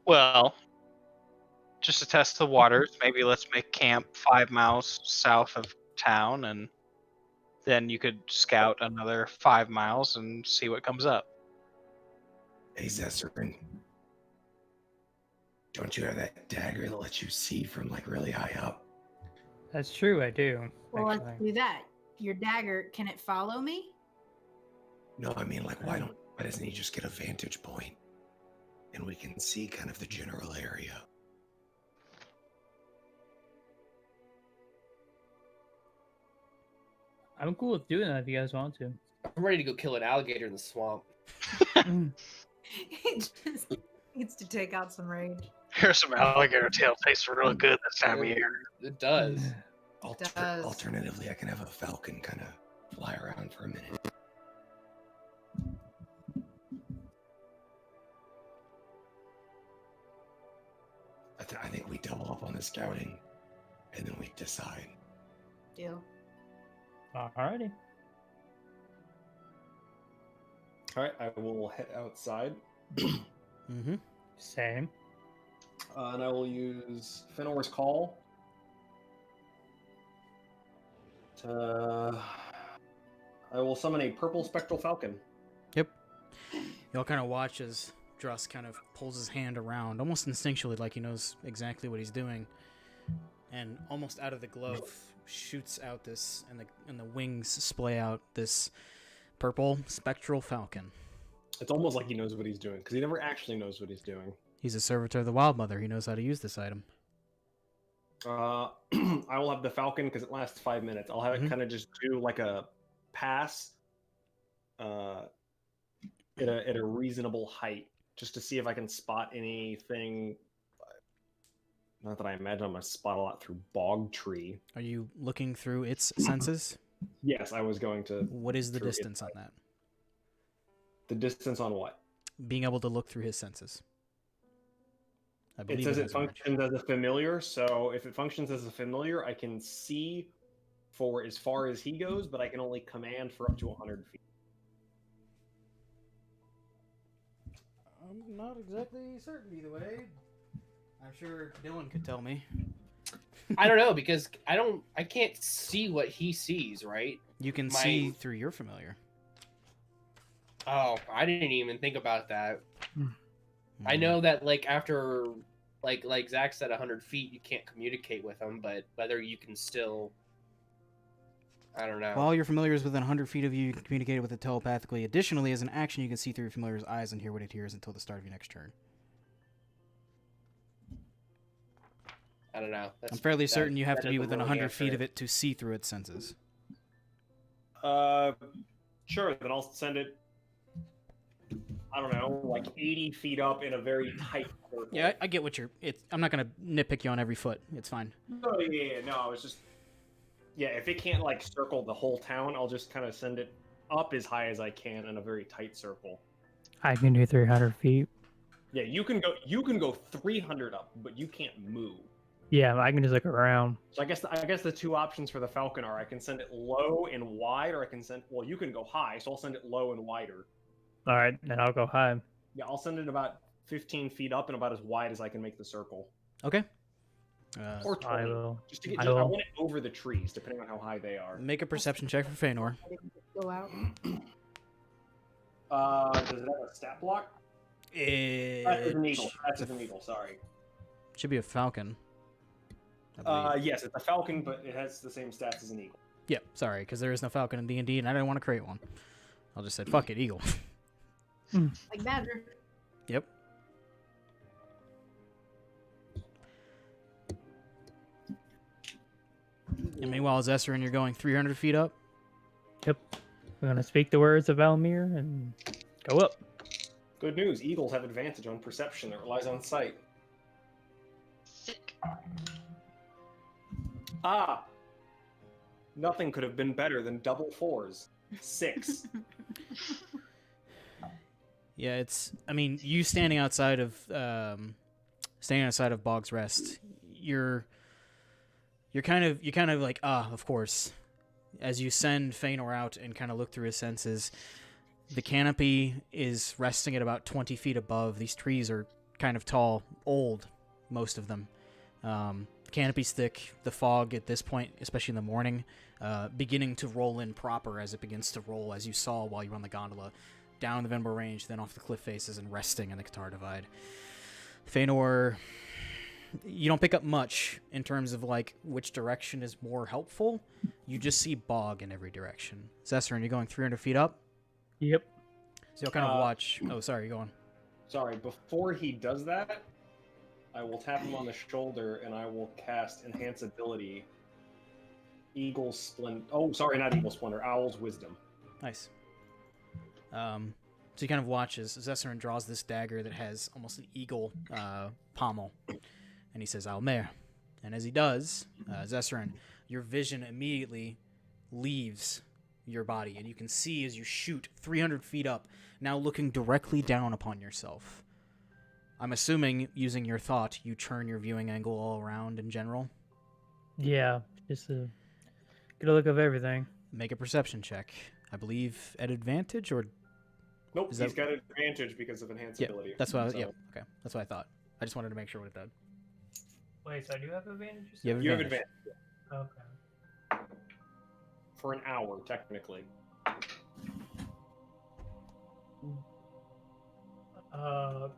Well, just to test the waters, maybe let's make camp 5 miles south of town, and then you could scout another 5 miles and see what comes up. Hey, Zesserin. Don't you have that dagger that lets you see from like really high up? That's true, I do. Well, let's actually. do that. Your dagger, can it follow me? No, I mean, like, why doesn't he just get a vantage point, and we can see kind of the general area? I'm cool with doing that if you guys want to. I'm ready to go kill an alligator in the swamp. He just needs to take out some rage. Here's some alligator tail. Tastes real good this time of year. It does. Does. Alternatively, I can have a falcon kind of fly around for a minute. I think we double up on the scouting, and then we decide. Deal. Alrighty. All right, I will head outside, Mm-hmm. Same. and I will use Fenor's Call to. I will summon a purple spectral falcon. Yep. Y'all kind of watch as Drusk kind of pulls his hand around, almost instinctually, like he knows exactly what he's doing, and almost out of the glove shoots out this, and the wings splay out this purple spectral falcon. It's almost like he knows what he's doing, because he never actually knows what he's doing. He's a servitor of the Wild Mother. He knows how to use this item. I will have the falcon because it lasts 5 minutes. I'll have it kind of just do like a pass at a reasonable height, just to see if I can spot anything. Not that I imagine I'm going to spot a lot through bog tree. Are you looking through its senses? Yes, I was going to. What is the through distance on that? The distance on what? Being able to look through his senses. I It believe says it has a range. functions as a familiar, so if it functions as a familiar, I can see for as far as he goes, but I can only command for up to 100 feet. I'm not exactly certain either way. I'm sure Dylan could tell me. I don't know because I can't see what he sees, right? You can see through your familiar. Oh, I didn't even think about that. I know that like after like Zach said 100 feet you can't communicate with him, but whether you can still I don't know. While your familiar is within 100 feet of you, you can communicate with it telepathically. Additionally, as an action, you can see through your familiar's eyes and hear what it hears until the start of your next turn. I don't know. I'm fairly certain you have to be within 100 feet of it to see through its senses. Sure, then I'll send it, I don't know, like 80 feet up in a very tight circle. Yeah, I get what I'm not going to nitpick you on every foot. It's fine. Oh, yeah, no, I was just... Yeah, if it can't, like, circle the whole town, I'll just kind of send it up as high as I can in a very tight circle. I can do 300 feet. Yeah, you can go 300 up, but you can't move. Yeah, I can just look around. So I guess the two options for the Falcon are I can send it low and wide, or I can send you can go high, so I'll send it low and wider. All right, then I'll go high. Yeah, I'll send it about 15 feet up and about as wide as I can make the circle. Okay. Or 20. I will. I want it over the trees, depending on how high they are. Make a perception check for Feanor. Go out. Does it have a stat block? That's an eagle. That's an eagle, sorry. Should be a falcon. Yes, it's a falcon, but it has the same stats as an eagle. Yeah, sorry, because there is no falcon in D&D, and I didn't want to create one. I'll just say, fuck it, eagle. Like badger. Yep. And meanwhile, Zesserin, you're going 300 feet up? Yep. I'm gonna speak the words of Almir and go up. Good news, eagles have advantage on perception that relies on sight. Sick. Ah! Nothing could have been better than double fours. 6. Yeah, I mean, you standing outside of Bog's Rest, you're kind of like, of course. As you send Feanor out and kind of look through his senses, the canopy is resting at about 20 feet above. These trees are kind of tall, old, most of them. The canopy's thick. The fog at this point, especially in the morning, beginning to roll in proper as it begins to roll, as you saw while you were on the gondola, down the Venbor Range, then off the cliff faces and resting in the Qatar Divide. Feanor, you don't pick up much in terms of like which direction is more helpful. You just see bog in every direction. Zesserin, you're going 300 feet up? Yep. So you'll kind of watch. Oh, sorry, go on. Sorry, before he does that, I will tap him on the shoulder and I will cast Enhance Ability. Eagle's Splendor. Oh, sorry, not Eagle's Splendor. Owl's Wisdom. Nice. So you kind of watch as Zesserin draws this dagger that has almost an eagle pommel. And he says, Almer. And as he does, Zesserin, your vision immediately leaves your body. And you can see as you shoot 300 feet up, now looking directly down upon yourself. I'm assuming, using your thought, you turn your viewing angle all around in general? Yeah, just to get a look of everything. Make a perception check. I believe at advantage, or... Nope, Is he's that- got advantage because of Enhance Yeah, Ability. that's what So- yeah, okay. That's what I thought. I just wanted to make sure what it did. Wait, so I do have advantage? You have You have advantage. advantage Okay. for an hour, technically.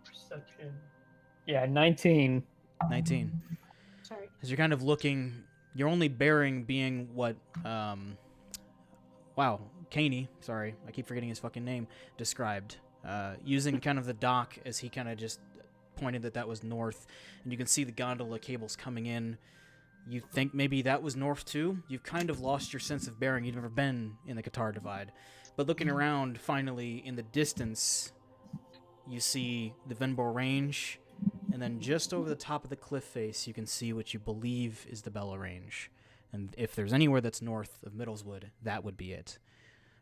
Perception. Yeah, 19. 19. Sorry. As you're kind of looking, your only bearing being what, wow, Caney, sorry, I keep forgetting his fucking name, described. Using kind of the dock as he kind of just pointed that was north, and you can see the gondola cables coming in. You think maybe that was north too? You've kind of lost your sense of bearing. You've never been in the Qatar Divide. But looking around, finally, in the distance, you see the Venbor Range, and then just over the top of the cliff face, you can see what you believe is the Bella Range. And if there's anywhere that's north of Middleswood, that would be it,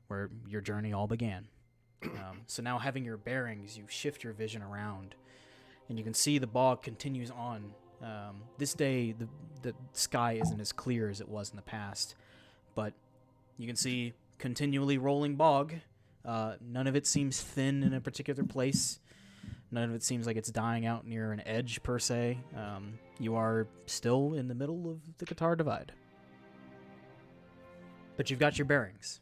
where your journey all began. So now having your bearings, you shift your vision around, and you can see the bog continues on. This day, the sky isn't as clear as it was in the past, but you can see continually rolling bog. None of it seems thin in a particular place. None of it seems like it's dying out near an edge, per se. You are still in the middle of the Qatar Divide. But you've got your bearings.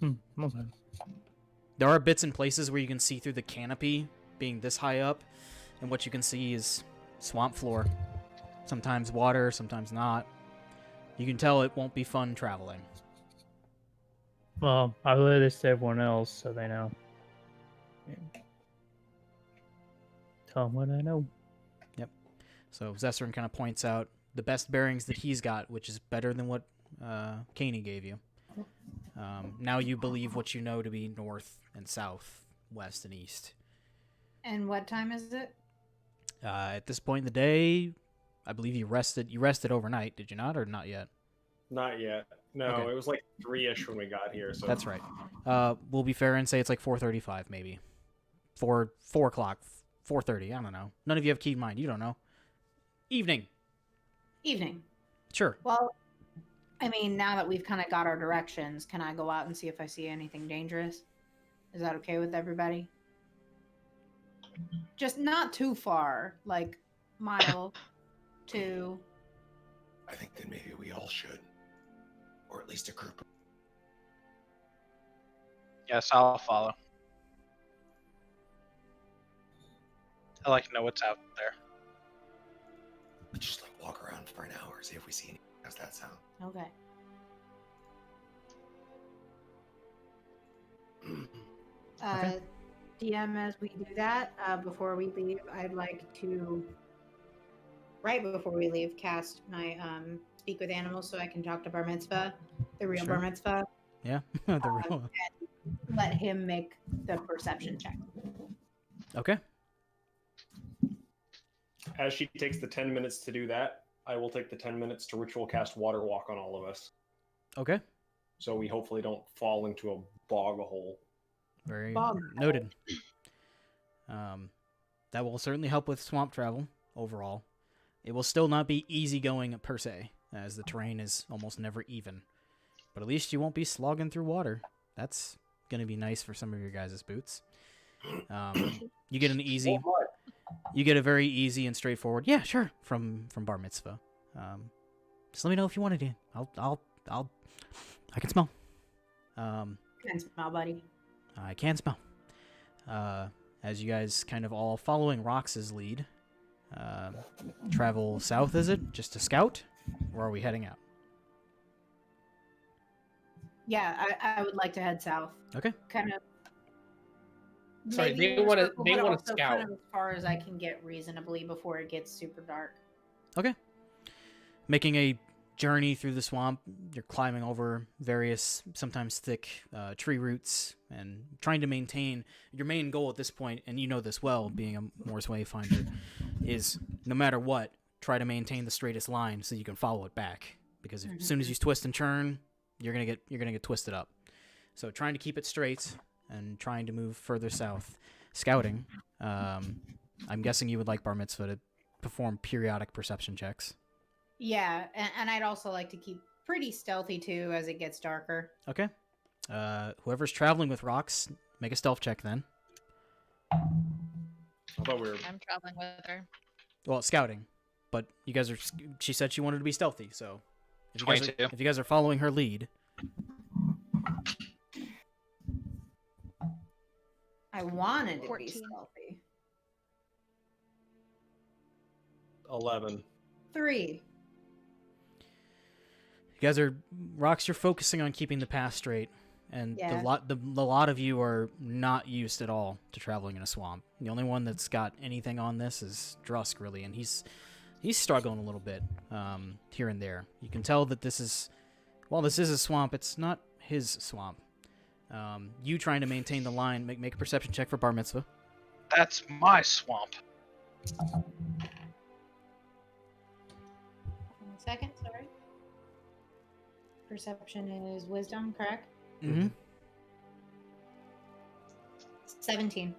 Okay. There are bits and places where you can see through the canopy being this high up, and what you can see is swamp floor. Sometimes water, sometimes not. You can tell it won't be fun traveling. Well, I'll let this to everyone else so they know. Tell them what I know. So Zesserin kind of points out the best bearings that he's got, which is better than what Caney gave you. Now you believe what you know to be north and south, west and east. And what time is it? At this point in the day, I believe you rested overnight, did you not, or not yet? Not yet. No, Okay. it was like 3-ish when we got here. So That's right. We'll be fair and say it's like 4:35 maybe. 4 o'clock, 4:30. I don't know. None of you have keen mind. You don't know. Evening. Evening. Sure. Well, I mean, now that we've kind of got our directions, can I go out and see if I see anything dangerous? Is that okay with everybody? Just not too far, like mile, 2. I think that maybe we all should, or at least a group. Yes, I'll follow. I like to know what's out there. Let's just like walk around for an hour, see if we see anything. How's that sound? Okay. Okay. DM, as we do that, before we leave, I'd like to, right before we leave, cast my Speak with Animals so I can talk to Bar Mitzvah, the real Sure. Bar Mitzvah. Yeah. The real. And let him make the perception check. Okay. as she takes the 10 minutes to do that, I will take the 10 minutes to ritual cast Water Walk on all of us. Okay. So we hopefully don't fall into a bog hole. Very Bog. noted. That will certainly help with swamp travel overall. It will still not be easy going per se, as the terrain is almost never even. But at least you won't be slogging through water. That's going to be nice for some of your guys' boots. You get an easy, you get a very easy and straightforward, yeah, sure, from Bar Mitzvah. Just let me know if you want it in. I can smell. Can smell, buddy. I can smell. As you guys kind of all following Rox's lead, travel south, is it? Just to scout? Or are we heading out? Yeah, I would like to head south. Okay. Kind of. Sorry, maybe they in a wanna- circle, they but wanna also scout. Kind of as far as I can get reasonably before it gets super dark. Okay. Making a journey through the swamp, you're climbing over various, sometimes thick tree roots, and trying to maintain your main goal at this point, and you know this well, being a Morse Wayfinder, is no matter what, try to maintain the straightest line so you can follow it back. Because as soon as you twist and turn, you're gonna get twisted up. So trying to keep it straight and trying to move further south, scouting. I'm guessing you would like Bar Mitzvah to perform periodic perception checks. Yeah, and I'd also like to keep pretty stealthy too as it gets darker. Okay. Whoever's traveling with Rox, make a stealth check then. I thought we were. I'm traveling with her. Well, scouting, but you guys are. She said she wanted to be stealthy, so if 22. you guys are following her lead, I wanted to be 14. stealthy. 11. 3. you guys are Rox. You're focusing on keeping the path straight, and Yeah. the lot of you are not used at all to traveling in a swamp. The only one that's got anything on this is Drusk, really, and he's struggling a little bit here and there. You can tell that this is, while this is a swamp, it's not his swamp. You trying to maintain the line, make a perception check for Bar Mitzvah. That's my swamp. 1 second, sorry. Perception is wisdom, correct? Mm-hmm. 17.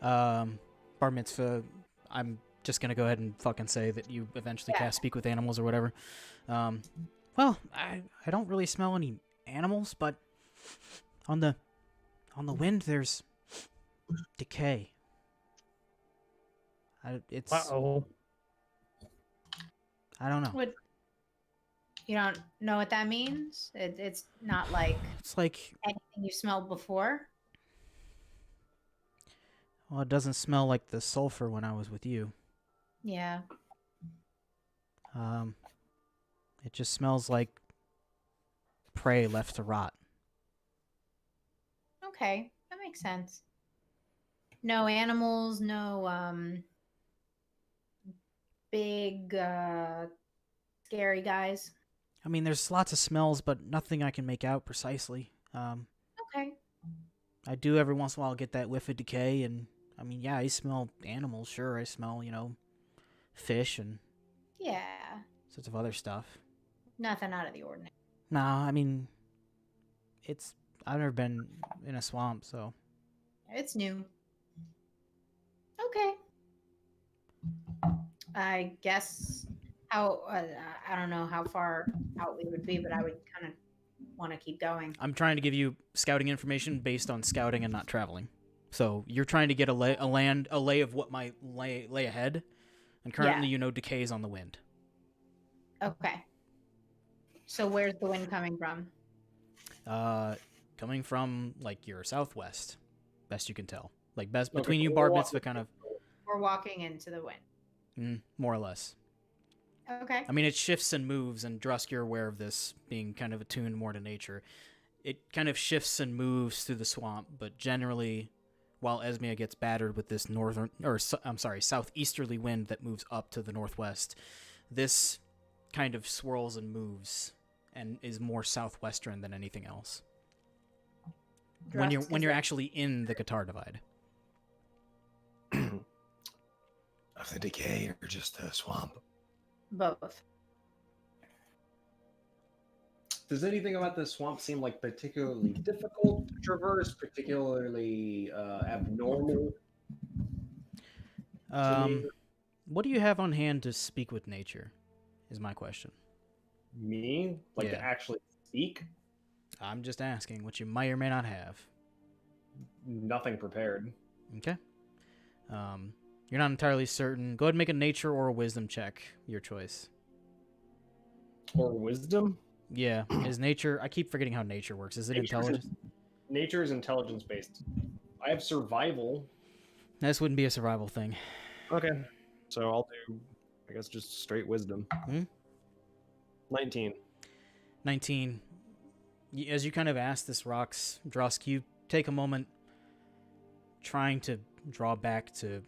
Bar Mitzvah, I'm just gonna go ahead and fucking say that you eventually Yeah. cast Speak with Animals or whatever. Well, I don't really smell any animals, but on the wind there's decay. It's Uh-oh. I don't know. What? You don't know what that means? It's not like It's like, anything you smelled before. well, it doesn't smell like the sulfur when I was with you. Yeah. It just smells like prey left to rot. Okay, that makes sense. No animals, no big scary guys. I mean, there's lots of smells, but nothing I can make out precisely. Okay. I do every once in a while get that whiff of decay, and I mean, yeah, I smell animals, sure. I smell, fish and Yeah. sorts of other stuff. Nothing out of the ordinary. Nah, I mean, I've never been in a swamp, so. It's new. Okay. I guess I don't know how far out we would be, but I would kind of want to keep going. I'm trying to give you scouting information based on scouting and not traveling. So you're trying to get a lay of what might lay ahead, and currently you know decay is on the wind. Okay. So where's the wind coming from? Coming from like your southwest, best you can tell. Like best Okay, between you, we're Bar walking- Mitzvah, kind of We're walking into the wind. more or less. Okay. I mean, it shifts and moves, and Drusk, you're aware of this, being kind of attuned more to nature. It kind of shifts and moves through the swamp, but generally, while Esmia gets battered with this southeasterly wind that moves up to the northwest, this kind of swirls and moves and is more southwestern than anything else. When you're actually in the Qatar Divide. Of the decay or just the swamp? Both. Does anything about the swamp seem like particularly difficult to traverse, particularly abnormal? To me? What do you have on hand to speak with nature? Is my question. Me? Like Yeah. to actually speak? I'm just asking what you may or may not have. Nothing prepared. Okay. You're not entirely certain. Go ahead and make a nature or a wisdom check. Your choice. Or wisdom? Yeah. Is nature... I keep forgetting how nature works. Is it intelligence? Nature is intelligence based. I have survival. This wouldn't be a survival thing. Okay. So I'll do, I guess, just straight wisdom. 19. 19. As you kind of ask this rocks, Drusk, you take a moment trying to draw back to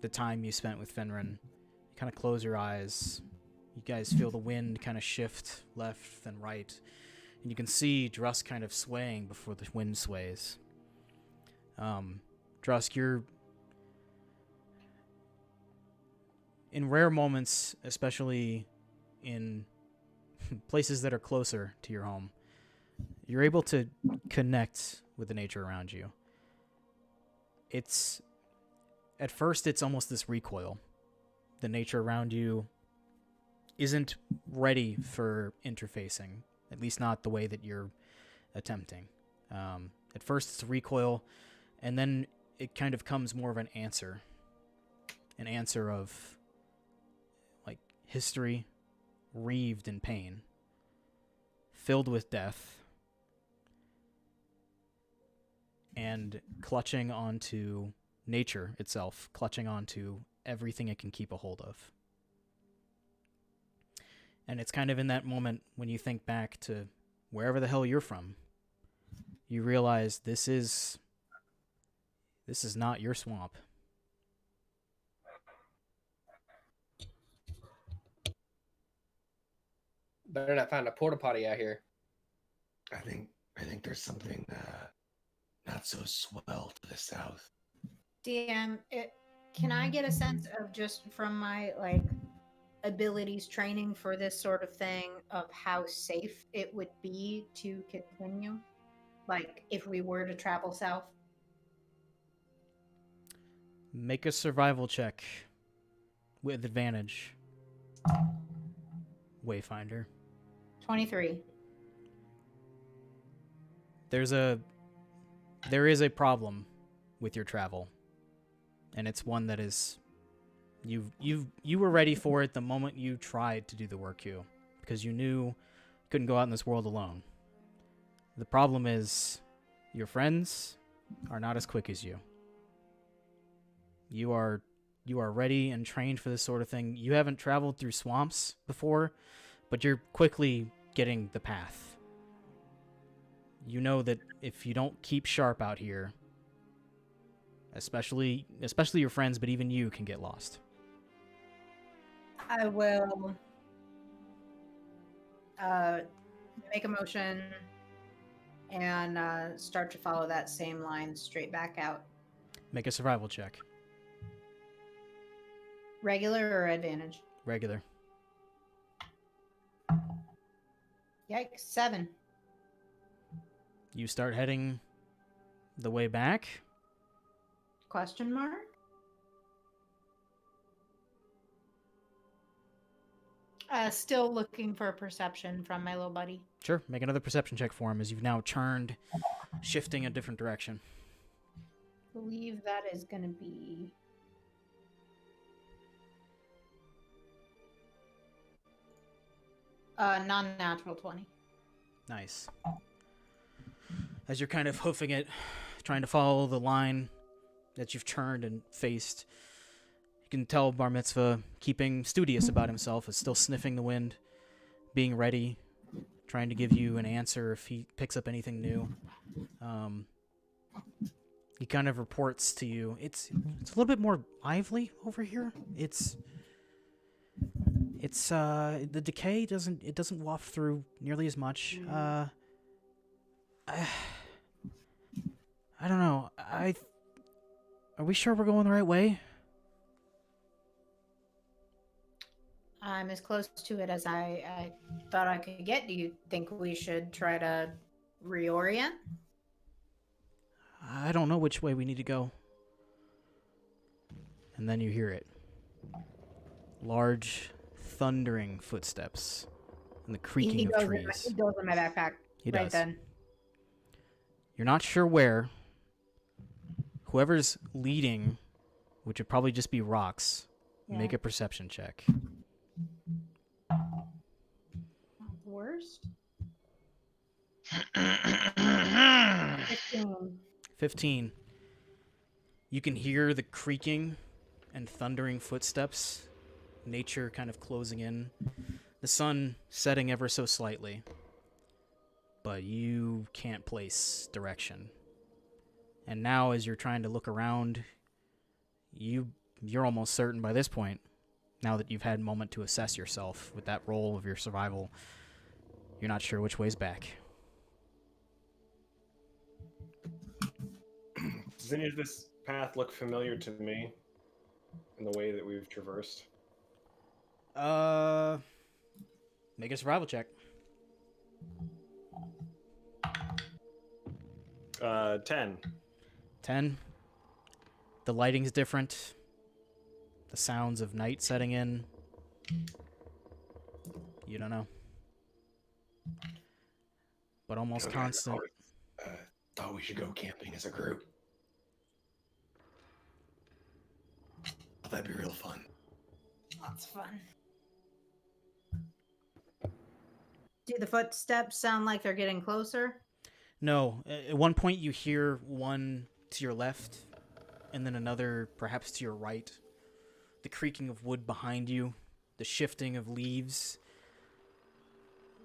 the time you spent with Fenrir. You kind of close your eyes. You guys feel the wind kind of shift left and right. And you can see Drusk kind of swaying before the wind sways. Drusk, you're... in rare moments, especially in places that are closer to your home, you're able to connect with the nature around you. At first, it's almost this recoil. The nature around you isn't ready for interfacing, at least not the way that you're attempting. At first, it's a recoil, and then it kind of comes more of an answer of like history, wreathed in pain, filled with death, and clutching onto nature itself, clutching onto everything it can keep a hold of. And it's kind of in that moment when you think back to wherever the hell you're from, you realize this is not your swamp. Better not find a porta potty out here. I think there's something not so swell to the south. DM, can I get a sense of, just from my abilities training for this sort of thing, of how safe it would be to continue? Like if we were to travel south? Make a survival check with advantage. Wayfinder. 23. There is a problem with your travel, and it's one that is you were ready for it the moment you tried to do the work queue, because you knew you couldn't go out in this world alone. The problem is your friends are not as quick as you. You are ready and trained for this sort of thing. You haven't traveled through swamps before, but you're quickly getting the path. You know that if you don't keep sharp out here, especially your friends, but even you can get lost. I will make a motion and start to follow that same line straight back out. Make a survival check. Regular or advantage? Regular. Yikes, 7. You start heading the way back. Question mark? Still looking for perception from my little buddy. Sure, make another perception check for him as you've now turned, shifting a different direction. I believe that is going to be... non-natural 20. Nice. As you're kind of hoofing it, trying to follow the line that you've turned and faced, you can tell Bar Mitzvah, keeping studious about himself, is still sniffing the wind, being ready, trying to give you an answer if he picks up anything new. He kind of reports to you, it's a little bit more lively over here. It's the decay doesn't waft through nearly as much. I don't know. Are we sure we're going the right way? I'm as close to it as I thought I could get. Do you think we should try to reorient? I don't know which way we need to go. And then you hear it. Large, thundering footsteps and the creaking of trees. He goes in my backpack. He right does. Then. You're not sure where. Whoever's leading, which would probably just be Rocks, make a perception check. Worst? 15. You can hear the creaking and thundering footsteps, nature kind of closing in, the sun setting ever so slightly, but you can't place direction. And now as you're trying to look around, you're almost certain by this point, now that you've had a moment to assess yourself with that roll of your survival, you're not sure which way's back. Does any of this path look familiar to me in the way that we've traversed? Make a survival check. 10. 10. The lighting's different. The sounds of night setting in. You don't know. But almost constant. Thought we should go camping as a group. Oh, that'd be real fun. That's fun. Do the footsteps sound like they're getting closer? No. At one point you hear one to your left, and then another perhaps to your right. The creaking of wood behind you, the shifting of leaves.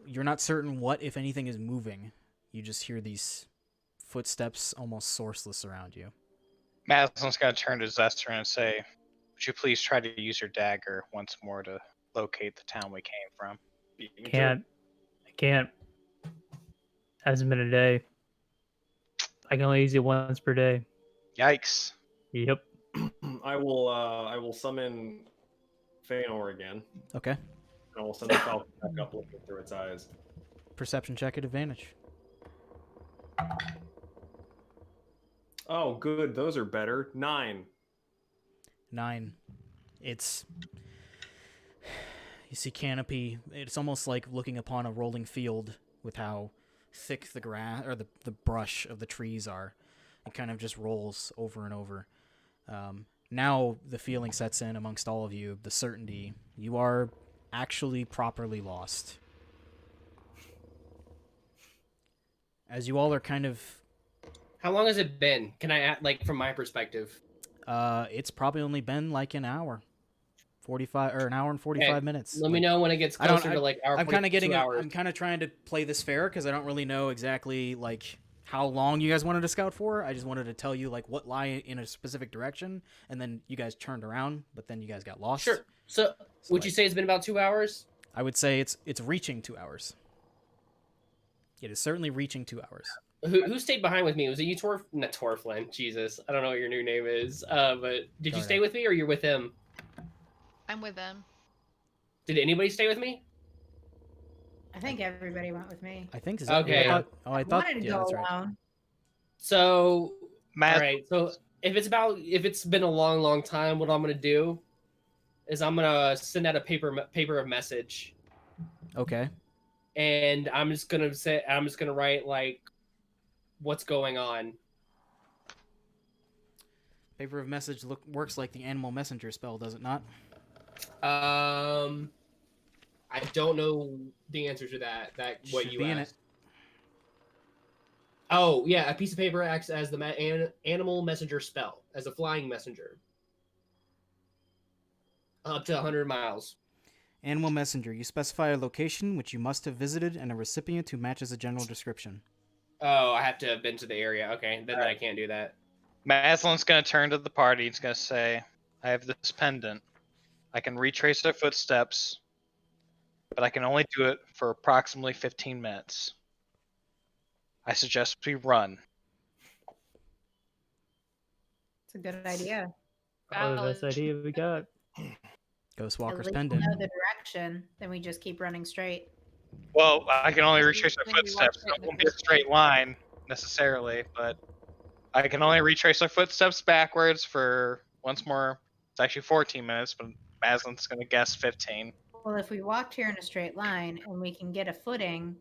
You're not certain what, if anything, is moving. You just hear these footsteps almost sourceless around you. Maslin's going to turn to Zester and say, would you please try to use your dagger once more to locate the town we came from? I can't. Hasn't been a day. I can only use it once per day. Yikes. Yep. I will summon Feanor again. Okay. And I will send the falcon back up looking through its eyes. Perception check at advantage. Oh, good. Those are better. 9. 9. It's... You see canopy. It's almost like looking upon a rolling field with how thick the grass or the brush of the trees are. It kind of just rolls over and over. Now the feeling sets in amongst all of you, the certainty. You are actually properly lost. As you all are kind of... How long has it been? Can I add, like, from my perspective? It's probably only been like an hour. 45 or an hour and 45 minutes. Let me know when it gets closer to like hour. I'm kind of getting. Hours. I'm kind of trying to play this fair because I don't really know exactly like how long you guys wanted to scout for. I just wanted to tell you like what lie in a specific direction, and then you guys turned around, but then you guys got lost. Sure. So would you say it's been about 2 hours? I would say it's reaching 2 hours. It is certainly reaching 2 hours. Who stayed behind with me? Was it you, Not Torflin. Jesus, I don't know what your new name is. But did you stay with me, or you're with him? I'm with them. Did anybody stay with me? I think everybody went with me. I think. Okay. I thought. wanted to Yeah, go that's right. alone. So, Matt, all right. So if it's been a long, long time, what I'm gonna do is I'm gonna send out a paper of message, Okay. and I'm just gonna write like, what's going on. Paper of message works like the animal messenger spell, does it not? I don't know the answer to that. What Should you be in asked. it. Oh yeah, a piece of paper acts as the animal messenger spell, as a flying messenger, up to 100 miles. Animal messenger. You specify a location which you must have visited and a recipient who matches a general description. Oh, I have to have been to the area. Okay, then I can't do that. Maslin's gonna turn to the party. He's gonna say, "I have this pendant. I can retrace their footsteps, but I can only do it for approximately 15 minutes. I suggest we run." It's a good idea. Probably the best idea we got. Ghostwalker's At least pendant. we know the direction. Then we just keep running straight. Well, I can only retrace their When we walk footsteps. straight It in the won't be a first straight line necessarily, but I can only retrace their footsteps backwards for once more. It's actually 14 minutes, but Maslin's gonna guess 15. Well, if we walked here in a straight line and we can get a footing,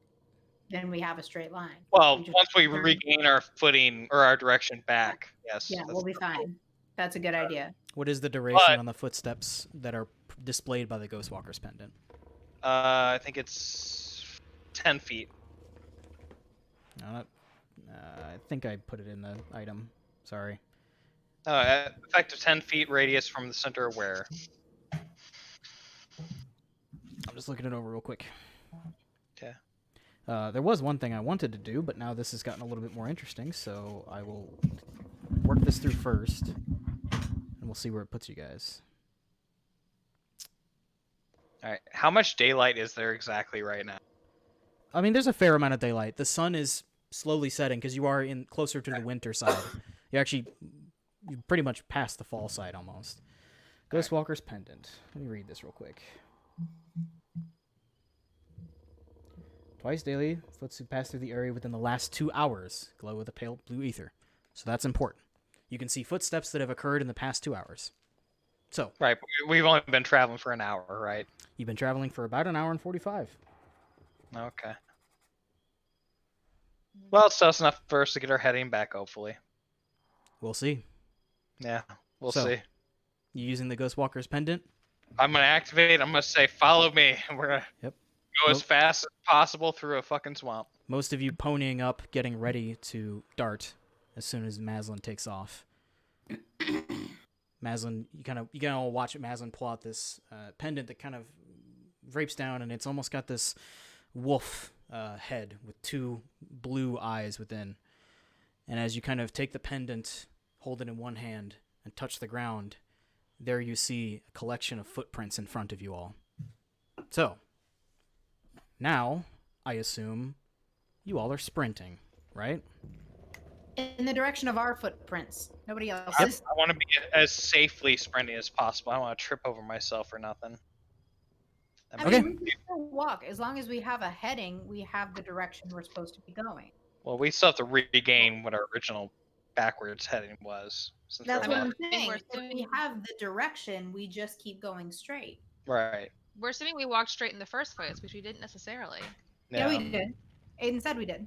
then we have a straight line. Well, just once we turn. regain our footing or our direction back, yes. Yeah, that's we'll be the goal. fine. That's a good idea. What is the duration But- on the footsteps that are displayed by the Ghostwalker's pendant? I think it's 10 feet. No, I think I put it in the item. Sorry. Effective 10 feet radius from the center of where? I'm just looking it over real quick. Okay. There was one thing I wanted to do, but now this has gotten a little bit more interesting, so I will work this through first, and we'll see where it puts you guys. All right. How much daylight is there exactly right now? I mean, there's a fair amount of daylight. The sun is slowly setting because you are in closer to the winter side. You pretty much past the fall side almost. Ghostwalker's pendant. Let me read this real quick. Twice daily, footsteps who pass through the area within the last 2 hours glow with a pale blue ether. So that's important. You can see footsteps that have occurred in the past 2 hours. So, Right. We've only been traveling for an hour, right? you've been traveling for about an hour and 45. Okay. Well, it's just enough for us to get our heading back, hopefully. We'll see. Yeah, we'll So- see. You using the Ghostwalker's pendant? I'm gonna activate. I'm gonna say, "Follow me." And we're gonna Yep. go as Nope. fast as possible through a fucking swamp. Most of you ponying up, getting ready to dart as soon as Maslin takes off. Maslin, you kind of watch Maslin pull out this pendant that kind of drapes down, and it's almost got this wolf head with two blue eyes within. And as you kind of take the pendant, hold it in one hand, and touch the ground, there you see a collection of footprints in front of you all. So, now, I assume, you all are sprinting, right? In the direction of our footprints. Nobody else. I want to be as safely sprinting as possible. I don't want to trip over myself or nothing. I Okay. mean, we can still walk. As long as we have a heading, we have the direction we're supposed to be going. Well, we still have to regain what our original backwards heading was. Since That's we're what not- I'm saying. We're If we assuming- have the direction, we just keep going straight. Right. We're assuming we walked straight in the first place, which we didn't necessarily. Yeah, we did. Aiden said we did.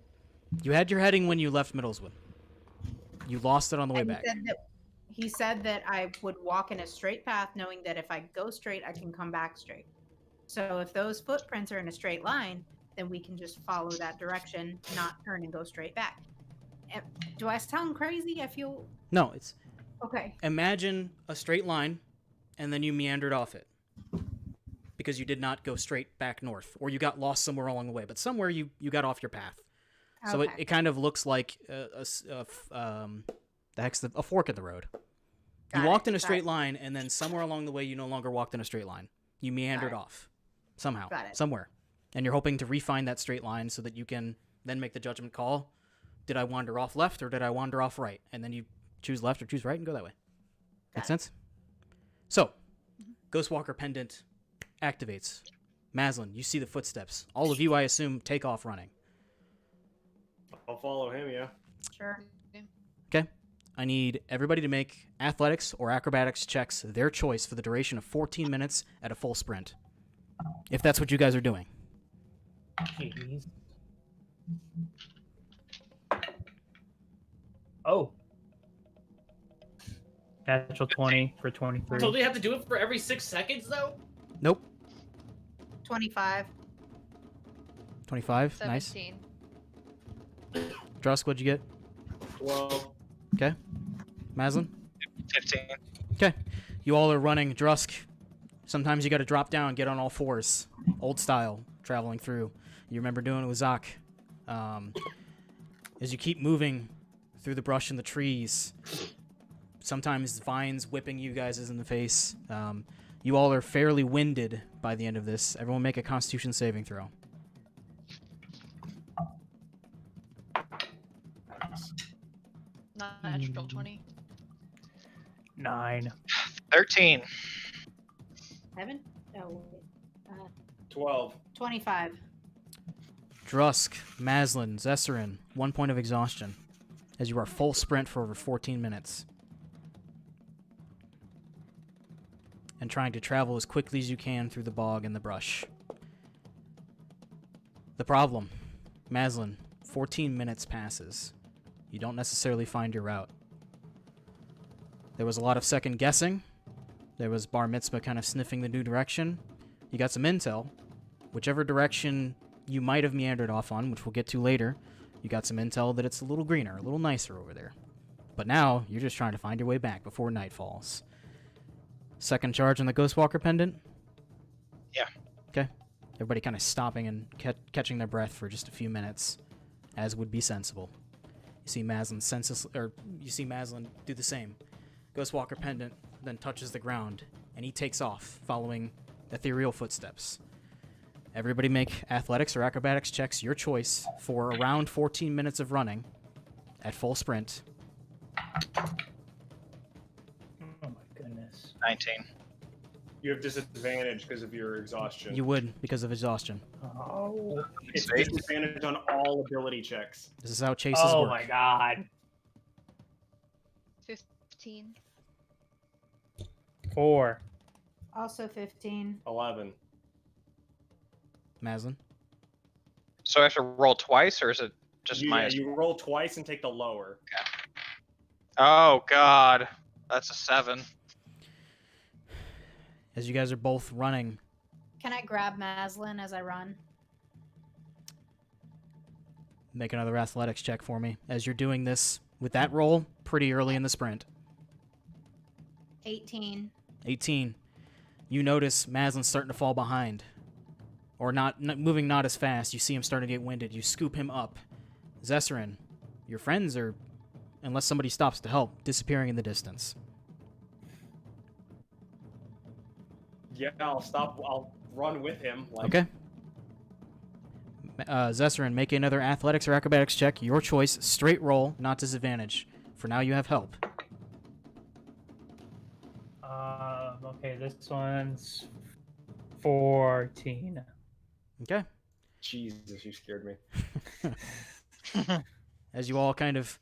You had your heading when you left Middleswood. You lost it on the way And back. he said that I would walk in a straight path, knowing that if I go straight, I can come back straight. So if those footprints are in a straight line, then we can just follow that direction, not turn and go straight back. Do I sound crazy? I feel No, it's okay. imagine a straight line, and then you meandered off it. Because you did not go straight back north, or you got lost somewhere along the way, but somewhere you got off your path. So Okay. it kind of looks like a fork in the road. You Got walked it, in a got straight it. line, and then somewhere along the way, you no longer walked in a straight line. You meandered it. off somehow, Got it. somewhere, and you're hoping to refine that straight line so that you can then make the judgment call: did I wander off left or did I wander off right? And then you choose left or choose right and go that way. Make Got it. sense? So, Ghostwalker pendant activates. Maslin, you see the footsteps. All of you, I assume, take off running. I'll follow him, yeah. Sure. Okay. I need everybody to make athletics or acrobatics checks, their choice, for the duration of 14 minutes at a full sprint. If that's what you guys are doing. Jeez. Oh. Natural 20 for 23. So they have to do it for every 6 seconds, though? Nope. 25. 25. Nice. 17. Drusk, what'd you get? 12. Okay. Maslin? 15. Okay. You all are running. Drusk, sometimes you got to drop down, get on all fours. Old style, traveling through. You remember doing it with Zak. As you keep moving through the brush and the trees, sometimes vines whipping you guys in the face. You all are fairly winded by the end of this. Everyone make a Constitution saving throw. Not natural 20. 9. 13. 7? Oh, wait. 12. 25. Drusk, Maslin, Zessarin, 1 point of exhaustion, as you are full sprint for over 14 minutes. And trying to travel as quickly as you can through the bog and the brush. The problem, Maslin, 14 minutes passes. You don't necessarily find your route. There was a lot of second guessing. There was Bar Mitzvah kind of sniffing the new direction. You got some intel. Whichever direction you might have meandered off on, which we'll get to later, you got some intel that it's a little greener, a little nicer over there. But now, you're just trying to find your way back before night falls. Second charge on the Ghostwalker pendant? Yeah. Okay. Everybody kind of stopping and catching their breath for just a few minutes, as would be sensible. You see Maslin do the same. Ghostwalker pendant then touches the ground, and he takes off, following ethereal footsteps. Everybody make athletics or acrobatics checks, your choice, for around 14 minutes of running at full sprint. Oh my goodness. 19. You have disadvantage because of your exhaustion. You would, because of exhaustion. Oh. It's disadvantage on all ability checks. This is how chases Oh work. my god. 15. 4. Also 15. 11. Maslin? So I have to roll twice, or is it just minus? You roll twice and take the lower. Oh, God. That's a 7. As you guys are both running, Can I grab Maslin as I run? make another athletics check for me. As you're doing this, with that roll, pretty early in the sprint. 18. 18. You notice Maslin's starting to fall behind. Or not moving not as fast. You see him starting to get winded. You scoop him up. Zessarin, your friends are, unless somebody stops to help, disappearing in the distance. Yeah, I'll stop. I'll run with him. Okay. Zessarin, make another athletics or acrobatics check. Your choice. Straight roll, not disadvantage. For now, you have help. Okay, this one's 14. Okay. Jesus, you scared me. As you all kind of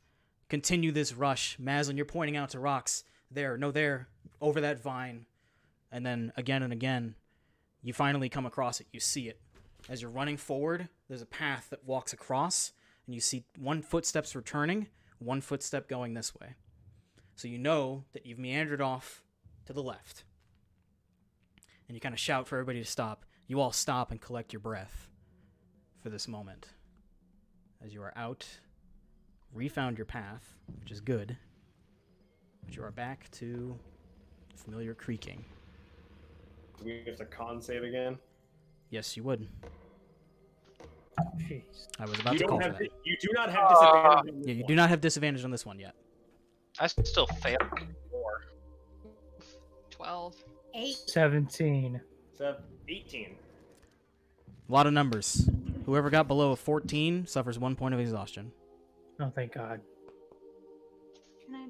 continue this rush, Maslin, you're pointing out to rocks. There, over that vine. And then again and again, you finally come across it. You see it. As you're running forward, there's a path that walks across, and you see one footstep's returning, one footstep going this way. So you know that you've meandered off to the left. And you kind of shout for everybody to stop. You all stop and collect your breath for this moment. As you are out, refound your path, which is good. But you are back to familiar creaking. Do we have to con save again? Yes, you would. Jeez. I was about to call for that. You do not have disadvantage. on this Yeah, you one. do not have disadvantage on this one yet. I still failed. 4. 12. 8. 17. 18. A lot of numbers. Whoever got below a 14 suffers 1 point of exhaustion. Oh, thank God. Can I?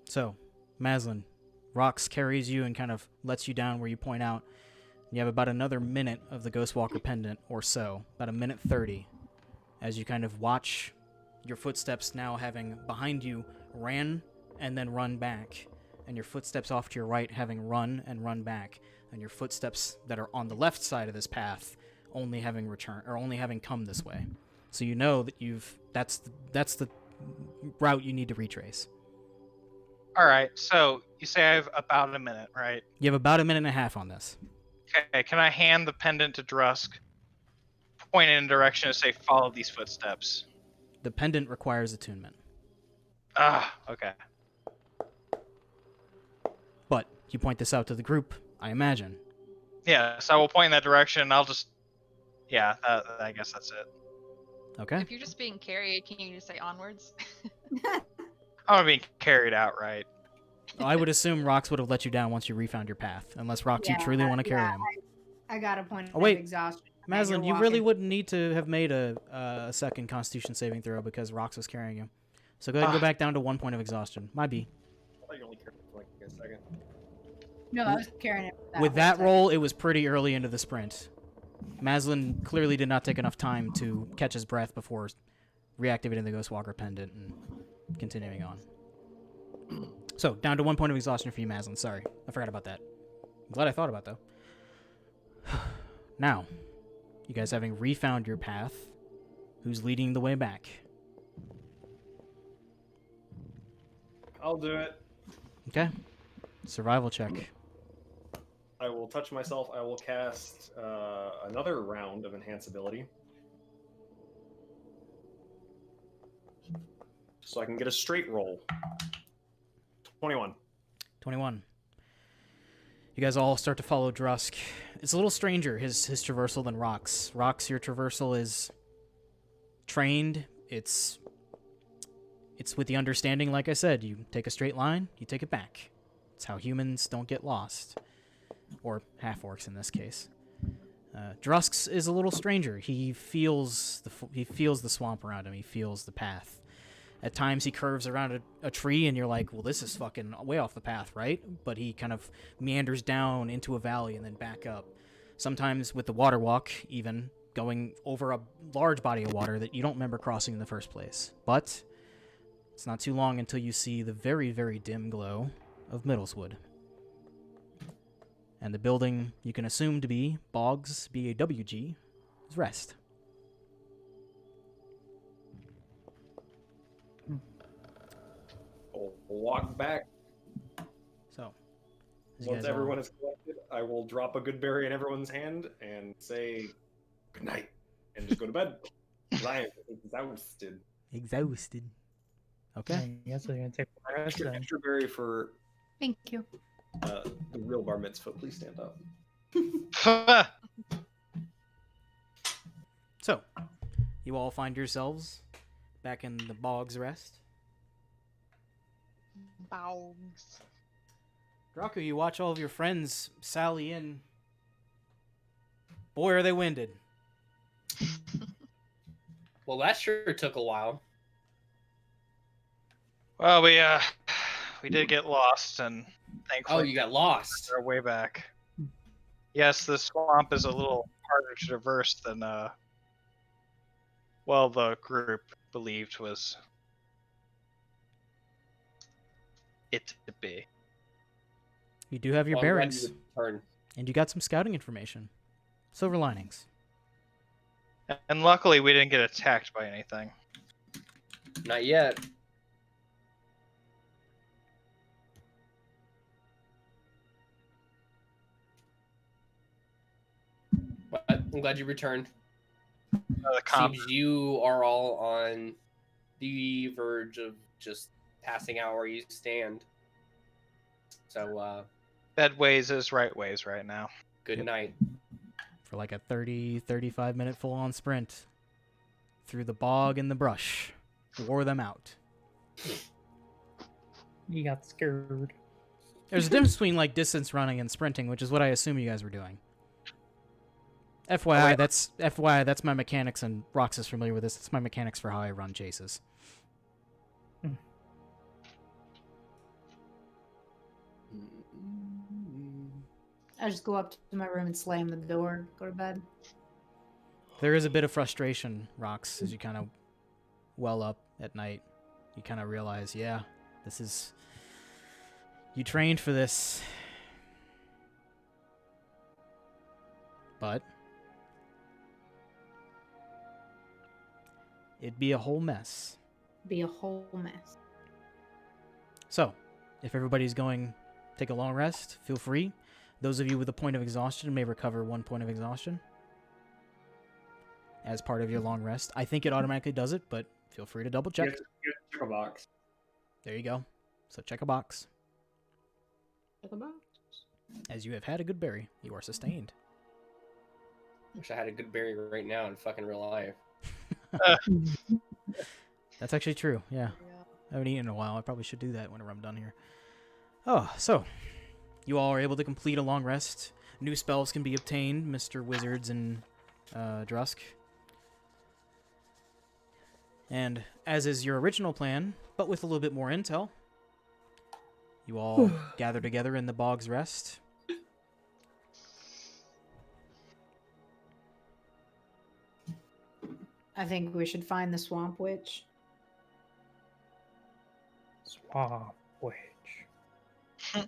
So, Maslin, Rox carries you and kind of lets you down where you point out. You have about another minute of the Ghostwalker pendant or so, about a minute 30, as you kind of watch your footsteps now having behind you ran and then run back, and your footsteps off to your right having run and run back, and your footsteps that are on the left side of this path only having come this way. So you know that that's the route you need to retrace. All right, so you say I have about a minute, right? You have about a minute and a half on this. Okay, can I hand the pendant to Drusk, point in a direction and say, follow these footsteps? The pendant requires attunement. Okay. But you point this out to the group, I imagine. Yes, I will point in that direction. I'll just... Yeah, I guess that's it. Okay. If you're just being carried, can you just say onwards? I'm being carried out, right? I would assume Rox would have let you down once you refound your path, unless Rox, you truly want to carry him. I got a point Oh, wait. of exhaustion. Maslin, You're you really walking. wouldn't need to have made a second Constitution saving throw because Rox was carrying you. So go ahead and go back down to 1 point of exhaustion. Might be. I thought you only cared for like a second. No, I was carrying it. With that roll, it was pretty early into the sprint. Maslin clearly did not take enough time to catch his breath before reactivating the Ghostwalker pendant and continuing on. So, down to 1 point of exhaustion for you, Maslin. Sorry, I forgot about that. I'm glad I thought about that, though. Now, you guys having refound your path, who's leading the way back? I'll do it. Okay. Survival check. I will touch myself. I will cast another round of enhance ability. So I can get a straight roll. 21. 21. You guys all start to follow Drusk. It's a little stranger, his traversal, than Rox. Rox, your traversal is trained. It's with the understanding, like I said, you take a straight line, you take it back. It's how humans don't get lost. Or half-orcs in this case. Drusk's is a little stranger. He feels the swamp around him. He feels the path. At times he curves around a tree and you're like, well, this is fucking way off the path, right? But he kind of meanders down into a valley and then back up. Sometimes with the water walk, even going over a large body of water that you don't remember crossing in the first place. But it's not too long until you see the very, very dim glow of Middleswood. And the building you can assume to be Boggs, B-A-W-G, is Rest. I'll walk back. So, as you Once guys all- everyone is collected, I will drop a good berry in everyone's hand and say good night and just go to bed. 'Cause I am exhausted. Exhausted. Okay. I guess we're gonna take a rest then. Extra berry for Thank you. the real bar mitzvah. Please stand up. So, you all find yourselves back in the Boggs Rest. Bogs. Draku, you watch all of your friends sally in. Boy, are they winded. Well, that sure took a while. Well, we did get lost, and thankfully Oh, you got lost. our way back. Yes, the swamp is a little harder to traverse than the group believed was it to be. You do have your Well, I'm glad bearings, you returned. and you got some scouting information. Silver linings. And luckily, we didn't get attacked by anything. Not yet. But I'm glad you returned. The comp- Seems you are all on the verge of just passing out where you stand. So, Bed ways is right ways right now. good Yep. night. For like a 35 minute full on sprint through the bog and the brush. Wore them out. You got scared. There's a difference between like distance running and sprinting, which is what I assume you guys were doing. FYI, that's my mechanics, and Rox is familiar with this. It's my mechanics for how I run chases. I just go up to my room and slam the door, go to bed. There is a bit of frustration, Rox, as you kind of well up at night. You kind of realize, yeah, this is... You trained for this. But... it'd be a whole mess. Be a whole mess. So, if everybody's going take a long rest, feel free. Those of you with a point of exhaustion may recover 1 point of exhaustion as part of your long rest. I think it automatically does it, but feel free to double check. You have to check a box. There you go. So check a box. Check a box. As you have had a good berry, you are sustained. Wish I had a good berry right now in fucking real life. That's actually true, yeah. I haven't eaten in a while. I probably should do that whenever I'm done here. Oh, so you all are able to complete a long rest. New spells can be obtained, Mr. Wizards and Drusk. And as is your original plan, but with a little bit more intel, you all gather together in the Bog's Rest. I think we should find the Swamp Witch. Swamp Witch. It's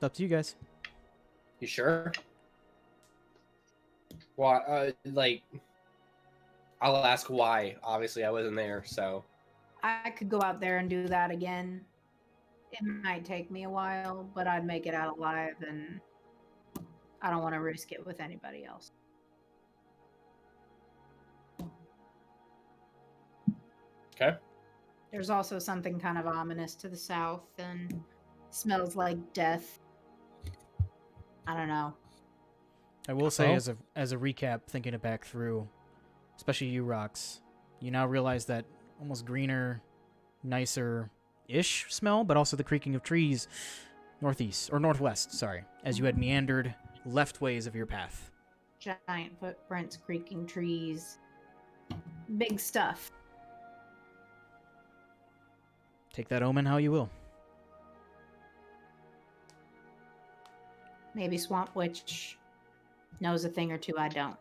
up to you guys. You sure? Why? I'll ask why. Obviously, I wasn't there, so. I could go out there and do that again. It might take me a while, but I'd make it out alive, and I don't want to risk it with anybody else. Okay. There's also something kind of ominous to the south and smells like death. I don't know. I will say, Well- as a recap, thinking it back through, especially you, Rox, you now realize that almost greener, nicer-ish smell, but also the creaking of trees northeast, or northwest, sorry, as you had meandered left ways of your path. Giant footprints, creaking trees. Big stuff. Take that omen how you will. Maybe Swamp Witch knows a thing or two I don't.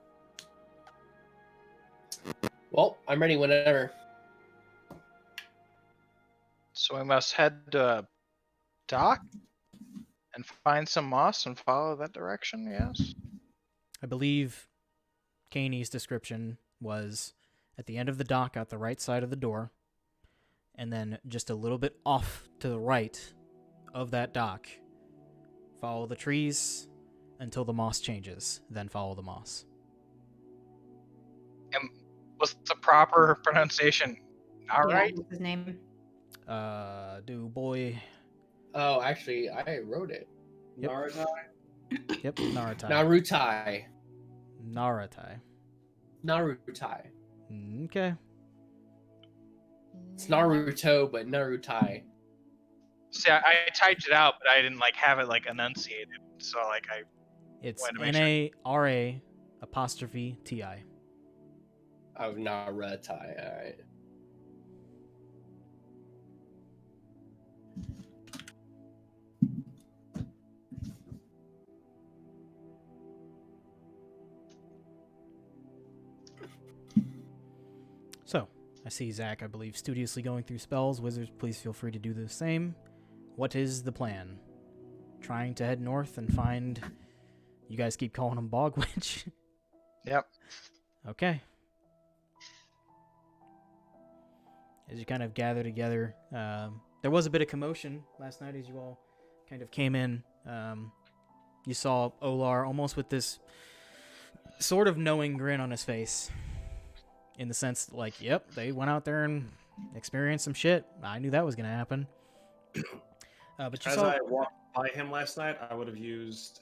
Well, I'm ready whenever. So we must head to dock and find some moss and follow that direction, yes? I believe Kaney's description was at the end of the dock out the right side of the door, and then just a little bit off to the right of that dock. Follow the trees until the moss changes, then follow the moss. And was the proper pronunciation all Yeah, right? what's his name? Do boy. Oh, actually, I wrote it. Yep. Naruto? Yep, Naratai. Narutai. Naratai. Narutai. Okay. It's Naruto, but Narutai. See, I typed it out, but I didn't have it enunciated. So It's wanted to make sure. Nara apostrophe Ti. Oh, Narutai. All right. So, I see Zach, I believe, studiously going through spells. Wizards, please feel free to do the same. What is the plan? Trying to head north and find... You guys keep calling him Bog Witch? Yep. Okay. As you kind of gather together, there was a bit of commotion last night as you all kind of came in. You saw Olar almost with this sort of knowing grin on his face. In the sense, yep, they went out there and experienced some shit. I knew that was going to happen. But you As saw... I walked by him last night, I would have used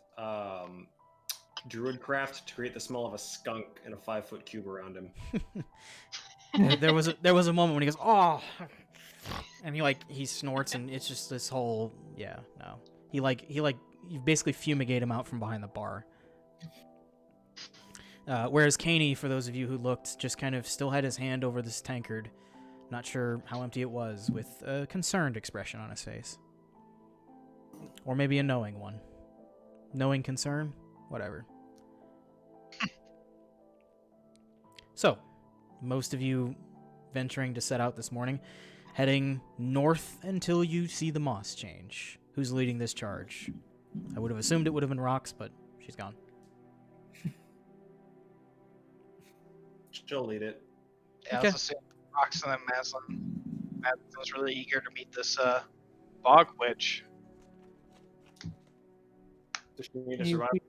Druidcraft to create the smell of a skunk in a 5-foot cube around him. there was a moment when he goes, "Oh," and he snorts, and it's just this whole no. He you basically fumigate him out from behind the bar. Whereas Kaney, for those of you who looked, just kind of still had his hand over this tankard, not sure how empty it was, with a concerned expression on his face. Or maybe a knowing one. Knowing concern? Whatever. So, most of you venturing to set out this morning, heading north until you see the moss change. Who's leading this charge? I would have assumed it would have been Rox, but she's gone. She'll lead it. Yeah, Okay. I was assuming Rox and then Maslin. Maslin was really eager to meet this bog witch. Does she need a You- survival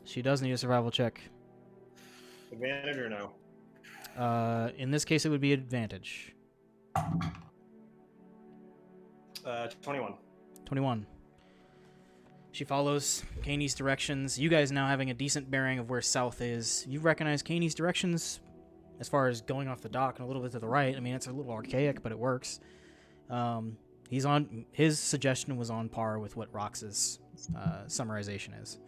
She does need a survival check. advantage or no? In this case, it would be advantage. 21. 21. She follows Kaney's directions. You guys now having a decent bearing of where south is. You recognize Kaney's directions as far as going off the dock and a little bit to the right. I mean, it's a little archaic, but it works. His suggestion was on par with what Rox's summarization is.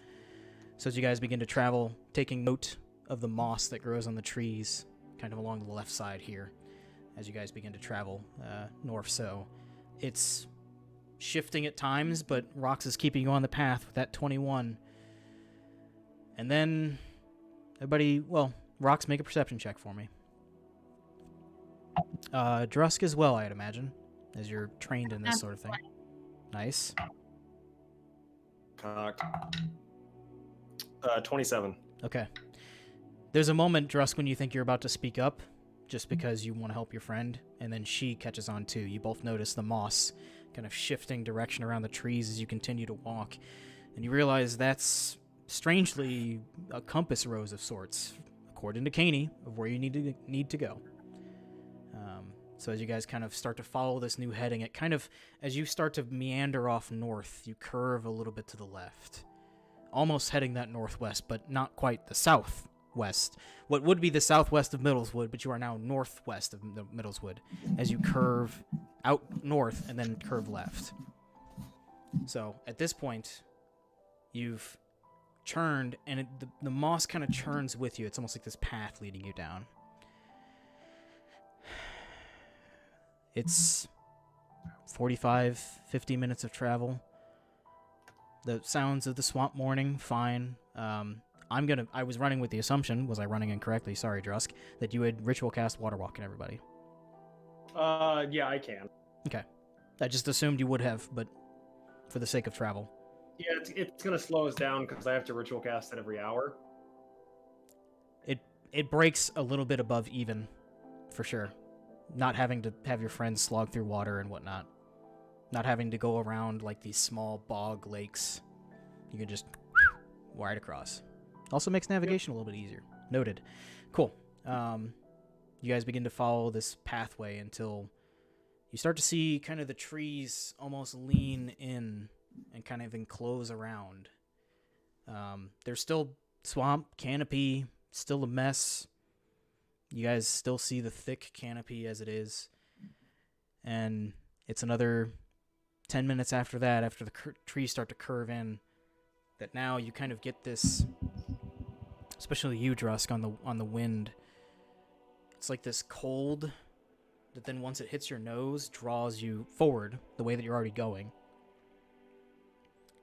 So as you guys begin to travel, taking note of the moss that grows on the trees, kind of along the left side here, as you guys begin to travel north. So it's shifting at times, but Rox is keeping you on the path with that 21. And then everybody, well, Rox, make a perception check for me. Drusk as well, I'd imagine, as you're trained in this sort of thing. Nice. Cocked. 27. Okay. There's a moment, Drusk, when you think you're about to speak up, just because you want to help your friend, and then she catches on too. You both notice the moss kind of shifting direction around the trees as you continue to walk, and you realize that's strangely a compass rose of sorts, according to Caney, of where you need to go. So as you guys kind of start to follow this new heading, it kind of, as you start to meander off north, you curve a little bit to the left, almost heading that northwest, but not quite the southwest. What would be the southwest of Middleswood, but you are now northwest of Middleswood, as you curve out north and then curve left. So at this point, you've churned, and the moss kind of churns with you. It's almost like this path leading you down. It's 45, 50 minutes of travel. The sounds of the swamp morning, fine. I was running with the assumption, was I running incorrectly? Sorry, Drusk, that you had ritual cast water walking everybody. Yeah, I can. Okay. I just assumed you would have, but for the sake of travel. Yeah, it's gonna slow us down because I have to ritual cast it every hour. It breaks a little bit above even, for sure. Not having to have your friends slog through water and whatnot. Not having to go around like these small bog lakes. You can just wide across. Also makes navigation a little bit easier. Noted. Cool. You guys begin to follow this pathway until you start to see kind of the trees almost lean in and kind of enclose around. There's still swamp, canopy, still a mess. You guys still see the thick canopy as it is. And it's another 10 minutes after that, after the trees start to curve in, that now you kind of get this, especially you, Drusk, on the wind. It's like this cold that then once it hits your nose, draws you forward the way that you're already going.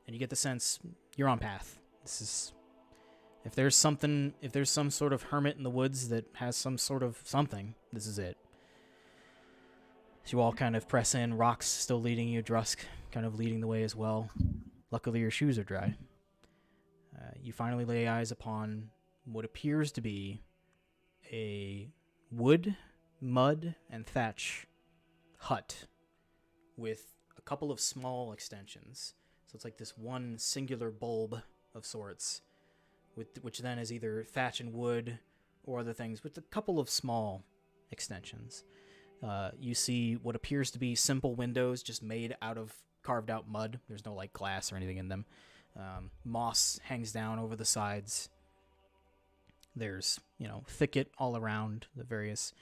And you get the sense you're on path. This is... If there's some sort of hermit in the woods that has some sort of something, this is it. So you all kind of press in, Rox still leading you, Drusk kind of leading the way as well. Luckily your shoes are dry. You finally lay eyes upon what appears to be a wood, mud, and thatch hut with a couple of small extensions. So it's like this one singular bulb of sorts, which then is either thatch and wood or other things, with a couple of small extensions. You see what appears to be simple windows just made out of carved out mud. There's no like glass or anything in them. Moss hangs down over the sides. There's, thicket all around, the various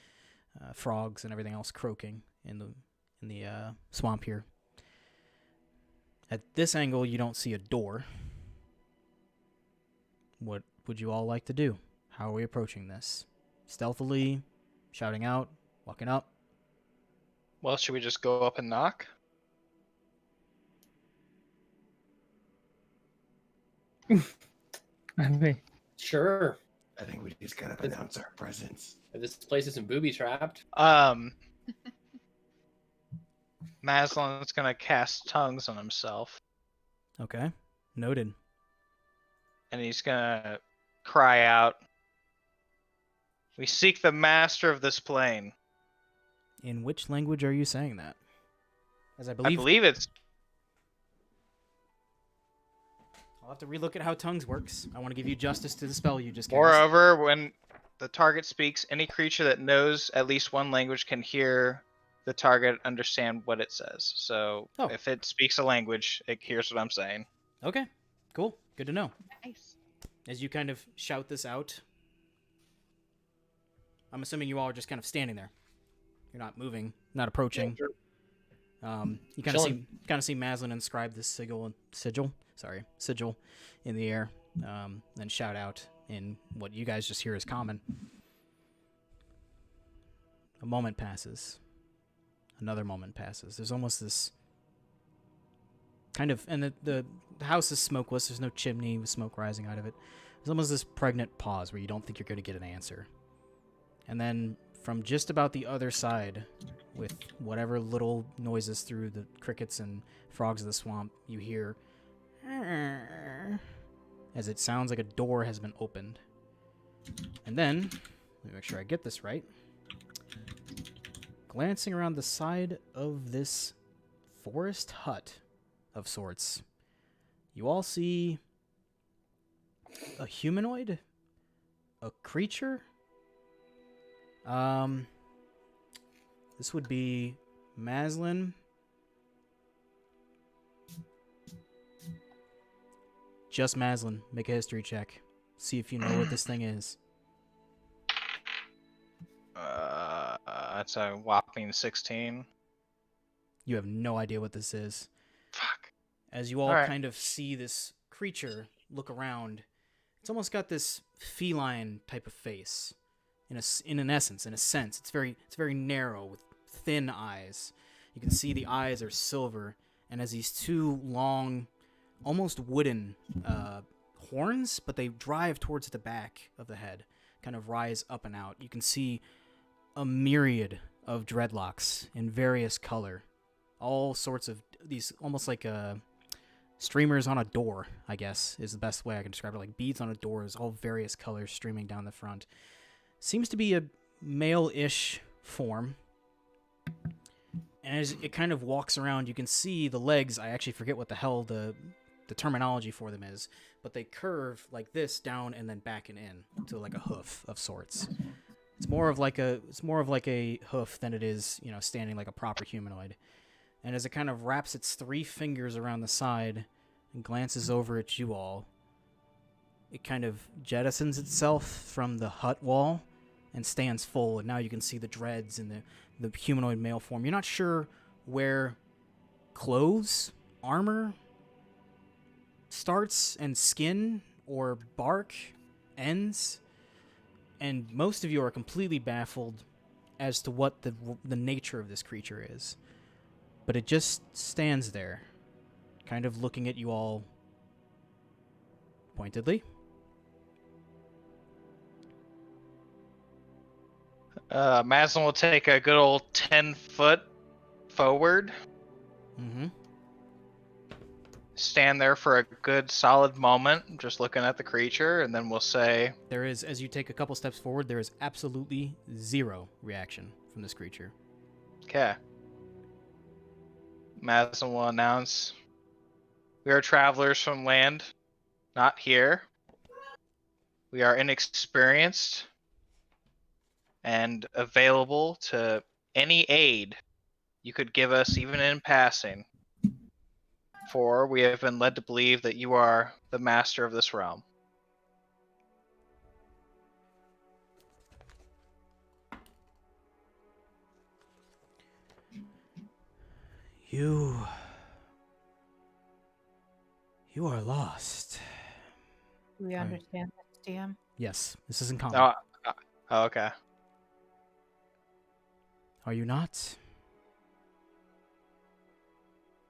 frogs and everything else croaking in the swamp here. At this angle, you don't see a door. What would you all like to do? How are we approaching this? Stealthily, shouting out, walking up? Well, should we just go up and knock? I mean, Sure. I think we just gotta announce our presence. If this place isn't booby trapped. Maslin's gonna cast tongues on himself, Okay. Noted. and he's gonna cry out, "We seek the master of this plane." In which language are you saying that? As I I believe, believe it's I'll have to relook at how tongues works. I want to give you justice to the spell you just cast. Moreover, when the target speaks, any creature that knows at least one language can hear the target understand what it says. So Oh. if it speaks a language, it hears what I'm saying. Okay. Cool. Good to know. Nice. As you kind of shout this out, I'm assuming you all are just kind of standing there. You're not moving, not approaching. Sure. You kind of see Maslin inscribe this sigil in the air, and shout out in what you guys just hear is common. A moment passes. Another moment passes. There's almost this kind of, and the house is smokeless. There's no chimney with smoke rising out of it. There's almost this pregnant pause where you don't think you're going to get an answer. And then from just about the other side, with whatever little noises through the crickets and frogs of the swamp, you hear as it sounds like a door has been opened. And then, let me make sure I get this right. Glancing around the side of this forest hut of sorts, you all see a humanoid? A creature? This would be Maslin. Just Maslin. Make a history check. See if you know what this thing is. That's a whopping 16. You have no idea what this is. Fuck. As you all Alright. kind of see this creature look around, it's almost got this feline type of face. In a sense, it's very narrow with thin eyes. You can see the eyes are silver, and has these two long, almost wooden horns, but they drive towards the back of the head, kind of rise up and out. You can see a myriad of dreadlocks in various color, all sorts of these, almost like streamers on a door, I guess is the best way I can describe it. Like beads on a door, is all various colors streaming down the front. Seems to be a male-ish form. And as it kind of walks around, you can see the legs. I actually forget what the hell the terminology for them is, but they curve like this down and then back and in to like a hoof of sorts. It's more of like a hoof than it is, standing like a proper humanoid. And as it kind of wraps its 3 fingers around the side and glances over at you all, it kind of jettisons itself from the hut wall and stands full, and now you can see the dreads and the humanoid male form. You're not sure where clothes, armor starts and skin or bark ends, and most of you are completely baffled as to what the nature of this creature is. But it just stands there, kind of looking at you all pointedly. Maslin will take a good old 10-foot forward. Mm-hmm. Stand there for a good solid moment, just looking at the creature, and then we'll say, There is, as you take a couple steps forward, there is absolutely 0 reaction from this creature. okay. Maslin will announce, "We are travelers from land, not here. We are inexperienced and available to any aid you could give us, even in passing. For we have been led to believe that you are the master of this realm." You are lost. Do we understand this, DM? Yes, this isn't common. Okay. Are you not?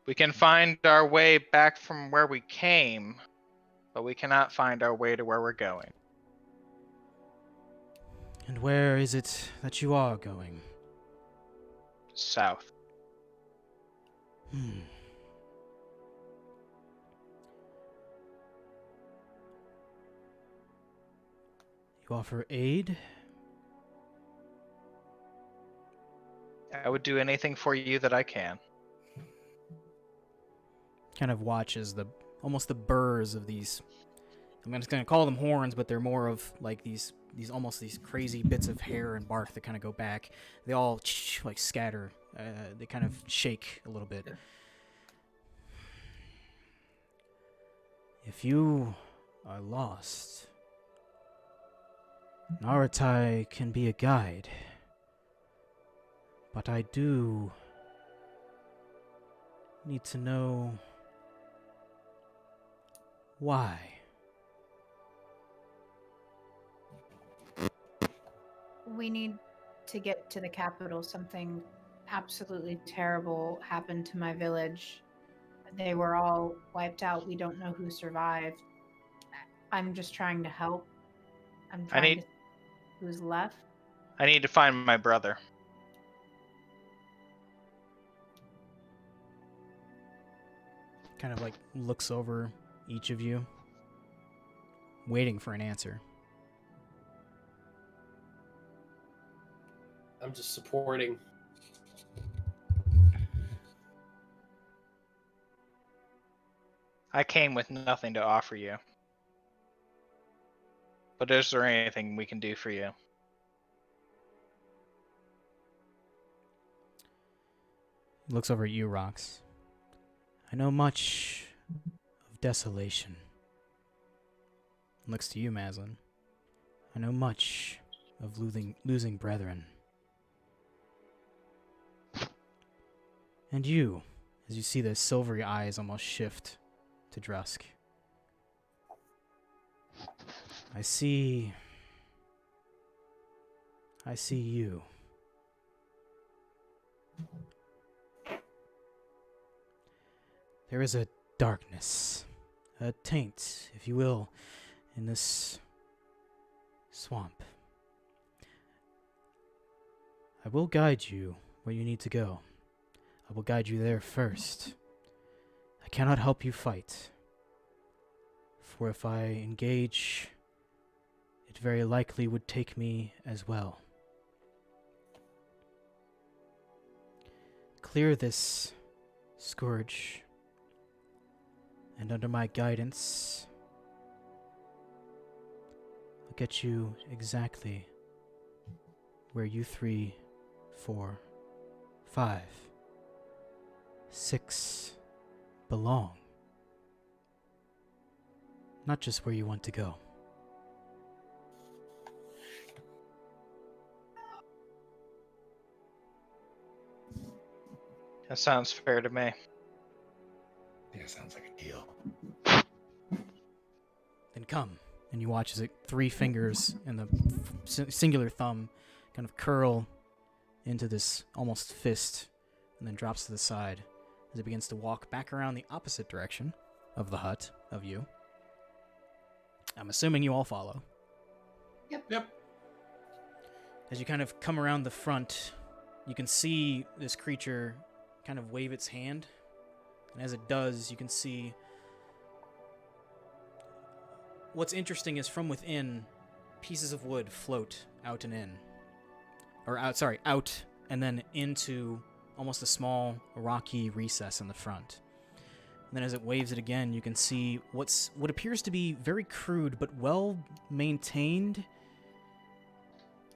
We can find our way back from where we came, but we cannot find our way to where we're going. And where is it that you are going? South. Hmm. You offer aid? I would do anything for you that I can. Kind of watches almost the burrs of these. I'm just gonna call them horns, but they're more of like these almost these crazy bits of hair and bark that kind of go back. They all like scatter. They kind of shake a little bit. If you are lost, Naratai can be a guide, but I do need to know why. We need to get to the capital. Something absolutely terrible happened to my village. They were all wiped out. We don't know who survived. I'm just trying to help. I'm trying to see who's left. I need to find my brother. Kind of like looks over each of you, waiting for an answer. I'm just supporting. I came with nothing to offer you. But is there anything we can do for you? He looks over at you, Rox. I know much of desolation. Looks to you, Maslin. I know much of losing brethren. And you, as you see the silvery eyes almost shift to Drusk. I see you. There is a darkness, a taint, if you will, in this swamp. I will guide you where you need to go. I will guide you there first. I cannot help you fight, for if I engage, it very likely would take me as well. Clear this scourge, and under my guidance, I'll get you exactly where you 3, 4, 5, 6 belong. Not just where you want to go. That sounds fair to me. Yeah, sounds like a deal. Then come. And you watch as it 3 fingers and the singular thumb kind of curl into this almost fist and then drops to the side as it begins to walk back around the opposite direction of the hut of you. I'm assuming you all follow. Yep. As you kind of come around the front, you can see this creature kind of wave its hand. And as it does, you can see... What's interesting is from within, pieces of wood float out and in. Out and then into almost a small rocky recess in the front. And then as it waves it again, you can see what appears to be very crude but well-maintained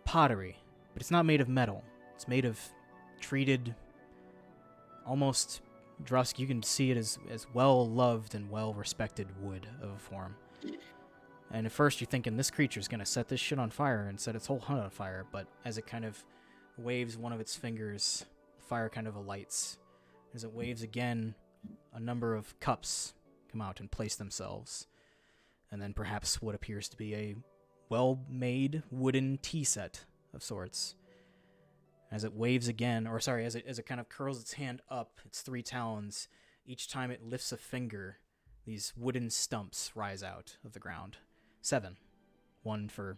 pottery. But it's not made of metal. It's made of treated, almost, Drusk, you can see it as well-loved and well-respected wood of a form. And at first you're thinking this creature's going to set this shit on fire and set its whole hunt on fire, but as it kind of waves one of its fingers, the fire kind of alights. As it waves again, a number of cups come out and place themselves. And then perhaps what appears to be a well-made wooden tea set of sorts. As it waves again, as it kind of curls its hand up, its 3 talons, each time it lifts a finger, These wooden stumps rise out of the ground. 7. One for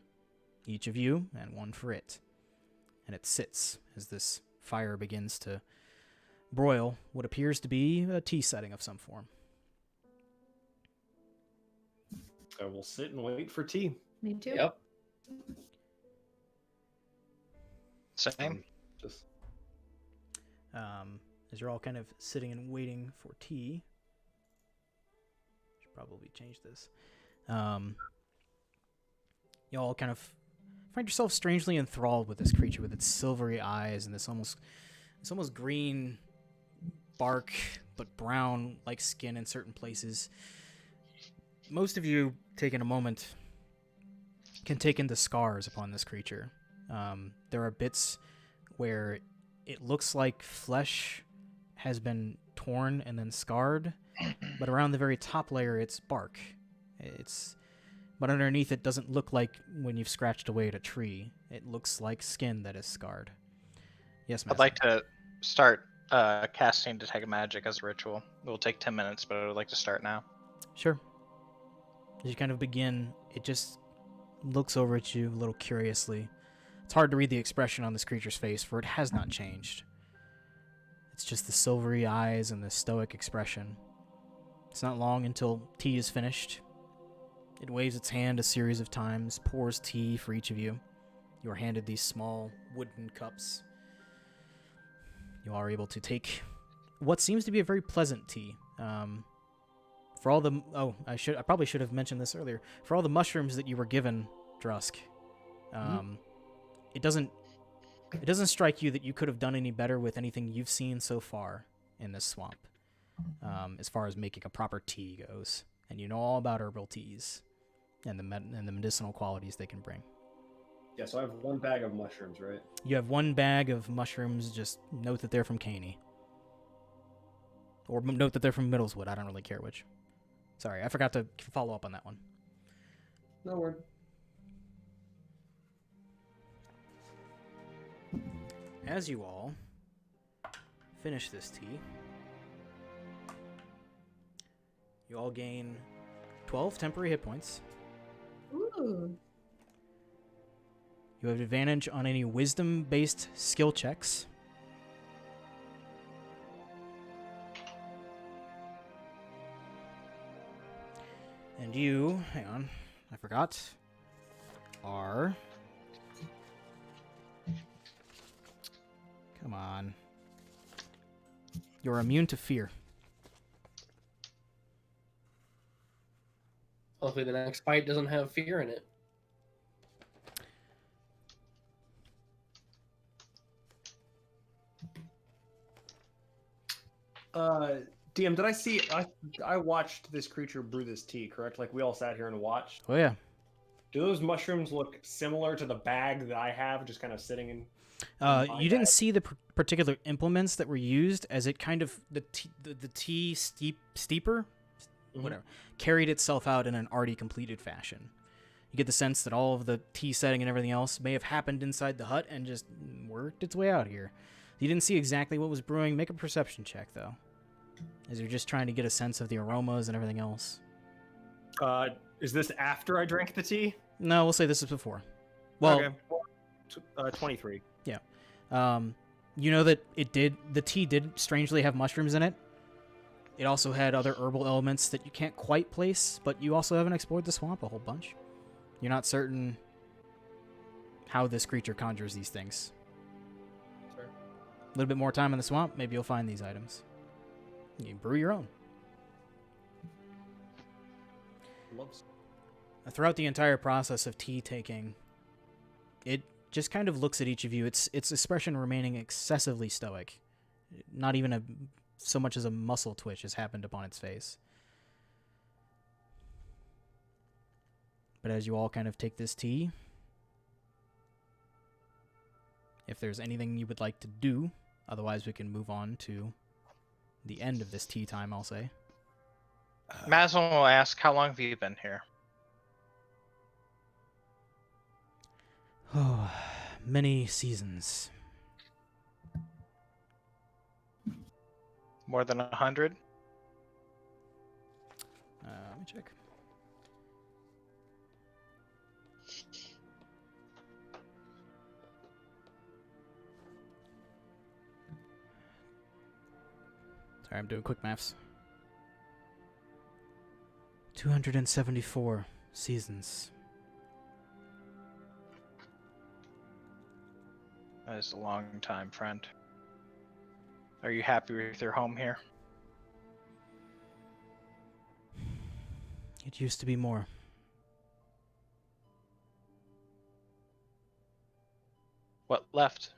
each of you, and one for it. And it sits as this fire begins to broil what appears to be a tea setting of some form. I will sit and wait for tea. Me too. Yep. Same. Just As you're all kind of sitting and waiting for tea. Should probably change this. You all kind of find yourself strangely enthralled with this creature with its silvery eyes and this almost green bark but brown like skin in certain places. Most of you, taking a moment, can take in the scars upon this creature. There are bits where it looks like flesh has been torn and then scarred, but around the very top layer it's bark. But underneath it doesn't look like when you've scratched away at a tree. It looks like skin that is scarred. Yes, Master. I'd like to start casting Detect Magic as a ritual. It will take 10 minutes, but I would like to start now. Sure. As you kind of begin, it just looks over at you a little curiously. It's hard to read the expression on this creature's face, for it has not changed. It's just the silvery eyes and the stoic expression. It's not long until tea is finished. It waves its hand a series of times, pours tea for each of you. You are handed these small wooden cups. You are able to take what seems to be a very pleasant tea. For all the I probably should have mentioned this earlier. For all the mushrooms that you were given, Drusk, it doesn't strike you that you could have done any better with anything you've seen so far in this swamp, as far as making a proper tea goes. And you know all about herbal teas and the medicinal qualities they can bring. yeah. So I have 1 bag of mushrooms, right? You have 1 bag of mushrooms. Just note that they're from Caney. Or note that they're from Middleswood. I don't really care which. Sorry, I forgot to follow up on that one. No word. As you all finish this tea, you all gain 12 temporary hit points. Ooh. You have advantage on any wisdom-based skill checks. And you, hang on, I forgot, are... Come on. You're immune to fear. Hopefully the next fight doesn't have fear in it. DM, did I see? I watched this creature brew this tea, correct? Like we all sat here and watched. Oh, yeah. Do those mushrooms look similar to the bag that I have, just kind of sitting in? You didn't see the particular implements that were used, as it kind of the tea steeper, whatever, carried itself out in an already completed fashion. You get the sense that all of the tea setting and everything else may have happened inside the hut and just worked its way out here. You didn't see exactly what was brewing. Make a perception check, though, as you're just trying to get a sense of the aromas and everything else. Is this after I drank the tea? No, we'll say this is before. Well, okay. 23. Yeah. You know that the tea did strangely have mushrooms in it. It also had other herbal elements that you can't quite place, but you also haven't explored the swamp a whole bunch. You're not certain how this creature conjures these things. Sure. A little bit more time in the swamp, maybe you'll find these items. You can brew your own. Throughout the entire process of tea taking, it just kind of looks at each of you. Its expression remaining excessively stoic. Not even so much as a muscle twitch has happened upon its face. But as you all kind of take this tea, if there's anything you would like to do, otherwise we can move on to the end of this tea time, I'll say. Maslin will ask, how long have you been here? Oh, many seasons. More than 100? me check. Sorry, I'm doing quick maths. 274 seasons. That is a long time, friend. Are you happy with your home here? It used to be more. What left?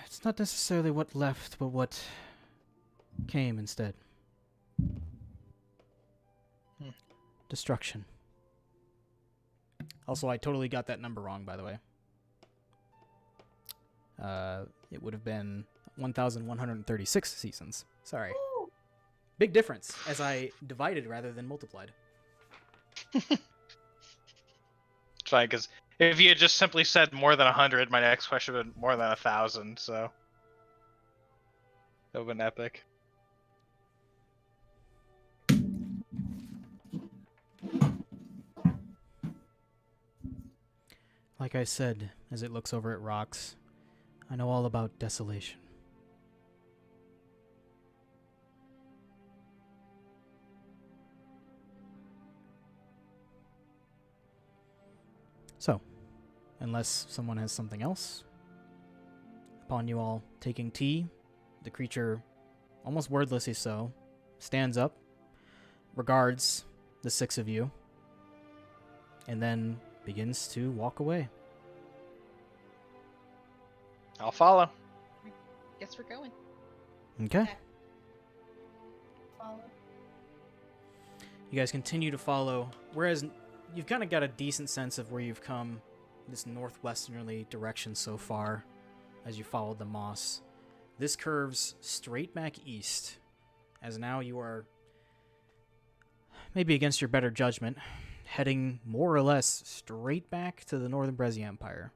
It's not necessarily what left, but what came instead. Destruction. Also, I totally got that number wrong, by the way. It would have been 1,136 seasons. Sorry. Woo! Big difference, as I divided rather than multiplied. It's fine, because if you had just simply said more than 100, my next question would have been more than 1,000, so... That would have been epic. Like I said, as it looks over at rocks, I know all about desolation. So, unless someone has something else, upon you all taking tea, the creature, almost wordlessly so, stands up, regards the six of you, and then begins to walk away. I'll follow. Guess we're going. Okay. Follow. You guys continue to follow, whereas you've kind of got a decent sense of where you've come, this northwesterly direction so far, as you followed the moss. This curves straight back east, as now you are, maybe against your better judgment, heading more or less straight back to the northern Breszi Empire,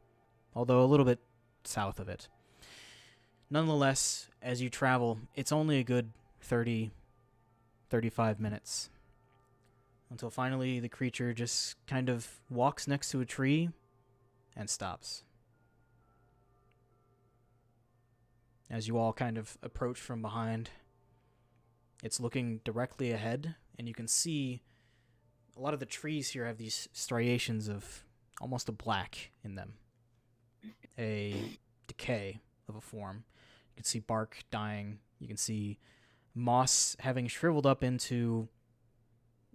although a little bit south of it. Nonetheless, as you travel, it's only a good 35 minutes until finally the creature just kind of walks next to a tree and stops. As you all kind of approach from behind, it's looking directly ahead, and you can see a lot of the trees here have these striations of almost a black in them. A decay of a form. You can see bark dying. You can see moss having shriveled up into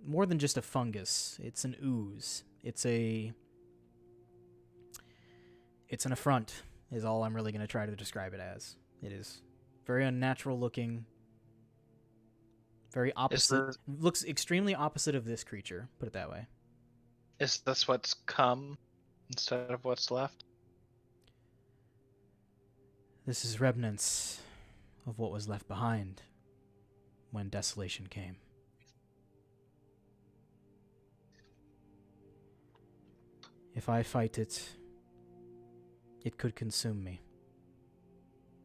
more than just a fungus. It's an ooze. It's an affront, is all I'm really going to try to describe it as. It is very unnatural looking. Very opposite. Looks extremely opposite of this creature, put it that way. Is this what's come instead of what's left? This is remnants of what was left behind when desolation came. If I fight it, it could consume me.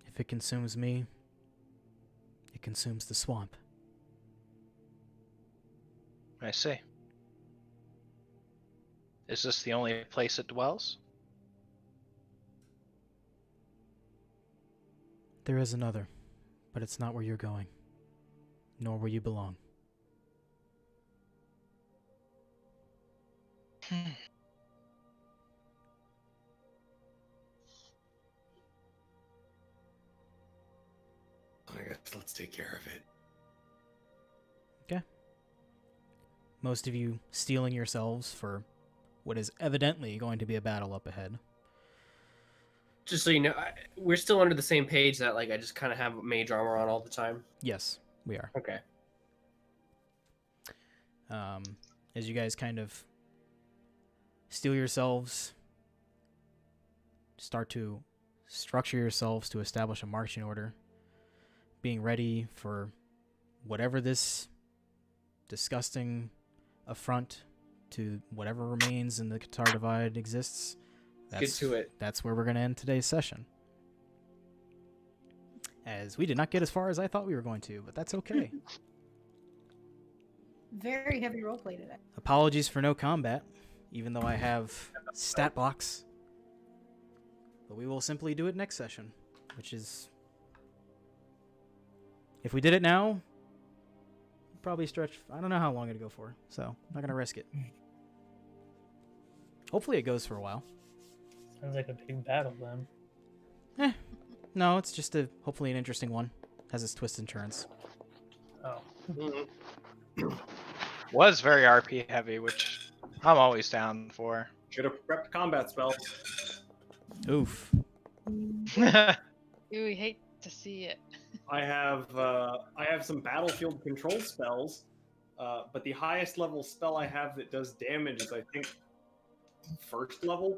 If it consumes me, it consumes the swamp. I see. Is this the only place it dwells? There is another, but it's not where you're going, nor where you belong. I guess let's take care of it. Okay. Most of you steeling yourselves for what is evidently going to be a battle up ahead. Just so you know, we're still under the same page that like I just kind of have mage armor on all the time. Yes, we are. Okay. As you guys kind of steel yourselves, start to structure yourselves to establish a marching order, being ready for whatever this disgusting affront to whatever remains in the Qatar Divide exists. Get to it. That's where we're going to end today's session. as we did not get as far as I thought we were going to, but that's okay. Very heavy roleplay today. Apologies for no combat, even though I have stat blocks. But we will simply do it next session, which is... If we did it now, probably stretch... I don't know how long it'd go for, so I'm not going to risk it. Hopefully it goes for a while. Sounds like a big battle then. No, it's just hopefully an interesting one. Has its twists and turns. Oh. Was very RP heavy, which I'm always down for. Should have prepped combat spells. Oof. Ooh, we hate to see it. I have some battlefield control spells, but the highest level spell I have that does damage is, I think, first level.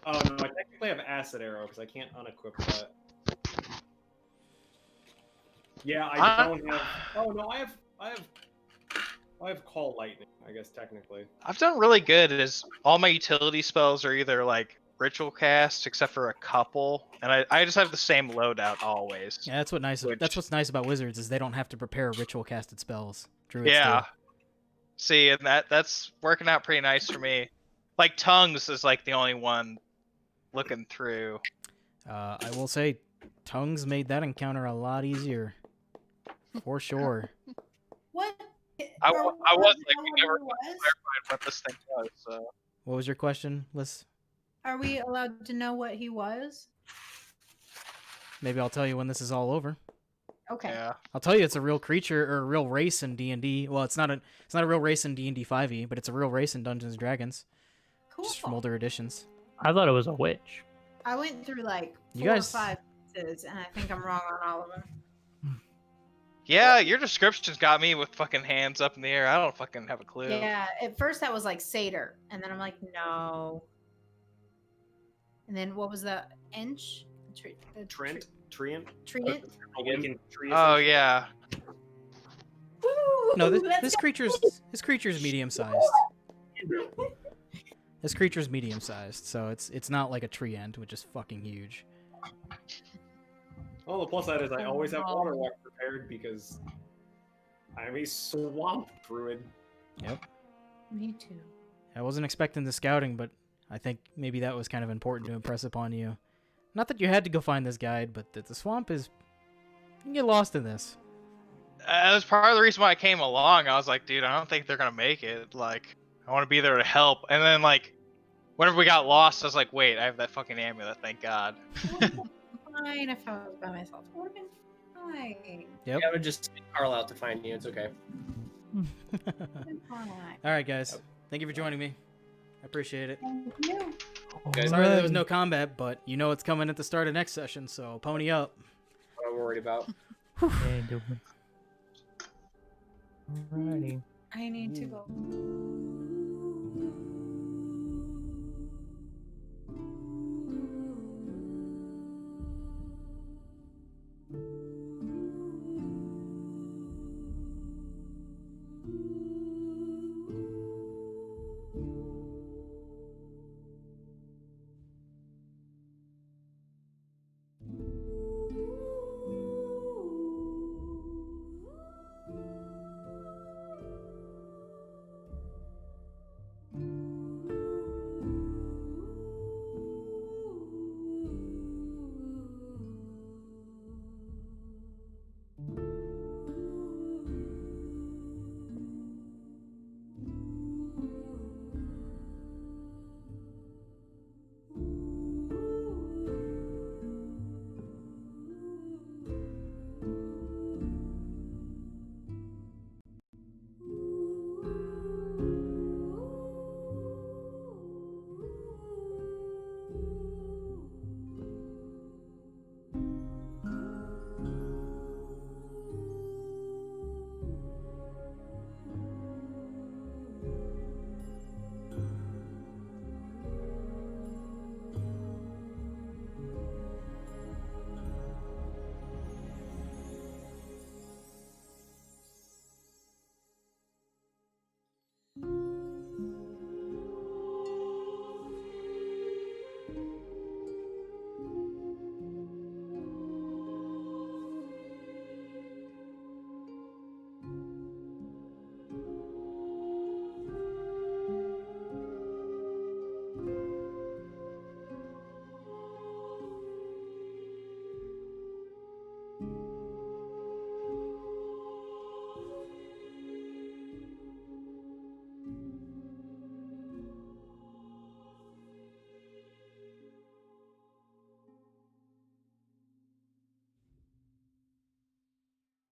Oh no, I technically have acid arrow because I can't unequip that. Yeah, I don't have. Oh no, I have call lightning. I guess technically. I've done really good. Is all my utility spells are either like ritual cast, except for a couple, and I just have the same loadout always. Yeah, that's what's nice about wizards is they don't have to prepare ritual casted spells. Druids Yeah. do. See, and that's working out pretty nice for me. Like tongues is like the only one looking through. I will say, tongues made that encounter a lot easier, for sure. What? I Or was what like, the we hell never it was? clarified what this thing was. So. What was your question, Liz? Are we allowed to know what he was? Maybe I'll tell you when this is all over. Okay. Yeah. I'll tell you it's a real creature or a real race in D&D. Well, it's not a real race in D&D 5e, but it's a real race in Dungeons and Dragons, Cool. just from older editions. I thought it was a witch. I went through like You 4 guys- or 5 pieces, and I think I'm wrong on all of them. Yeah, your descriptions got me with fucking hands up in the air. I don't fucking have a clue. Yeah, at first I was like satyr, and then I'm like, no. And then what was the inch? Treant. Treant? Awakened tree. Oh yeah. Woo! No, Let's this creature's medium sized. This creature's medium sized, so it's not like a tree ant, which is fucking huge. Oh, the plus side is I always have water walk prepared because I'm a swamp druid. Yep. Me too. I wasn't expecting the scouting, but I think maybe that was kind of important to impress upon you. Not that you had to go find this guide, but that the swamp is... You can get lost in this. That was part of the reason why I came along. I was like, dude, I don't think they're gonna make it. Like, I want to be there to help. And then, like, whenever we got lost, I was like, wait, I have that fucking amulet. Thank God. Fine if I was by myself. It would have been fine. Yep. I would just send Carl out to find you. It's okay. Been fine. All right, guys. Thank you for joining me. I appreciate it. Thank you. Okay. Sorry there was no combat, but you know it's coming at the start of next session, so pony up. What I'm worried about. Alrighty. I need to go.